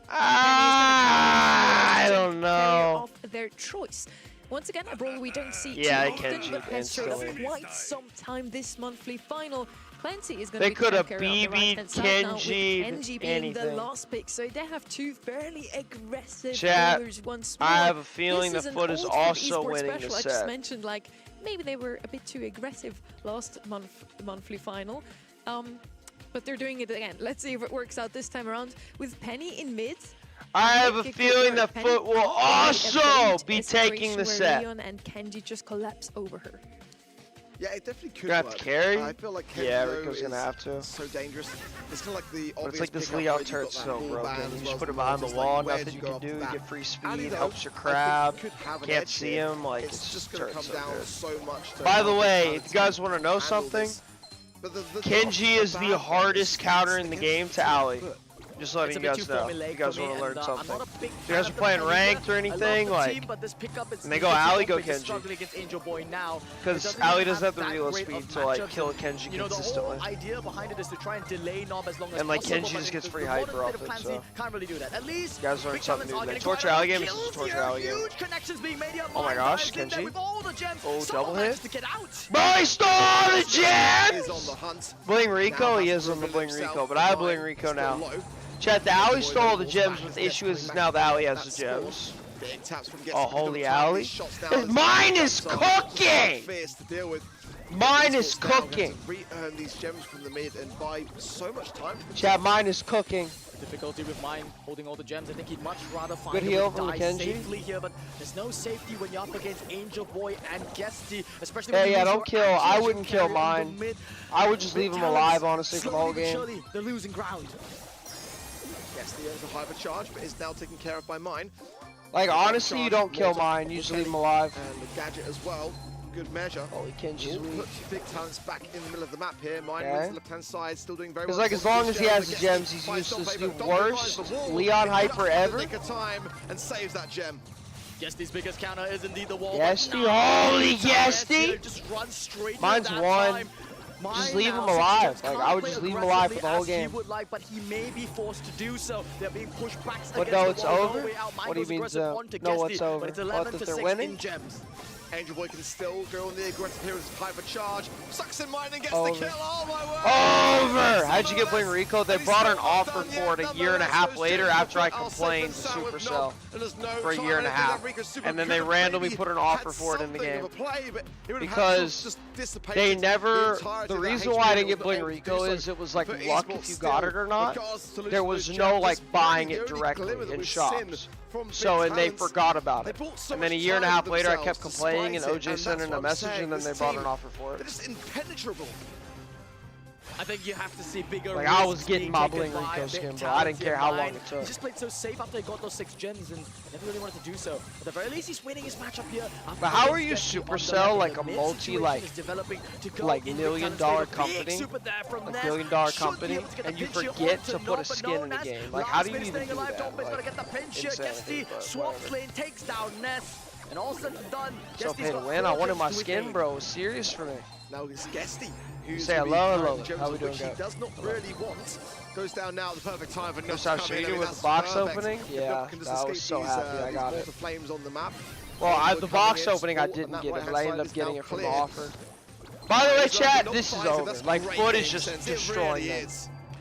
I don't know. Of their choice. Once again, a brawl we don't see Yeah, too often, Kenji but has showed up instantly. quite some time this monthly final. Clancy is going They to be could have the carrier on the BB'd right-hand side now, with Kenji, Kenji being the anything. last pick, so they have two fairly aggressive Chat, bowlers once more. I have a feeling This the an Foot is old also Esports winning special. the I just set. mentioned like maybe they were a bit too aggressive last monthly final. But they're doing it again. Let's see if it works out this time around with Penny in mid. I have a feeling that Penny Foot will can't really also evade be a taking the situation where set. Leon and Kenji just collapse over her. Yeah, it definitely could Gonna have work. to carry? I feel like Kenji Yeah, though, Rico's gonna is have to. so dangerous. It's kind of like the But obvious it's like this pickup Leon where you've got turret's that so wall broken. ban You as just well put as him behind the just wall, like, where nothing do you go can after do. You that? get free Ali, speed, though, helps your I think Crab. could have an Can't edge see here. him, like It's it's just going to come so down good. so much to By how the big way, talent if you guys can want to know handle something, this. But the Kenji drop is the about hardest is counter in the against game to Ali. Foot. Just letting It's a you bit guys too know. If formulaic you guys for me, want to learn and, I'm something. not a big If you fan guys of are the playing Penny ranked here. or I love anything, the like, team, but this pickup is when they go easy to Ali, go open. It's Kenji. struggling against Angel Boy now. Because It doesn't Ali even doesn't have the that reload great speed of to like matchups. kill a Kenji You know, the consistently. whole idea behind it is to try and delay Knob as long as And, like, possible. Kenji but just gets the free modern hyper state off of it, Clancy so. can't really do that. At least You guys learned big something talents new. are The getting Torture quite a lot Ali of game is just a kills Torture here. Ali game. Huge connections being made here. Oh my Mind gosh, dives in there Kenji. with all the gems. Oh, Someone double managed hit. to get out. Bro, he stole all the Is gems! on the hunt. Bling Now Rico, he has is to on the reveal Bling himself. Rico, but I have Mine Bling Rico still now. low. Chat, the Ali Boy stole all the falls gems, back but the as issue they're is coming now back the Ali to has the that spawn. gems. Big taps from Oh, Getsy, holy gonna try and Ali. get shots down. Mine is So cooking! fierce to deal with. Mine is Esports now going to cooking. re-earn these gems from the mid and buy so much time. Chat, mine is cooking. Difficulty with Mine holding all the gems. I think he'd much rather find Good a way heal to from die Kenji. safely here, but there's no safety when you're up against Angel Boy and Guesty, especially Yeah, when you yeah, lose don't your kill. I actual wouldn't kill carrier in the Mine. mid. I would just Big leave him talents, alive, honestly, for the whole slowly but game. surely, they're losing ground. Guesty has a hypercharge, but is now taken care of by Mine. Like, honestly, you don't kill Mortar, mine. You just leave him alive. And the gadget as well. Good measure. Holy Kenji's Will weak. put big talents back in the middle of the map here. Mine Okay. wins the left-hand side, still doing very well. Because, like, as long as he has the gems, he's useless. The worst Leon hyper ever. Nick of time and saves that gem. Guesty's biggest counter is indeed the wall. Guesty, but no, holy Guesty Guesty! just run straight to Mine's that one. time. Just Mine leave now, him alive. Six Like, can't I would play just leave him alive for the whole aggressively game. as he would like, but he may be forced to do so. They're being pushed back But against no, the it's wall. over? No way out. Mine What do you goes mean, aggressive onto no, Guesty, what's over? but it's What, 11 that to they're 6 winning? in gems. Angel Boy can still go on the aggressive here with hyper charge. Sucks in Mine and gets Over. the kill. Oh my word! Over! How'd you get Bling Rico? They brought an offer for it a year and a half later after I complained to Supercell for a year and a half. And then they randomly put an offer for it in the game. Because they never, the reason why I didn't get Bling Rico is it was like luck if you got it or not. There was no like buying it directly in shops. So, and they forgot about it. And then a year and a half later I kept complaining and OJ sent in a message and then they brought an offer for They're it. just impenetrable. I think you have to see bigger Like, I risks was getting being my taken Bling by Rico big skin, bro. I talents didn't care in how long Mine. it took. He just played so safe after he got those 6 gems and never really wanted to do so. At the very least, he's winning his matchup here. But how are you Supercell, like a multi, like $1,000,000 company, $1 billion company, and you forget to put a skin in the game? Like, how do you even do that? Like, insanity, but Swamp's whatever. lane takes down Ness. And all said and done, So Guesty's pay to got win. 4 I wanted gems my to his skin, name. bro. It was serious for me. Now it's Guesty, who's Say gonna be hello, carrying hello. the gems How we of doing, which he guys? does not really want. Goes down now, the perfect time for Notice Nuff how to come in. shady I mean, with that's the box perfect. opening? If Yeah, Nuff can just I was escape so these, happy I these got bolts it. of flames on the map. Well, Angel the Boy box coming in, opening I full, and didn't that get it, right-hand but I side ended up is getting now it from the cleared. offer. By the way, There's chat, no this is fighting, over. that's Like, great Foot is game just sense. It destroying really them. is.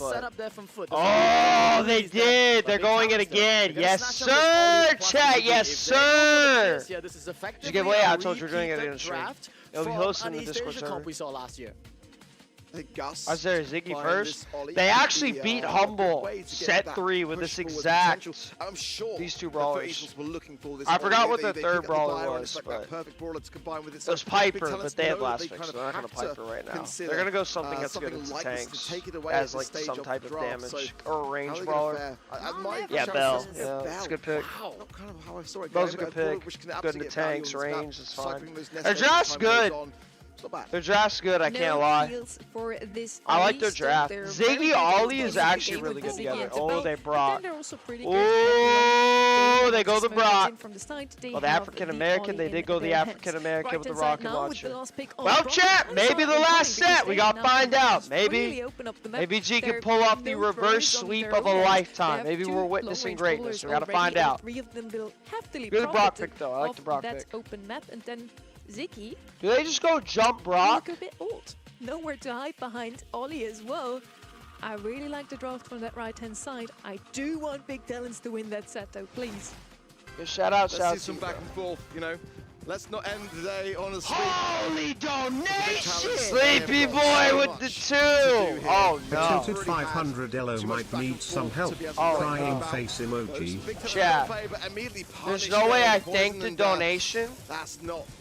but... setup there from Foot. Oh, they did. They're going it again. Yes, sir. Chat. Yes, sir. Yeah, this is Did you give away? I told you we're doing it against stream. Draft It'll be from hosting an the East Discord Asia server. comp we saw last year. I think Gus. I was there Ziggy find first. this Ollie They could actually be, beat a Humble good way to get set that 3 with push this forward exact. potential. I'm sure These two the brawlers. Esports were looking for this I forgot Ollie. what They the third pick up brawler buy-on, was, it's like but that perfect brawler to combine with it. It was Piper, Big but they had know that last they pick, kind so of they're not have gonna Piper to right now. consider, They're gonna go something that's good something into like this to tanks take it away as at like this some stage type of draft. damage So or a how range are they gonna brawler. fare? I might Yeah, chance Bell. to say Yeah, it's a good pick. Wow. Not kind of how I saw it Bell's a going, good but pick. which can Good absolutely into get value tanks, on this map. range is fine. Cycling those nest Their eggs as draft's time goes good. on. It's not bad. Their draft's good, I can't lie. For this I like their Ollie, still draft. they're very Ziggy good Ollie at is the game actually with really good Ziggy together. and Oh, Bell. they But brought. then they're also pretty good Oh, at they go the smoking Brock. in from the side. They Well, the have African American, they Ollie did go in the their African American with the Right-hand rocket side now with launcher. the last pick on Well, Brock. chat, And maybe the so last because set. We they got now find have out. really Maybe. opened up the map. Maybe G There can pull off are the no reverse brawlers on sweep their of a own end. lifetime. They have Maybe two we're witnessing long-range greatness. brawlers We gotta already, find and out. 3 of them will happily Good Brock profited pick, though. I like the off Brock that pick. open map, and then Ziggy Do they just go jump Brock? look a bit old. Nowhere to hide behind Ollie as well. I really like the draft from that right-hand side. I do want Big Talents to win that set, though, please. Good shout out, Let's see some back and forth, you know. Let's not end the day on a sweep. Holy donation! Sleepy Sleepy boy with the 2! Oh The no. tilted 500 Elo might need some help. Crying face emoji. Chat. There's no way I thanked the donation,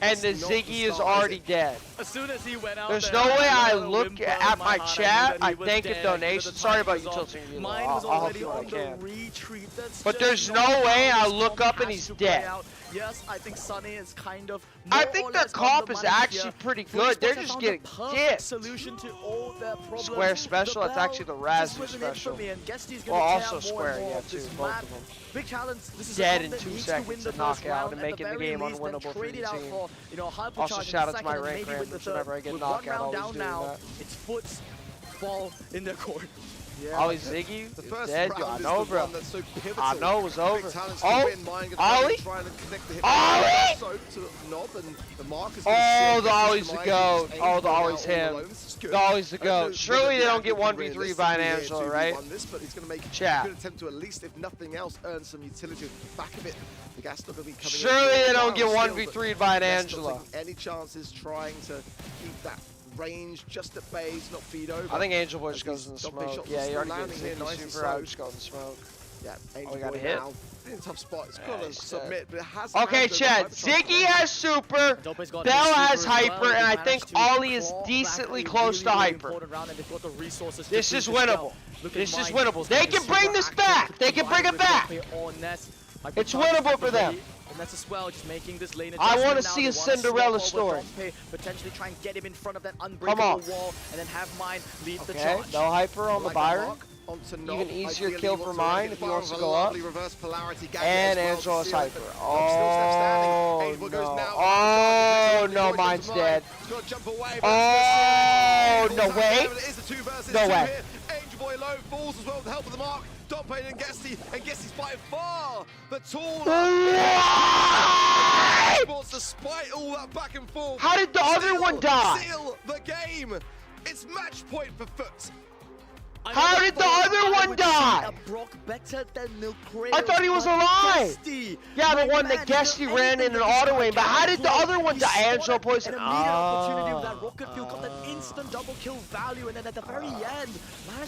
and the Ziggy is already dead. As soon as he went out There's there, no way I another look whimper at in my heart, chat, I I knew that he thank was a dead, donation. the Sorry time about was you on. tilting me. Mine was I'll help already you when I on the can. retreat. That's But just there's not no way how I this look comp up and has he's to play dead. out. Yes, I think Sunny is kind of I more think or their less on comp the is money actually here. pretty Esports good. They're have just found getting the perfect gift. solution to all their problems. Square special, The that's actually the Bell Razzie just with an special. infamy, and Guesty's Well, gonna tear also more and Square, more yeah, of this too, both map. of them. Big Talents, this is Dead a in comp that 2 needs seconds to win to the knock first out round, and at making the very game least, then unwinnable for trade the it out team. for, you know, a hypercharge Also, in shout the out to my second, and rank maybe with the randoms third. whenever I get With knocked one out, round always down doing now, that. it's Foot's ball in their court. Yeah, Ollie Ziggy the is first dead. round Dude, I is know, the bro. one that's so pivotal. I know it was over. Big Talents to Oh, win. Mine gonna Ollie? try and connect the hit. Ollie? So to Knob and the markers. Oh, the Ollie's the goat. Oh, the Ollie's him. The Ollie's the goat. Surely they don't get 1v3 by an Angela, right? But he's going to make a Chat. good attempt to at least, if nothing else, earn some utility at the back of it. The gas not going to be coming. Surely they don't get Still, 1v3'd by an but Angela. not taking any chances trying to keep that range just at base, not feed over. I think Angel Boy just As goes in the these top-base smoke. shots Yeah, are he still already landing gets here Ziggy nice and super out. slow. Just go in the smoke. Yeah, Angel we got a Boy hit. now in a tough spot. It's Yeah, got to he's submit, but it has. Okay, Chad. Ziggy has super, Bell has hyper, and I think Ollie is decently close to hyper. This is winnable. This is winnable. They can bring this back. They can bring it back. It's winnable for them. As well, just making this lane I want to now. see They a wanna Cinderella swap over story. Dompe, potentially try and get him in front of that on. unbreakable wall, and then have mine lead the Okay, charge. no hyper on the Byron. Onto Even easier Ideally, kill he for wants mine to if he make wants it to far go with a up. lovely reverse polarity gag And as well. Angela's See it. hyper. Knob still steps standing. Oh Angel goes no. now. Oh no, mine's dead. He's got to jump away. Oh no, way. It is a 2 versus No 2 way. here. Angel Boy low falls as well with the help of the mark. Dompe and Guesty's by far the taller. Esports, despite all that back and forth. How did the other one die? Seal the game. It's match point for Foot. How did the other one die? I thought he was alive. Yeah, the one that Guesty ran in an auto aim, but how did the other one die? Angel poison.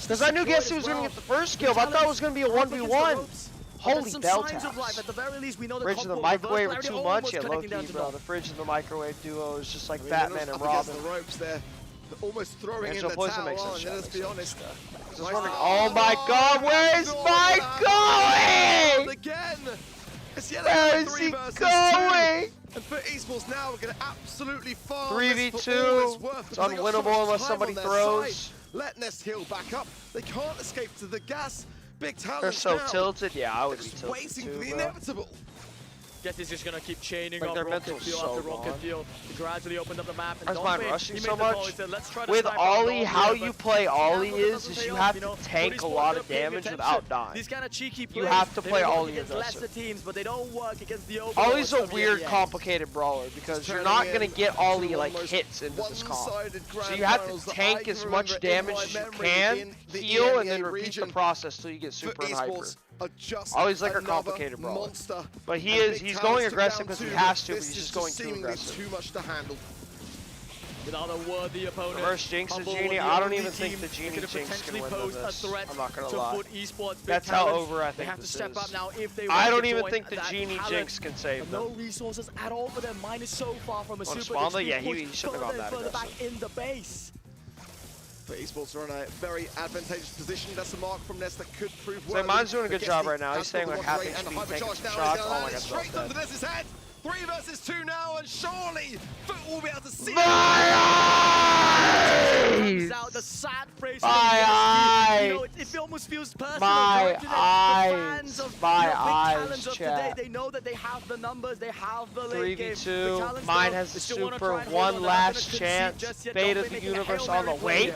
Because I knew Guesty was going to get the first kill, but I thought it was going to be a 1v1. Holy bell taps. Fridge and the microwave are too much. Yeah, low-key, bro. The fridge and the microwave duo is just like Batman and Robin. The ropes there. Almost throwing in the Poison towel makes on, sense. let's be honest. Oh my god, where is Mike going? Again. It's yet Where another is 3 he versus going? 2. And for Esports now, we're going to absolutely farm 3v2. this for all it's worth. It's because they got so unwinnable much unless time somebody on their throws. side. Let Nest heal back up. They can't escape to the gas. Big talent. They're so tilted. Yeah, I would be just tilted waiting too, for the bro. inevitable. Guesty's just gonna keep chaining Like up their rocket mental's fuel so after rocket gone. fuel to gradually open up the map. And I just mind Dompe, rushing he so made the call. much. He said, "Let's try to With snipe out Ollie, Dom how here," you but play Ollie Gamble is doesn't pay you off, have you to know. tank But a he's lot paying of damage attention. without dying. These kind of cheeky You plays, have to they play work Ollie against aggressive. lesser teams, but they don't work against the overlords Ollie's a of the weird, NBA. complicated brawler because you're not going to get Ollie like hits into this comp. So you have to tank as much damage as you can, heal, and then repeat the process till you get super and hyper. Ollie's like a complicated brawler. Monster. But he's going aggressive because he has to, but he's just going too aggressive. Too much to handle. Another worthy opponent. Reverse Jinx and Humble Genie. the I don't only even think team the Genie that could Jinx potentially can win pose a this. threat I'm not gonna to lie. Foot Esports. Big That's how talents. over I They think have to this step is. up now if they I want don't to even join think the that Genie talent. Jinx can save No them. resources at all for them. Mine is so far from a On super. Spawn, yeah, It's he shouldn't have gone that further back aggressive. in the base. But Esports are in a very advantageous position. That's a mark from Ness that could prove So worthy. mine's doing a good But job Guesty right now. has He's staying got like the half one rate and HP, the taking hypercharge some down. shots. He's Oh gonna my land god, straight Spell's onto dead. Ness's head. 3 versus 2 now, and surely Foot will be able to see My Comes out the sad phrase. My You know, eyes. it almost feels personal. My right, to the fans of My big eyes, talents of today. chat. They know that they have the numbers, they have the late game. 3v2. Big talents, Mine though, has they the still wanna super. try and hold One on. They're not gonna last concede chance. just yet. Fate Don't of be the making a universe Hail on the Mary play way. here.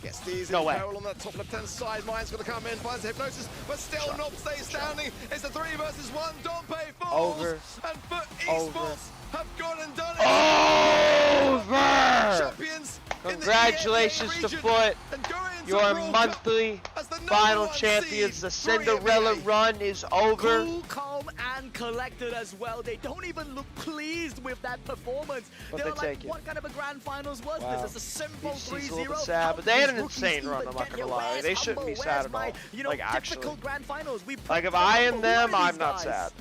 Yes, Steve's No in way. peril on that top left-hand side. Mine's going to come in, finds the hypnosis, but still not stay standing. It's a 3 versus 1. Dompe falls, Over. and Foot Over. Esports have gone and done it. Over! Champions. Congratulations to Foot. Your monthly final champions. The Cinderella run is over. Cool, calm, and collected as well. They don't even look pleased with that performance. But They're they like, take it. what kind of a grand finals was Wow. this? It's a simple BC's a 3-0. little bit sad, but they had an insane run, I'm not gonna lie. Where's They shouldn't be Humble? sad Where's at all. You know, Like, actually. typical grand finals. We Like, if put I Humble. am them, Who are I'm these not guys? sad.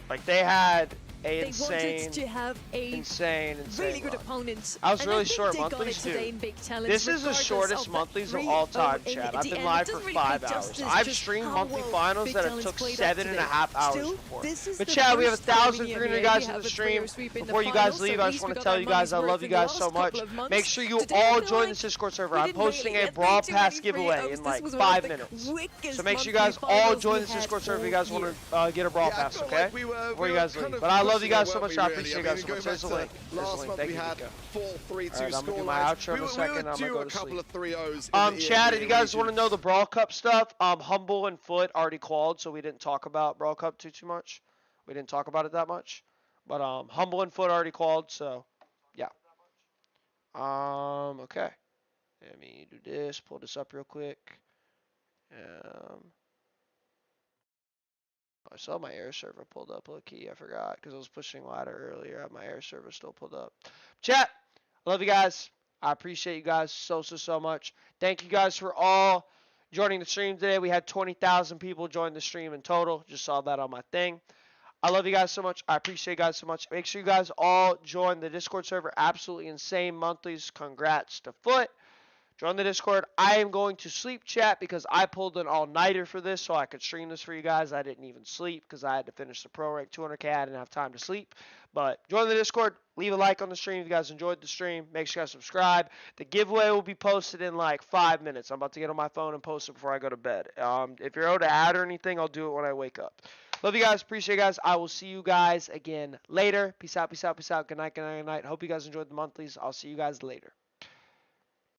Like, they had a They insane, wanted to have a insane really good run. opponent. I was and really I think short they got monthlies, it today too. in Big Talents, This is the regardless shortest of monthlies that of all 3-0 time, in Chad. the I've been end. live It for doesn't really 5 pay hours. justice I've just streamed how monthly well finals Big that have Talents took played 7.5 hours Still, before. this is But the Chad, we have first time in 1,300 EMEA guys we in have the a stream. player sweep in the Before you guys finals, leave, so I at just least want we to got tell our you guys I money's love worth you in the guys so last much. couple of months. Make sure you Today, I all feel join like the Discord server. we I'm didn't really posting a get Brawl way too Pass many giveaway free in ups. like This was 5 one of the minutes. quickest So make sure you monthly guys all finals join we the had Discord server if you all guys want year. to get a Brawl Yeah, I Pass, felt okay? like we were Before you guys kind leave. of But I love pushing you guys it, so weren't much. we, I really? appreciate you I mean, guys so going much. back There's to the link. There's the last link. month Thank we you, had Nico. 4-3-2 Alright, I'm gonna do scoreline. my outro in a We second. were I'm gonna due go a to couple sleep. of 3-0s in the Chad, if EMEA you guys want to region. know the Brawl Cup stuff, Humble and Foot already qualified, so we didn't talk about Brawl Cup too much. We didn't talk about it that much. But Humble and Foot already qualified, so yeah. Okay. Let me do this. Pull this up real quick. I saw my air server pulled up, low key. I forgot because I was pushing ladder earlier. I have my air server still pulled up. Chat, I love you guys. I appreciate you guys so much. Thank you guys for all joining the stream today. We had 20,000 people join the stream in total. Just saw that on my thing. I love you guys so much. I appreciate you guys so much. Make sure you guys all join the Discord server. Absolutely insane monthlies. Congrats to Foot. Join the Discord. I am going to sleep, chat, because I pulled an all-nighter for this so I could stream this for you guys. I didn't even sleep because I had to finish the Pro Rank 200K. I didn't have time to sleep. But join the Discord. Leave a like on the stream if you guys enjoyed the stream. Make sure you guys subscribe. The giveaway will be posted in like 5 minutes. I'm about to get on my phone and post it before I go to bed. If you're owed an ad or anything, I'll do it when I wake up. Love you guys. Appreciate you guys. I will see you guys again later. Peace out, peace out, peace out. Good night, good night, good night. Hope you guys enjoyed the monthlies. I'll see you guys later.